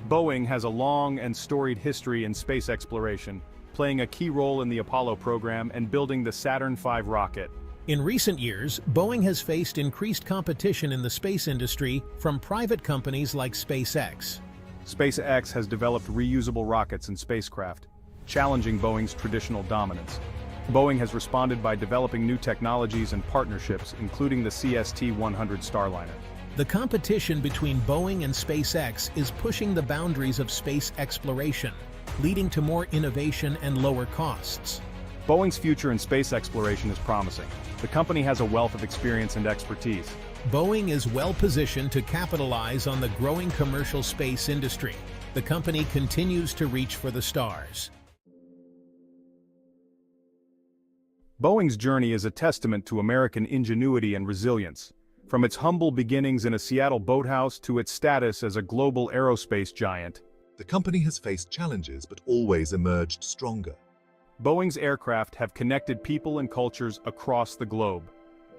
Boeing has a long and storied history in space exploration, playing a key role in the Apollo program and building the Saturn V rocket. In recent years, Boeing has faced increased competition in the space industry from private companies like SpaceX. SpaceX has developed reusable rockets and spacecraft, challenging Boeing's traditional dominance. Boeing has responded by developing new technologies and partnerships, including the CST-100 Starliner. The competition between Boeing and SpaceX is pushing the boundaries of space exploration, leading to more innovation and lower costs. Boeing's future in space exploration is promising. The company has a wealth of experience and expertise. Boeing is well positioned to capitalize on the growing commercial space industry. The company continues to reach for the stars. Boeing's journey is a testament to American ingenuity and resilience. From its humble beginnings in a Seattle boathouse to its status as a global aerospace giant, the company has faced challenges but always emerged stronger. Boeing's aircraft have connected people and cultures across the globe.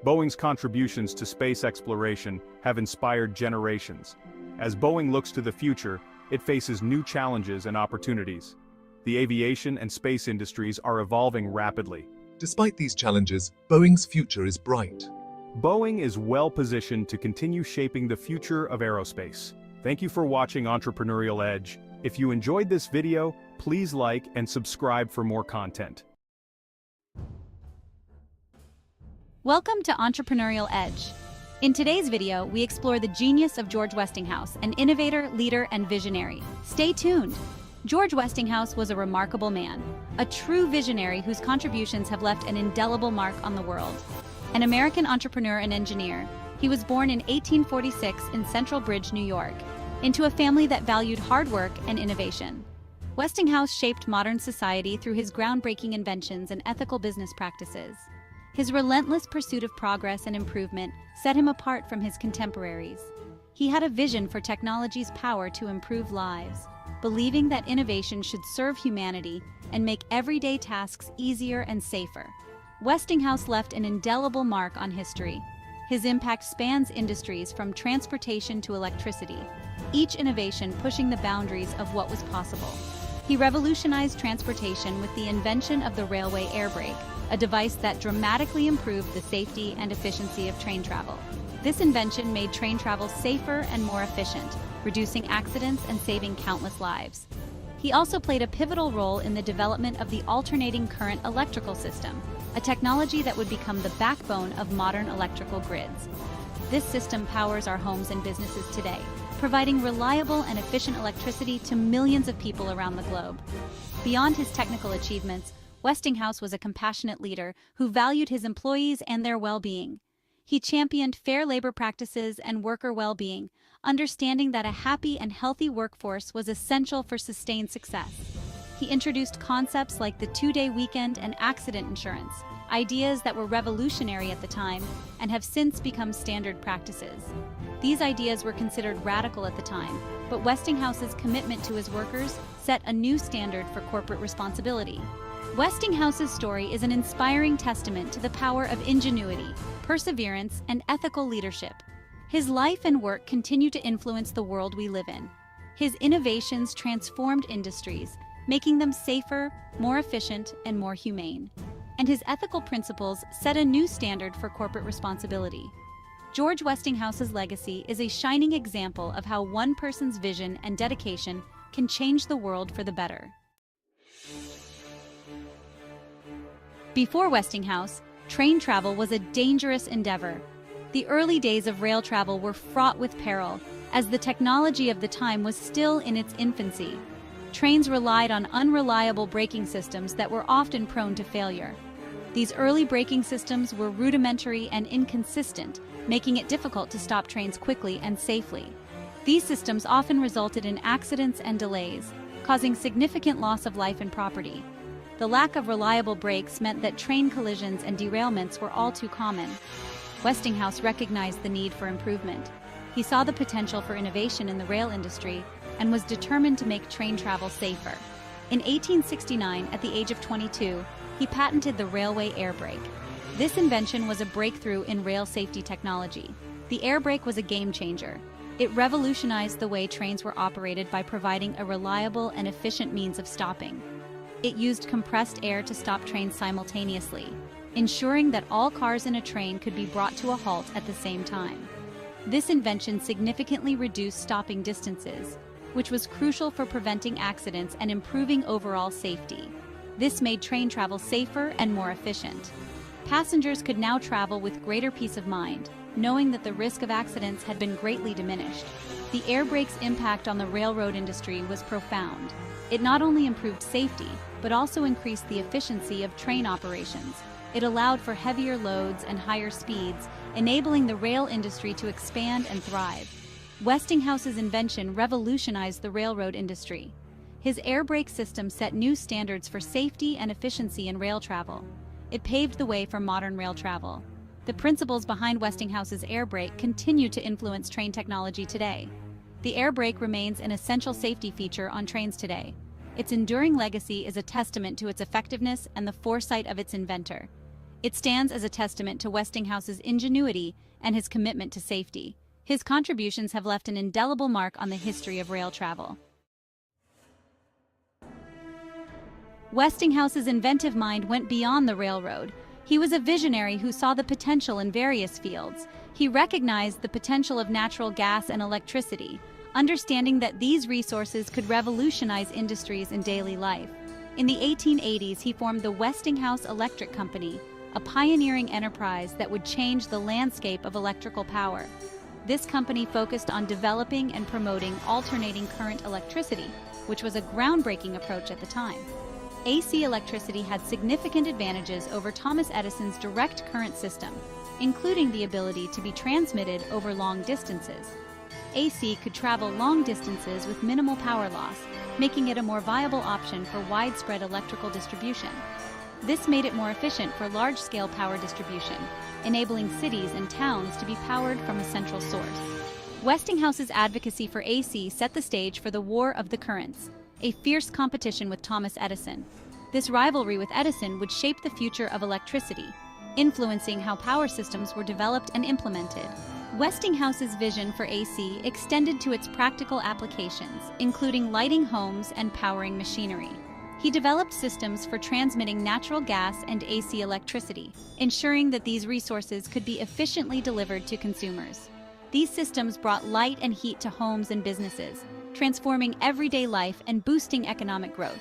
Boeing's contributions to space exploration have inspired generations. As Boeing looks to the future, it faces new challenges and opportunities. The aviation and space industries are evolving rapidly. Despite these challenges, Boeing's future is bright. Boeing is well positioned to continue shaping the future of aerospace. Thank you for watching Entrepreneurial Edge. If you enjoyed this video, please like and subscribe for more content. Welcome to Entrepreneurial Edge. In today's video, we explore the genius of George Westinghouse, an innovator, leader, and visionary. Stay tuned. George Westinghouse was a remarkable man, a true visionary whose contributions have left an indelible mark on the world. An American entrepreneur and engineer, he was born in 1846 in Central Bridge, New York, into a family that valued hard work and innovation. Westinghouse shaped modern society through his groundbreaking inventions and ethical business practices. His relentless pursuit of progress and improvement set him apart from his contemporaries. He had a vision for technology's power to improve lives, believing that innovation should serve humanity and make everyday tasks easier and safer. Westinghouse left an indelible mark on history. His impact spans industries from transportation to electricity, each innovation pushing the boundaries of what was possible. He revolutionized transportation with the invention of the railway air brake, a device that dramatically improved the safety and efficiency of train travel. This invention made train travel safer and more efficient, reducing accidents and saving countless lives. He also played a pivotal role in the development of the alternating current electrical system, a technology that would become the backbone of modern electrical grids. This system powers our homes and businesses today, providing reliable and efficient electricity to millions of people around the globe. Beyond his technical achievements, Westinghouse was a compassionate leader who valued his employees and their well-being. He championed fair labor practices and worker well-being, understanding that a happy and healthy workforce was essential for sustained success. He introduced concepts like the two-day weekend and accident insurance, ideas that were revolutionary at the time and have since become standard practices. These ideas were considered radical at the time, but Westinghouse's commitment to his workers set a new standard for corporate responsibility. Westinghouse's story is an inspiring testament to the power of ingenuity, perseverance, and ethical leadership. His life and work continue to influence the world we live in. His innovations transformed industries, making them safer, more efficient, and more humane. And his ethical principles set a new standard for corporate responsibility. George Westinghouse's legacy is a shining example of how one person's vision and dedication can change the world for the better. Before Westinghouse, train travel was a dangerous endeavor. The early days of rail travel were fraught with peril, as the technology of the time was still in its infancy. Trains relied on unreliable braking systems that were often prone to failure. These early braking systems were rudimentary and inconsistent, making it difficult to stop trains quickly and safely. These systems often resulted in accidents and delays, causing significant loss of life and property. The lack of reliable brakes meant that train collisions and derailments were all too common. Westinghouse recognized the need for improvement. He saw the potential for innovation in the rail industry and was determined to make train travel safer. In 1869, at the age of 22, he patented the railway air brake. This invention was a breakthrough in rail safety technology. The air brake was a game changer. It revolutionized the way trains were operated by providing a reliable and efficient means of stopping. It used compressed air to stop trains simultaneously, ensuring that all cars in a train could be brought to a halt at the same time. This invention significantly reduced stopping distances, which was crucial for preventing accidents and improving overall safety. This made train travel safer and more efficient. Passengers could now travel with greater peace of mind, knowing that the risk of accidents had been greatly diminished. The air brake's impact on the railroad industry was profound. It not only improved safety, but also increased the efficiency of train operations. It allowed for heavier loads and higher speeds, enabling the rail industry to expand and thrive. Westinghouse's invention revolutionized the railroad industry. His air brake system set new standards for safety and efficiency in rail travel. It paved the way for modern rail travel. The principles behind Westinghouse's air brake continue to influence train technology today. The air brake remains an essential safety feature on trains today. Its enduring legacy is a testament to its effectiveness and the foresight of its inventor. It stands as a testament to Westinghouse's ingenuity and his commitment to safety. His contributions have left an indelible mark on the history of rail travel. Westinghouse's inventive mind went beyond the railroad. He was a visionary who saw the potential in various fields. He recognized the potential of natural gas and electricity, understanding that these resources could revolutionize industries in daily life. In the 1880s, he formed the Westinghouse Electric Company, a pioneering enterprise that would change the landscape of electrical power. This company focused on developing and promoting alternating current electricity, which was a groundbreaking approach at the time. AC electricity had significant advantages over Thomas Edison's direct current system, including the ability to be transmitted over long distances. AC could travel long distances with minimal power loss, making it a more viable option for widespread electrical distribution. This made it more efficient for large-scale power distribution, enabling cities and towns to be powered from a central source. Westinghouse's advocacy for AC set the stage for the War of the Currents, a fierce competition with Thomas Edison. This rivalry with Edison would shape the future of electricity, influencing how power systems were developed and implemented. Westinghouse's vision for AC extended to its practical applications, including lighting homes and powering machinery. He developed systems for transmitting natural gas and AC electricity, ensuring that these resources could be efficiently delivered to consumers. These systems brought light and heat to homes and businesses, transforming everyday life and boosting economic growth.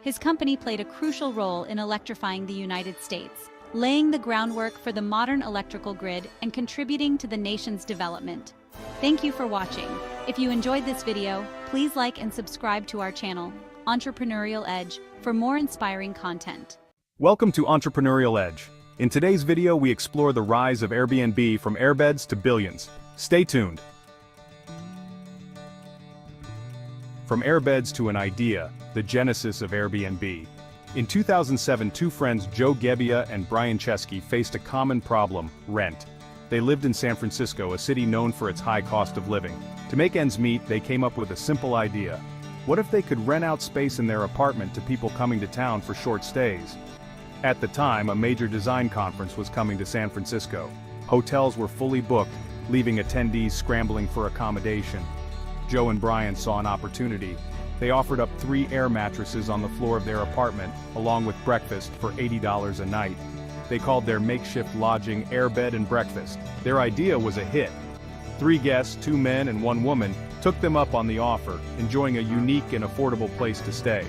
His company played a crucial role in electrifying the United States, laying the groundwork for the modern electrical grid and contributing to the nation's development. Thank you for watching. If you enjoyed this video, please like and subscribe to our channel, Entrepreneurial Edge, for more inspiring content. Welcome to Entrepreneurial Edge. In today's video, we explore the rise of Airbnb from airbeds to billions. Stay tuned. From airbeds to an idea, the genesis of Airbnb. In 2007, two friends Joe Gebbia and Brian Chesky faced a common problem: rent. They lived in San Francisco, a city known for its high cost of living. To make ends meet, they came up with a simple idea. What if they could rent out space in their apartment to people coming to town for short stays? At the time, a major design conference was coming to San Francisco. Hotels were fully booked, leaving attendees scrambling for accommodation. Joe and Brian saw an opportunity. They offered up 3 air mattresses on the floor of their apartment, along with breakfast for $80 a night. They called their makeshift lodging Airbed and Breakfast. Their idea was a hit. 3 guests, 2 men and 1 woman, took them up on the offer, enjoying a unique and affordable place to stay.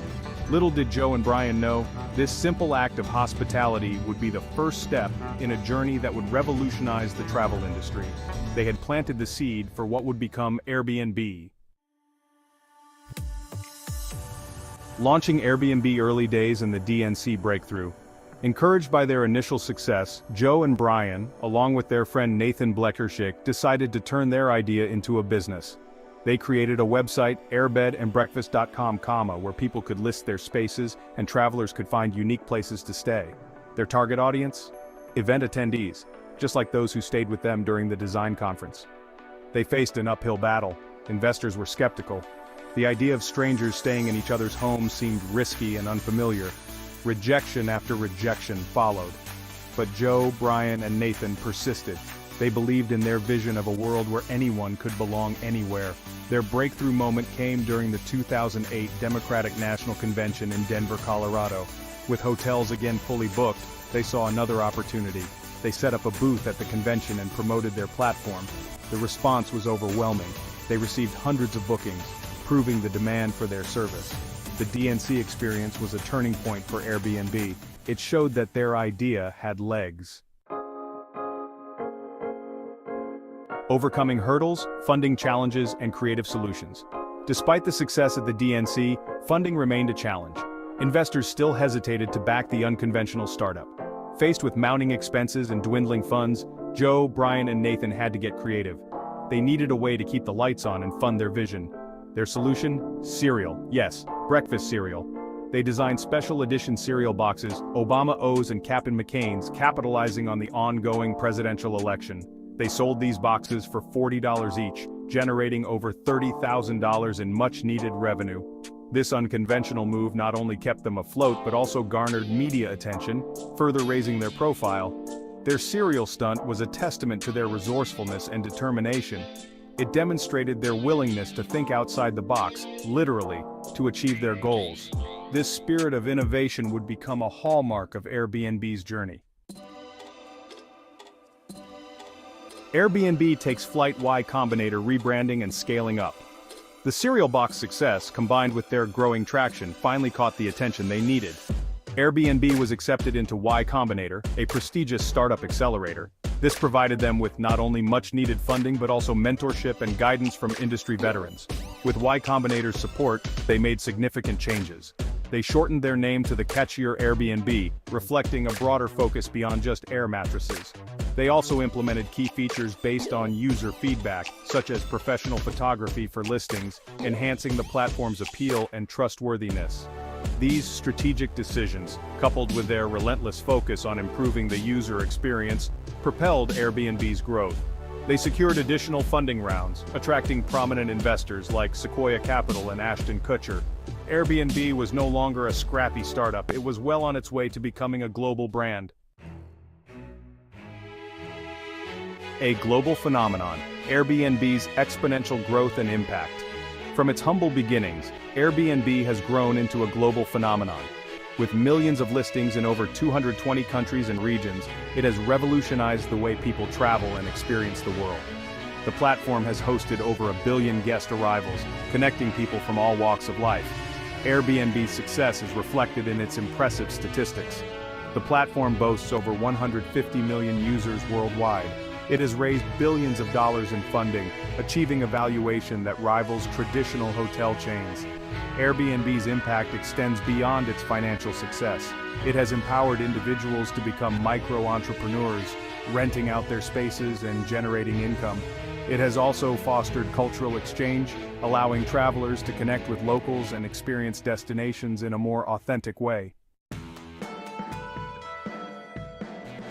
Little did Joe and Brian know, this simple act of hospitality would be the first step in a journey that would revolutionize the travel industry. They had planted the seed for what would become Airbnb. Launching Airbnb early days in the DNC breakthrough. Encouraged by their initial success, Joe and Brian, along with their friend Nathan Bleckerschick, decided to turn their idea into a business. They created a website, airbedandbreakfast.com, where people could list their spaces and travelers could find unique places to stay. Their target audience? Event attendees, just like those who stayed with them during the design conference. They faced an uphill battle. Investors were skeptical. The idea of strangers staying in each other's homes seemed risky and unfamiliar. Rejection after rejection followed. But Joe, Brian, and Nathan persisted. They believed in their vision of a world where anyone could belong anywhere. Their breakthrough moment came during the 2008 Democratic National Convention in Denver, Colorado. With hotels again fully booked, they saw another opportunity. They set up a booth at the convention and promoted their platform. The response was overwhelming. They received hundreds of bookings, proving the demand for their service. The DNC experience was a turning point for Airbnb. It showed that their idea had legs. Overcoming hurdles, funding challenges, and creative solutions. Despite the success at the DNC, funding remained a challenge. Investors still hesitated to back the unconventional startup. Faced with mounting expenses and dwindling funds, Joe, Brian, and Nathan had to get creative. They needed a way to keep the lights on and fund their vision. Their solution? Cereal. Yes, breakfast cereal. They designed special edition cereal boxes, Obama O's and Captain McCain's, capitalizing on the ongoing presidential election. They sold these boxes for $40 each, generating over $30,000 in much-needed revenue. This unconventional move not only kept them afloat but also garnered media attention, further raising their profile. Their cereal stunt was a testament to their resourcefulness and determination. It demonstrated their willingness to think outside the box, literally, to achieve their goals. This spirit of innovation would become a hallmark of Airbnb's journey. Airbnb takes flight. Y Combinator rebranding and scaling up. The cereal box success, combined with their growing traction, finally caught the attention they needed. Airbnb was accepted into Y Combinator, a prestigious startup accelerator. This provided them with not only much-needed funding but also mentorship and guidance from industry veterans. With Y Combinator's support, they made significant changes. They shortened their name to the catchier Airbnb, reflecting a broader focus beyond just air mattresses. They also implemented key features based on user feedback, such as professional photography for listings, enhancing the platform's appeal and trustworthiness. These strategic decisions, coupled with their relentless focus on improving the user experience, propelled Airbnb's growth. They secured additional funding rounds, attracting prominent investors like Sequoia Capital and Ashton Kutcher. Airbnb was no longer a scrappy startup, it was well on its way to becoming a global brand. A global phenomenon, Airbnb's exponential growth and impact. From its humble beginnings, Airbnb has grown into a global phenomenon. With millions of listings in over 220 countries and regions, it has revolutionized the way people travel and experience the world. The platform has hosted over 1 billion guest arrivals, connecting people from all walks of life. Airbnb's success is reflected in its impressive statistics. The platform boasts over 150 million users worldwide. It has raised billions of dollars in funding, achieving a valuation that rivals traditional hotel chains. Airbnb's impact extends beyond its financial success. It has empowered individuals to become micro-entrepreneurs, renting out their spaces and generating income. It has also fostered cultural exchange, allowing travelers to connect with locals and experience destinations in a more authentic way.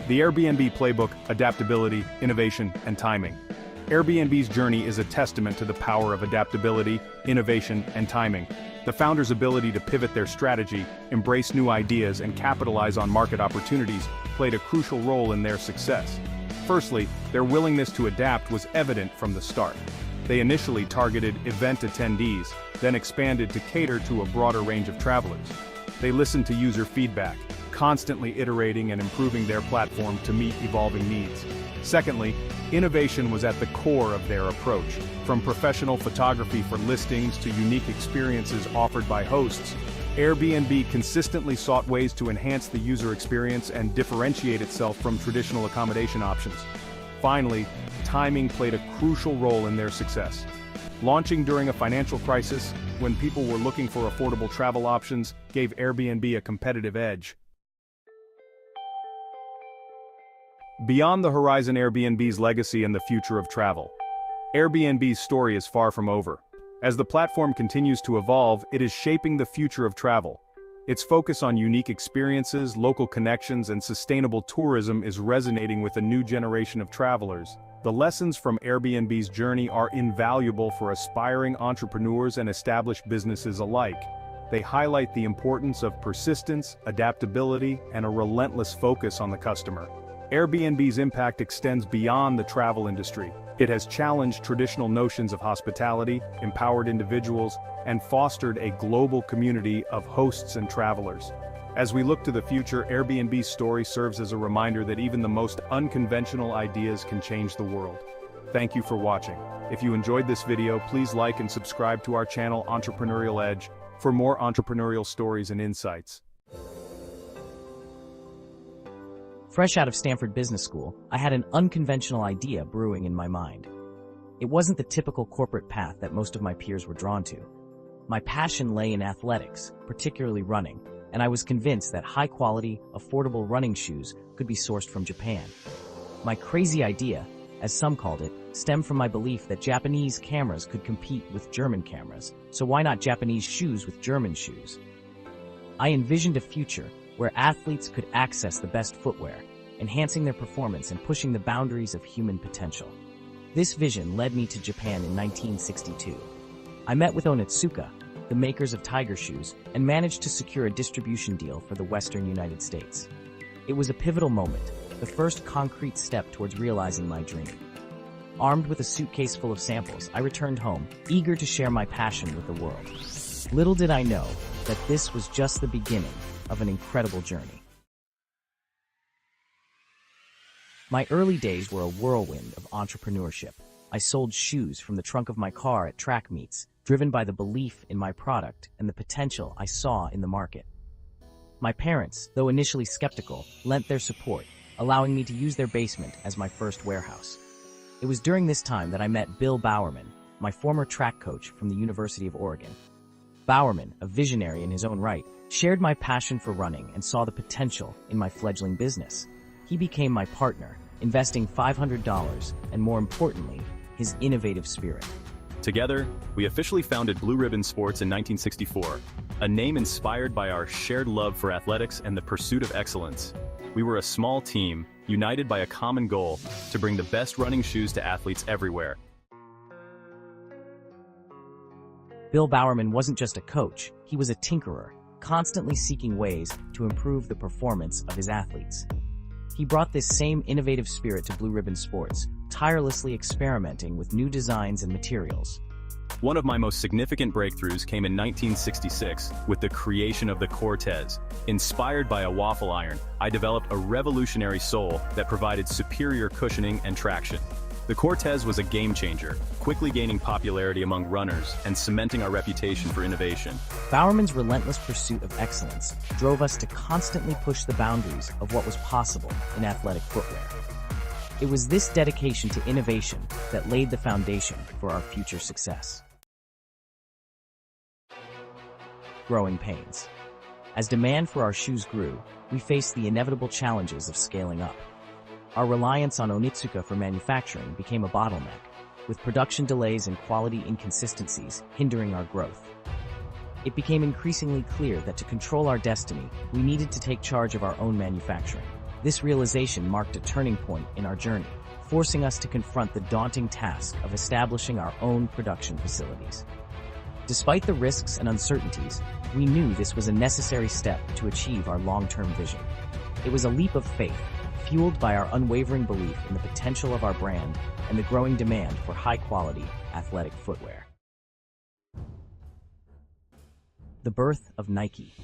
The Airbnb playbook: adaptability, innovation, and timing. Airbnb's journey is a testament to the power of adaptability, innovation, and timing. The founders' ability to pivot their strategy, embrace new ideas, and capitalize on market opportunities played a crucial role in their success. Firstly, their willingness to adapt was evident from the start. They initially targeted event attendees, then expanded to cater to a broader range of travelers. They listened to user feedback, constantly iterating and improving their platform to meet evolving needs. Secondly, innovation was at the core of their approach. From professional photography for listings to unique experiences offered by hosts, Airbnb consistently sought ways to enhance the user experience and differentiate itself from traditional accommodation options. Finally, timing played a crucial role in their success. Launching during a financial crisis, when people were looking for affordable travel options, gave Airbnb a competitive edge. Beyond the horizon, Airbnb's legacy and the future of travel. Airbnb's story is far from over. As the platform continues to evolve, it is shaping the future of travel. Its focus on unique experiences, local connections, and sustainable tourism is resonating with a new generation of travelers. The lessons from Airbnb's journey are invaluable for aspiring entrepreneurs and established businesses alike. They highlight the importance of persistence, adaptability, and a relentless focus on the customer. Airbnb's impact extends beyond the travel industry. It has challenged traditional notions of hospitality, empowered individuals, and fostered a global community of hosts and travelers. As we look to the future, Airbnb's story serves as a reminder that even the most unconventional ideas can change the world. Thank you for watching. If you enjoyed this video, please like and subscribe to our channel Entrepreneurial Edge for more entrepreneurial stories and insights. Fresh out of Stanford Business School, I had an unconventional idea brewing in my mind. It wasn't the typical corporate path that most of my peers were drawn to. My passion lay in athletics, particularly running, and I was convinced that high-quality, affordable running shoes could be sourced from Japan. My crazy idea, as some called it, stemmed from my belief that Japanese cameras could compete with German cameras, so why not Japanese shoes with German shoes? I envisioned a future where athletes could access the best footwear, enhancing their performance and pushing the boundaries of human potential. This vision led me to Japan in 1962. I met with Onitsuka, the makers of Tiger shoes, and managed to secure a distribution deal for the Western United States. It was a pivotal moment, the first concrete step towards realizing my dream. Armed with a suitcase full of samples, I returned home, eager to share my passion with the world. Little did I know that this was just the beginning of an incredible journey. My early days were a whirlwind of entrepreneurship. I sold shoes from the trunk of my car at track meets, driven by the belief in my product and the potential I saw in the market. My parents, though initially skeptical, lent their support, allowing me to use their basement as my first warehouse. It was during this time that I met Bill Bowerman, my former track coach from the University of Oregon. Bowerman, a visionary in his own right, shared my passion for running and saw the potential in my fledgling business. He became my partner, investing $500 and, more importantly, his innovative spirit. Together, we officially founded Blue Ribbon Sports in 1964, a name inspired by our shared love for athletics and the pursuit of excellence. We were a small team, united by a common goal, to bring the best running shoes to athletes everywhere. Bill Bowerman wasn't just a coach, he was a tinkerer, constantly seeking ways to improve the performance of his athletes. He brought this same innovative spirit to Blue Ribbon Sports, tirelessly experimenting with new designs and materials. One of my most significant breakthroughs came in 1966 with the creation of the Cortez. Inspired by a waffle iron, I developed a revolutionary sole that provided superior cushioning and traction. The Cortez was a game changer, quickly gaining popularity among runners and cementing our reputation for innovation. Bowerman's relentless pursuit of excellence drove us to constantly push the boundaries of what was possible in athletic footwear. It was this dedication to innovation that laid the foundation for our future success. Growing pains. As demand for our shoes grew, we faced the inevitable challenges of scaling up. Our reliance on Onitsuka for manufacturing became a bottleneck, with production delays and quality inconsistencies hindering our growth. It became increasingly clear that to control our destiny, we needed to take charge of our own manufacturing. This realization marked a turning point in our journey, forcing us to confront the daunting task of establishing our own production facilities. Despite the risks and uncertainties, we knew this was a necessary step to achieve our long-term vision. It was a leap of faith, fueled by our unwavering belief in the potential of our brand and the growing demand for high-quality athletic footwear. The birth of Nike.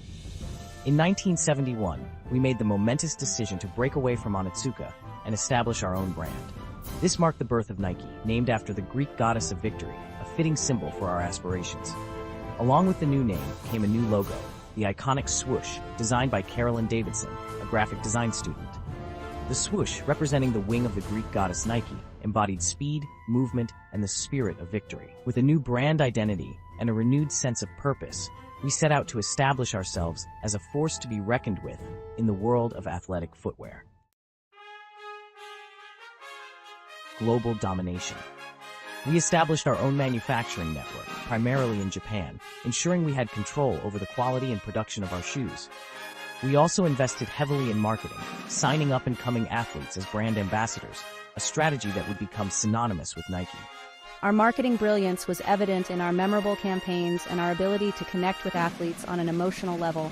In 1971, we made the momentous decision to break away from Onitsuka and establish our own brand. This marked the birth of Nike, named after the Greek goddess of victory, a fitting symbol for our aspirations. Along with the new name came a new logo, the iconic swoosh, designed by Carolyn Davidson, a graphic design student. The swoosh, representing the wing of the Greek goddess Nike, embodied speed, movement, and the spirit of victory. With a new brand identity and a renewed sense of purpose, we set out to establish ourselves as a force to be reckoned with in the world of athletic footwear. Global domination. We established our own manufacturing network, primarily in Japan, ensuring we had control over the quality and production of our shoes. We also invested heavily in marketing, signing up-and-coming athletes as brand ambassadors, a strategy that would become synonymous with Nike. Our marketing brilliance was evident in our memorable campaigns and our ability to connect with athletes on an emotional level.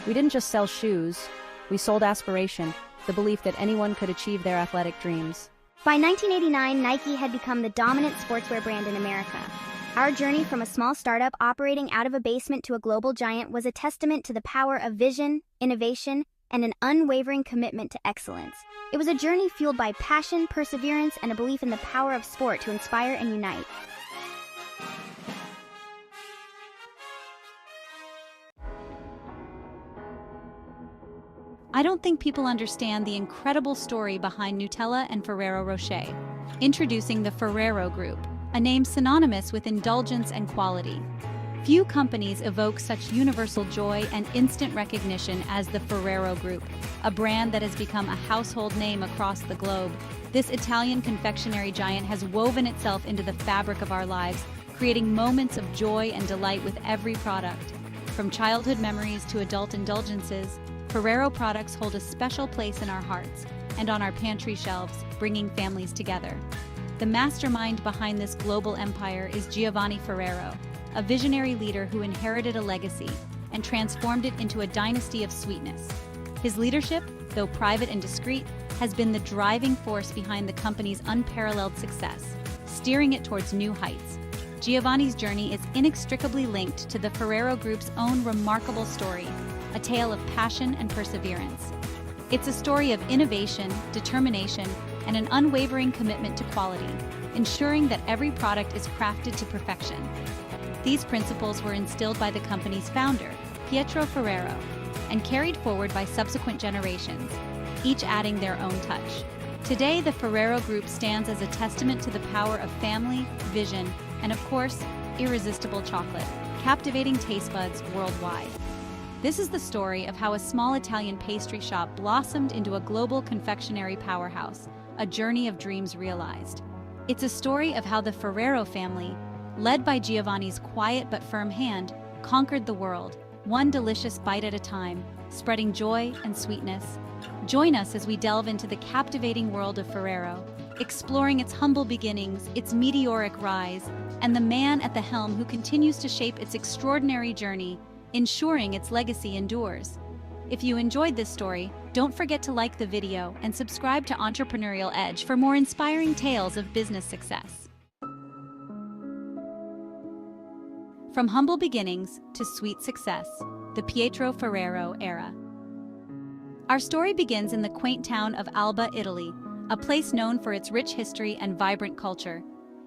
We didn't just sell shoes, we sold aspiration, the belief that anyone could achieve their athletic dreams. By 1989, Nike had become the dominant sportswear brand in America. Our journey from a small startup operating out of a basement to a global giant was a testament to the power of vision, innovation, and an unwavering commitment to excellence. It was a journey fueled by passion, perseverance, and a belief in the power of sport to inspire and unite. I don't think people understand the incredible story behind Nutella and Ferrero Rocher. Introducing the Ferrero Group, a name synonymous with indulgence and quality. Few companies evoke such universal joy and instant recognition as the Ferrero Group, a brand that has become a household name across the globe. This Italian confectionery giant has woven itself into the fabric of our lives, creating moments of joy and delight with every product. From childhood memories to adult indulgences, Ferrero products hold a special place in our hearts and on our pantry shelves, bringing families together. The mastermind behind this global empire is Giovanni Ferrero, a visionary leader who inherited a legacy and transformed it into a dynasty of sweetness. His leadership, though private and discreet, has been the driving force behind the company's unparalleled success, steering it towards new heights. Giovanni's journey is inextricably linked to the Ferrero Group's own remarkable story, a tale of passion and perseverance. It's a story of innovation, determination, and an unwavering commitment to quality, ensuring that every product is crafted to perfection. These principles were instilled by the company's founder, Pietro Ferrero, and carried forward by subsequent generations, each adding their own touch. Today, the Ferrero Group stands as a testament to the power of family, vision, and of course, irresistible chocolate, captivating taste buds worldwide. This is the story of how a small Italian pastry shop blossomed into a global confectionery powerhouse, a journey of dreams realized. It's a story of how the Ferrero family, led by Giovanni's quiet but firm hand, conquered the world, one delicious bite at a time, spreading joy and sweetness. Join us as we delve into the captivating world of Ferrero, exploring its humble beginnings, its meteoric rise, and the man at the helm who continues to shape its extraordinary journey, ensuring its legacy endures. If you enjoyed this story, don't forget to like the video and subscribe to Entrepreneurial Edge for more inspiring tales of business success. From humble beginnings to sweet success, the Pietro Ferrero era. Our story begins in the quaint town of Alba, Italy, a place known for its rich history and vibrant culture.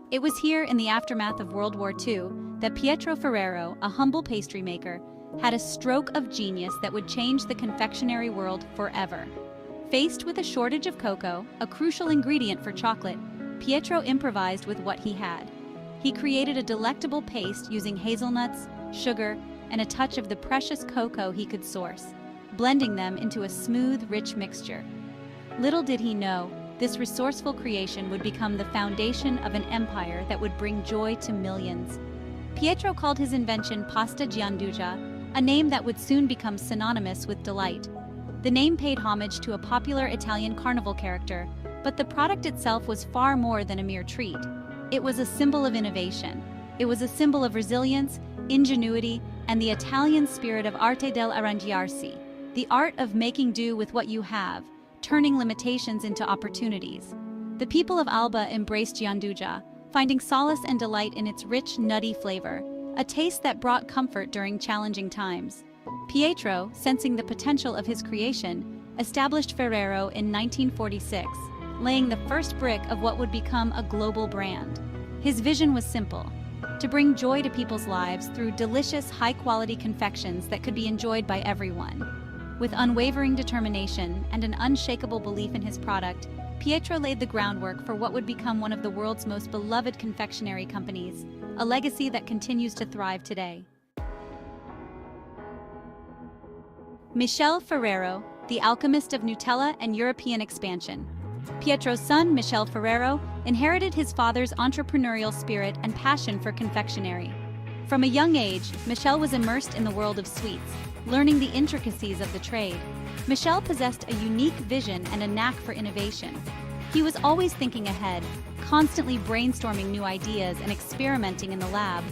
It was here, in the aftermath of World War II, that Pietro Ferrero, a humble pastry maker, had a stroke of genius that would change the confectionery world forever. Faced with a shortage of cocoa, a crucial ingredient for chocolate, Pietro improvised with what he had. He created a delectable paste using hazelnuts, sugar, and a touch of the precious cocoa he could source, blending them into a smooth, rich mixture. Little did he know, this resourceful creation would become the foundation of an empire that would bring joy to millions. Pietro called his invention pasta gianduja, a name that would soon become synonymous with delight. The name paid homage to a popular Italian carnival character, but the product itself was far more than a mere treat. It was a symbol of innovation. It was a symbol of resilience, ingenuity, and the Italian spirit of arte del arrangiarsi, the art of making do with what you have, turning limitations into opportunities. The people of Alba embraced gianduja, finding solace and delight in its rich, nutty flavor, a taste that brought comfort during challenging times. Pietro, sensing the potential of his creation, established Ferrero in 1946, laying the first brick of what would become a global brand. His vision was simple: to bring joy to people's lives through delicious, high-quality confections that could be enjoyed by everyone. With unwavering determination and an unshakable belief in his product, Pietro laid the groundwork for what would become one of the world's most beloved confectionery companies, a legacy that continues to thrive today. Michel Ferrero, the alchemist of Nutella and European expansion. Pietro's son, Michel Ferrero, inherited his father's entrepreneurial spirit and passion for confectionery. From a young age, Michel was immersed in the world of sweets, learning the intricacies of the trade. Michel possessed a unique vision and a knack for innovation. He was always thinking ahead, constantly brainstorming new ideas and experimenting in the lab.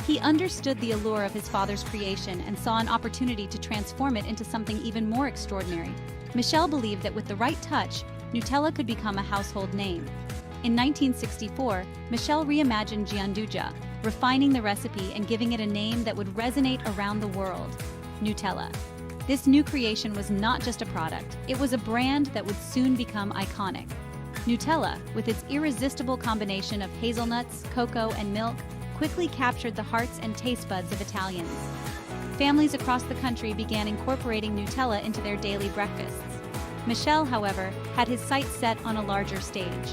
He understood the allure of his father's creation and saw an opportunity to transform it into something even more extraordinary. Michel believed that with the right touch, Nutella could become a household name. In 1964, Michel reimagined gianduja, refining the recipe and giving it a name that would resonate around the world: Nutella. This new creation was not just a product, it was a brand that would soon become iconic. Nutella, with its irresistible combination of hazelnuts, cocoa, and milk, quickly captured the hearts and taste buds of Italians. Families across the country began incorporating Nutella into their daily breakfasts. Michel, however, had his sights set on a larger stage.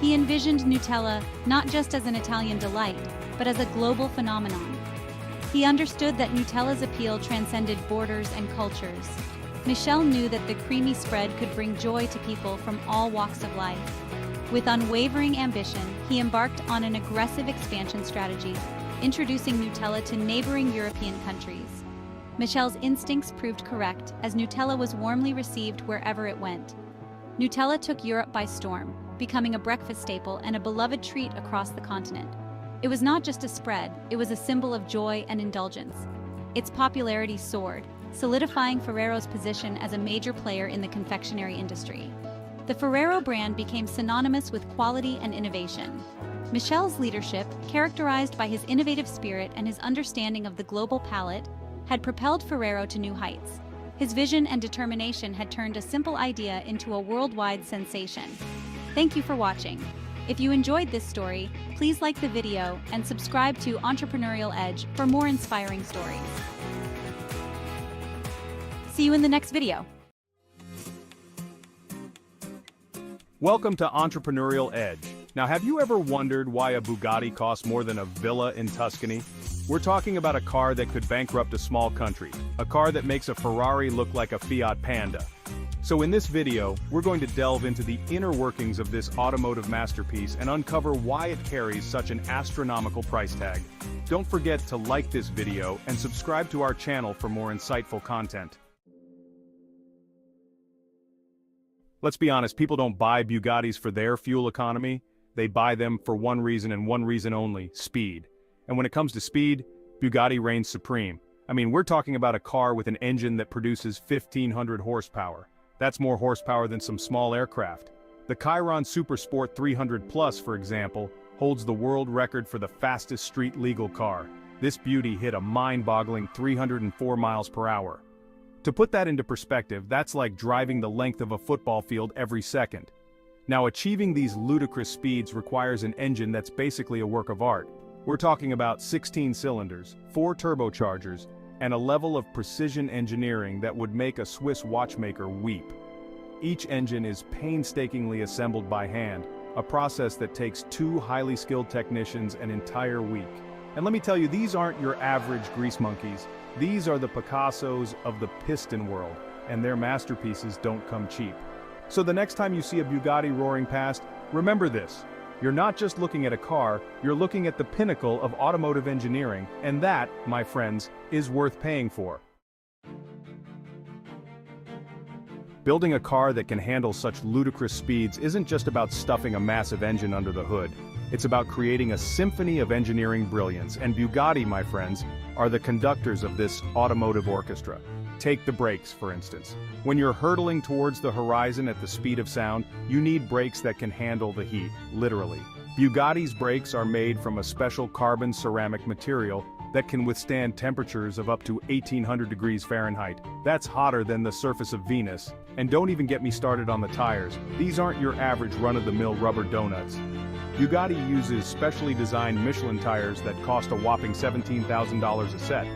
He envisioned Nutella not just as an Italian delight, but as a global phenomenon. He understood that Nutella's appeal transcended borders and cultures. Michel knew that the creamy spread could bring joy to people from all walks of life. With unwavering ambition, he embarked on an aggressive expansion strategy, introducing Nutella to neighboring European countries. Michel's instincts proved correct, as Nutella was warmly received wherever it went. Nutella took Europe by storm, becoming a breakfast staple and a beloved treat across the continent. It was not just a spread, it was a symbol of joy and indulgence. Its popularity soared, solidifying Ferrero's position as a major player in the confectionery industry. The Ferrero brand became synonymous with quality and innovation. Michel's leadership, characterized by his innovative spirit and his understanding of the global palate, had propelled Ferrero to new heights. His vision and determination had turned a simple idea into a worldwide sensation. Thank you for watching. If you enjoyed this story, please like the video and subscribe to Entrepreneurial Edge for more inspiring stories. See you in the next video. Welcome to Entrepreneurial Edge. Now, have you ever wondered why a Bugatti costs more than a villa in Tuscany? We're talking about a car that could bankrupt a small country, a car that makes a Ferrari look like a Fiat Panda. So in this video, we're going to delve into the inner workings of this automotive masterpiece and uncover why it carries such an astronomical price tag. Don't forget to like this video and subscribe to our channel for more insightful content. Let's be honest, people don't buy Bugattis for their fuel economy. They buy them for one reason and one reason only: speed. And when it comes to speed, Bugatti reigns supreme. I mean, we're talking about a car with an engine that produces 1,500 horsepower. That's more horsepower than some small aircraft. The Chiron Supersport 300 Plus, for example, holds the world record for the fastest street legal car. This beauty hit a mind-boggling 304 miles per hour. To put that into perspective, that's like driving the length of a football field every second. Now, achieving these ludicrous speeds requires an engine that's basically a work of art. We're talking about 16 cylinders, 4 turbochargers, and a level of precision engineering that would make a Swiss watchmaker weep. Each engine is painstakingly assembled by hand, a process that takes 2 highly skilled technicians an entire week. And let me tell you, these aren't your average grease monkeys. These are the Picassos of the piston world, and their masterpieces don't come cheap. So the next time you see a Bugatti roaring past, remember this: you're not just looking at a car, you're looking at the pinnacle of automotive engineering, and that, my friends, is worth paying for. Building a car that can handle such ludicrous speeds isn't just about stuffing a massive engine under the hood. It's about creating a symphony of engineering brilliance, and Bugatti, my friends, are the conductors of this automotive orchestra. Take the brakes, for instance. When you're hurtling towards the horizon at the speed of sound, you need brakes that can handle the heat, literally. Bugatti's brakes are made from a special carbon ceramic material that can withstand temperatures of up to 1,800 degrees Fahrenheit. That's hotter than the surface of Venus. And don't even get me started on the tires. These aren't your average run-of-the-mill rubber donuts. Bugatti uses specially designed Michelin tires that cost a whopping $17,000 a set.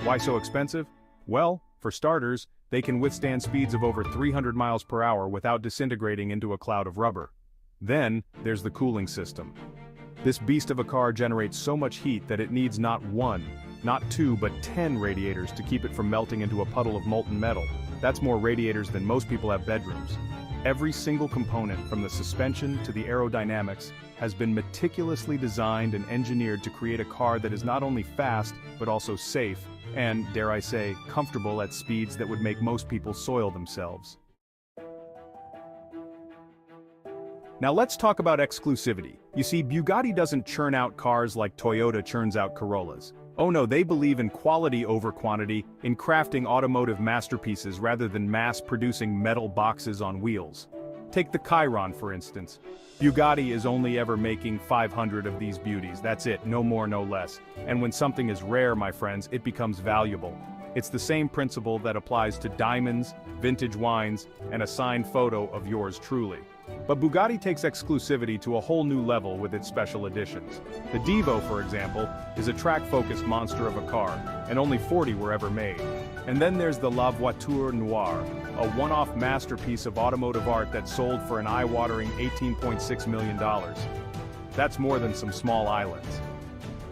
Why so expensive? Well, for starters, they can withstand speeds of over 300 miles per hour without disintegrating into a cloud of rubber. Then, there's the cooling system. This beast of a car generates so much heat that it needs not 1, not 2, but 10 radiators to keep it from melting into a puddle of molten metal. That's more radiators than most people have bedrooms. Every single component, from the suspension to the aerodynamics, has been meticulously designed and engineered to create a car that is not only fast, but also safe, and, dare I say, comfortable at speeds that would make most people soil themselves. Now let's talk about exclusivity. You see, Bugatti doesn't churn out cars like Toyota churns out Corollas. Oh no, they believe in quality over quantity, in crafting automotive masterpieces rather than mass-producing metal boxes on wheels. Take the Chiron, for instance. Bugatti is only ever making 500 of these beauties. That's it, no more, no less. And when something is rare, my friends, it becomes valuable. It's the same principle that applies to diamonds, vintage wines, and a signed photo of yours truly. But Bugatti takes exclusivity to a whole new level with its special editions. The Divo, for example, is a track-focused monster of a car, and only 40 were ever made. And then there's the La Voiture Noire, a one-off masterpiece of automotive art that sold for an eye-watering $18.6 million. That's more than some small islands.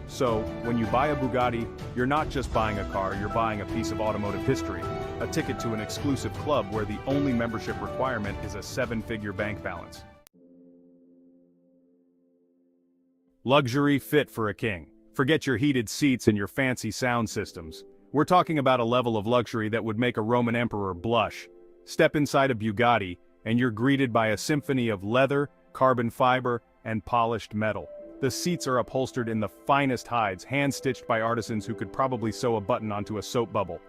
So, when you buy a Bugatti, you're not just buying a car, you're buying a piece of automotive history, a ticket to an exclusive club where the only membership requirement is a 7-figure bank balance. Luxury fit for a king. Forget your heated seats and your fancy sound systems. We're talking about a level of luxury that would make a Roman emperor blush. Step inside a Bugatti, and you're greeted by a symphony of leather, carbon fiber, and polished metal. The seats are upholstered in the finest hides, hand-stitched by artisans who could probably sew a button onto a soap bubble.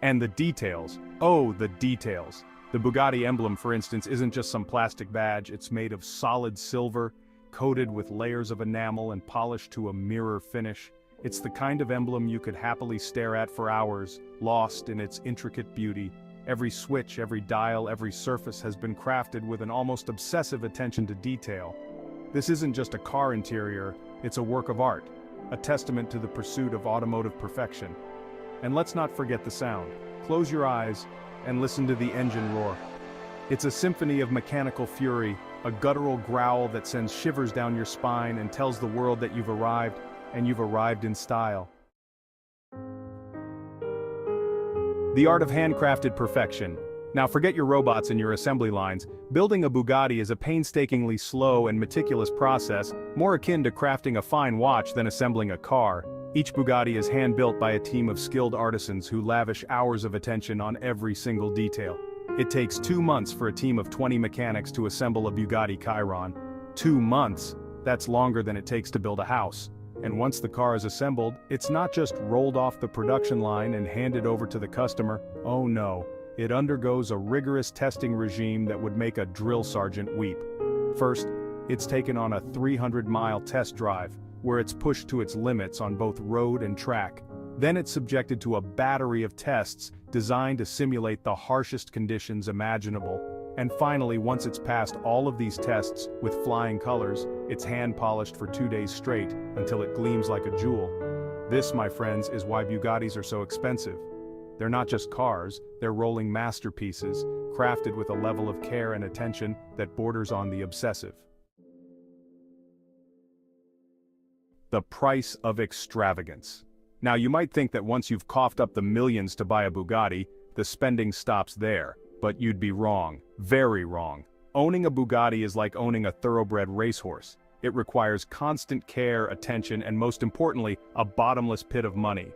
And the details. Oh, the details. The Bugatti emblem, for instance, isn't just some plastic badge. It's made of solid silver, coated with layers of enamel and polished to a mirror finish. It's the kind of emblem you could happily stare at for hours, lost in its intricate beauty. Every switch, every dial, every surface has been crafted with an almost obsessive attention to detail. This isn't just a car interior, it's a work of art, a testament to the pursuit of automotive perfection. And let's not forget the sound. Close your eyes and listen to the engine roar. It's a symphony of mechanical fury, a guttural growl that sends shivers down your spine and tells the world that you've arrived, and you've arrived in style. The art of handcrafted perfection. Now forget your robots and your assembly lines. Building a Bugatti is a painstakingly slow and meticulous process, more akin to crafting a fine watch than assembling a car. Each Bugatti is hand-built by a team of skilled artisans who lavish hours of attention on every single detail. It takes 2 months for a team of 20 mechanics to assemble a Bugatti Chiron. 2 months? That's longer than it takes to build a house. And once the car is assembled, it's not just rolled off the production line and handed over to the customer. Oh no, it undergoes a rigorous testing regime that would make a drill sergeant weep. First, it's taken on a 300-mile test drive, where it's pushed to its limits on both road and track. Then it's subjected to a battery of tests designed to simulate the harshest conditions imaginable. And finally, once it's passed all of these tests with flying colors, it's hand-polished for 2 days straight until it gleams like a jewel. This, my friends, is why Bugattis are so expensive. They're not just cars, they're rolling masterpieces, crafted with a level of care and attention that borders on the obsessive. The price of extravagance. Now you might think that once you've coughed up the millions to buy a Bugatti, the spending stops there. But you'd be wrong. Very wrong. Owning a Bugatti is like owning a thoroughbred racehorse. It requires constant care, attention, and most importantly, a bottomless pit of money.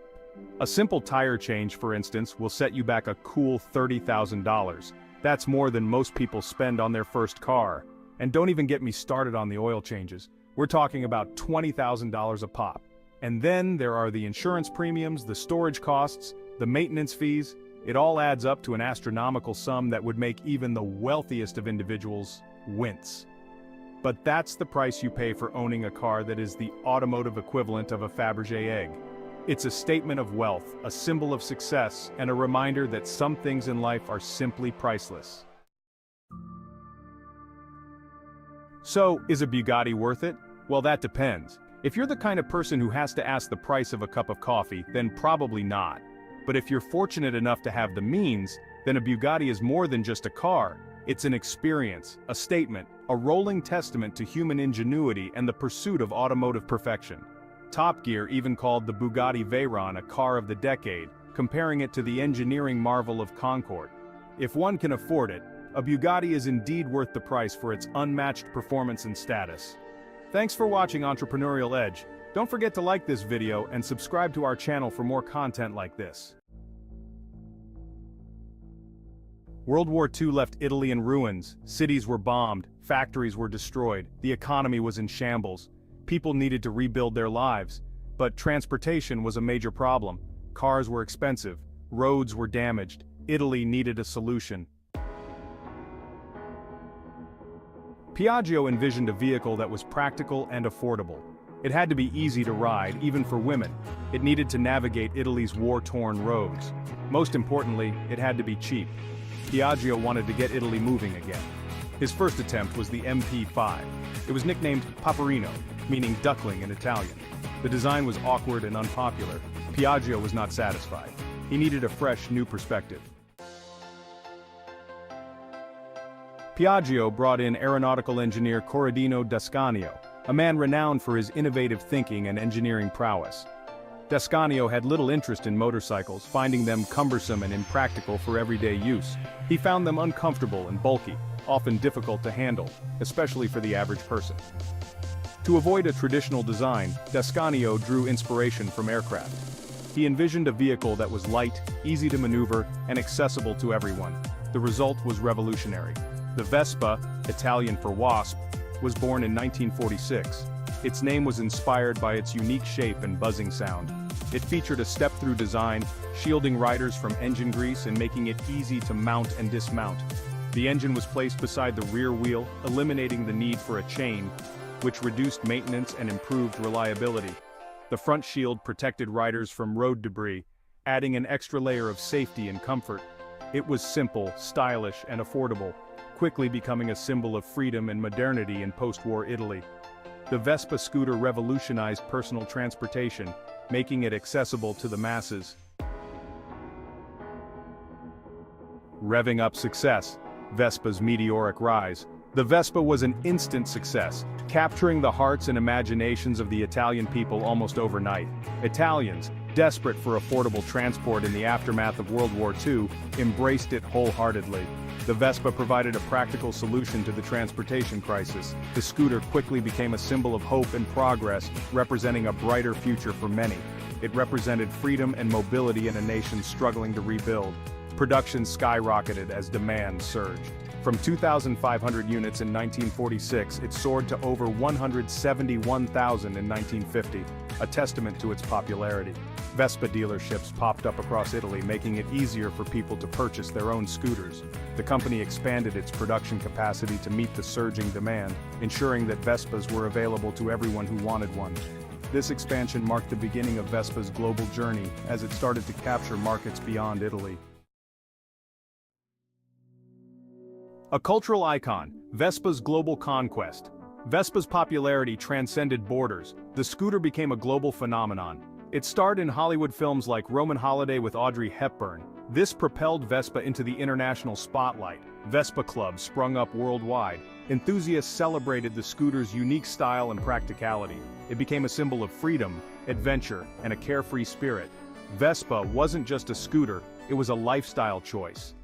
A simple tire change, for instance, will set you back a cool $30,000. That's more than most people spend on their first car. And don't even get me started on the oil changes. We're talking about $20,000 a pop. And then there are the insurance premiums, the storage costs, the maintenance fees. It all adds up to an astronomical sum that would make even the wealthiest of individuals wince. But that's the price you pay for owning a car that is the automotive equivalent of a Fabergé egg. It's a statement of wealth, a symbol of success, and a reminder that some things in life are simply priceless. So, is a Bugatti worth it? Well, that depends. If you're the kind of person who has to ask the price of a cup of coffee, then probably not. But if you're fortunate enough to have the means, then a Bugatti is more than just a car. It's an experience, a statement, a rolling testament to human ingenuity and the pursuit of automotive perfection. Top Gear even called the Bugatti Veyron a car of the decade, comparing it to the engineering marvel of Concorde. If one can afford it, a Bugatti is indeed worth the price for its unmatched performance and status. Thanks for watching Entrepreneurial Edge. Don't forget to like this video and subscribe to our channel for more content like this. World War II left Italy in ruins. Cities were bombed, factories were destroyed, the economy was in shambles. People needed to rebuild their lives. But transportation was a major problem. Cars were expensive, roads were damaged. Italy needed a solution. Piaggio envisioned a vehicle that was practical and affordable. It had to be easy to ride, even for women. It needed to navigate Italy's war-torn roads. Most importantly, it had to be cheap. Piaggio wanted to get Italy moving again. His first attempt was the MP5. It was nicknamed Paperino, meaning duckling in Italian. The design was awkward and unpopular. Piaggio was not satisfied. He needed a fresh, new perspective. Piaggio brought in aeronautical engineer Corradino d'Ascanio, a man renowned for his innovative thinking and engineering prowess. D'Ascanio had little interest in motorcycles, finding them cumbersome and impractical for everyday use. He found them uncomfortable and bulky, often difficult to handle, especially for the average person. To avoid a traditional design, d'Ascanio drew inspiration from aircraft. He envisioned a vehicle that was light, easy to maneuver, and accessible to everyone. The result was revolutionary. The Vespa, Italian for wasp, was born in 1946. Its name was inspired by its unique shape and buzzing sound. It featured a step-through design, shielding riders from engine grease and making it easy to mount and dismount. The engine was placed beside the rear wheel, eliminating the need for a chain, which reduced maintenance and improved reliability. The front shield protected riders from road debris, adding an extra layer of safety and comfort. It was simple, stylish, and affordable, quickly becoming a symbol of freedom and modernity in post-war Italy. The Vespa scooter revolutionized personal transportation, making it accessible to the masses. Revving up success, Vespa's meteoric rise. The Vespa was an instant success, capturing the hearts and imaginations of the Italian people almost overnight. Italians, desperate for affordable transport in the aftermath of World War II, embraced it wholeheartedly. The Vespa provided a practical solution to the transportation crisis. The scooter quickly became a symbol of hope and progress, representing a brighter future for many. It represented freedom and mobility in a nation struggling to rebuild. Production skyrocketed as demand surged. From 2,500 units in 1946, it soared to over 171,000 in 1950, a testament to its popularity. Vespa dealerships popped up across Italy, making it easier for people to purchase their own scooters. The company expanded its production capacity to meet the surging demand, ensuring that Vespas were available to everyone who wanted one. This expansion marked the beginning of Vespa's global journey as it started to capture markets beyond Italy. A cultural icon, Vespa's global conquest. Vespa's popularity transcended borders. The scooter became a global phenomenon. It starred in Hollywood films like Roman Holiday with Audrey Hepburn. This propelled Vespa into the international spotlight. Vespa clubs sprung up worldwide. Enthusiasts celebrated the scooter's unique style and practicality. It became a symbol of freedom, adventure, and a carefree spirit. Vespa wasn't just a scooter, it was a lifestyle choice.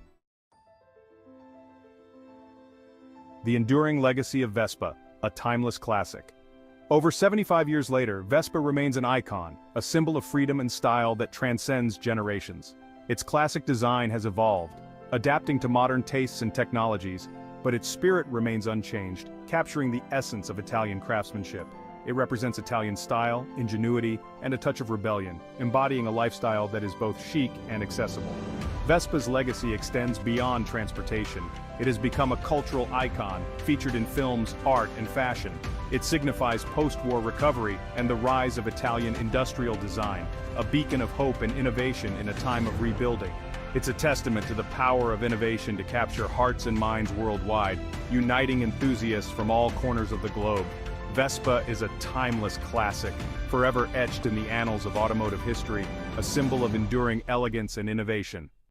The enduring legacy of Vespa, a timeless classic. Over 75 years later, Vespa remains an icon, a symbol of freedom and style that transcends generations. Its classic design has evolved, adapting to modern tastes and technologies, but its spirit remains unchanged, capturing the essence of Italian craftsmanship. It represents Italian style, ingenuity, and a touch of rebellion, embodying a lifestyle that is both chic and accessible. Vespa's legacy extends beyond transportation. It has become a cultural icon, featured in films, art, and fashion. It signifies post-war recovery and the rise of Italian industrial design, a beacon of hope and innovation in a time of rebuilding. It's a testament to the power of innovation to capture hearts and minds worldwide, uniting enthusiasts from all corners of the globe. Vespa is a timeless classic, forever etched in the annals of automotive history, a symbol of enduring elegance and innovation.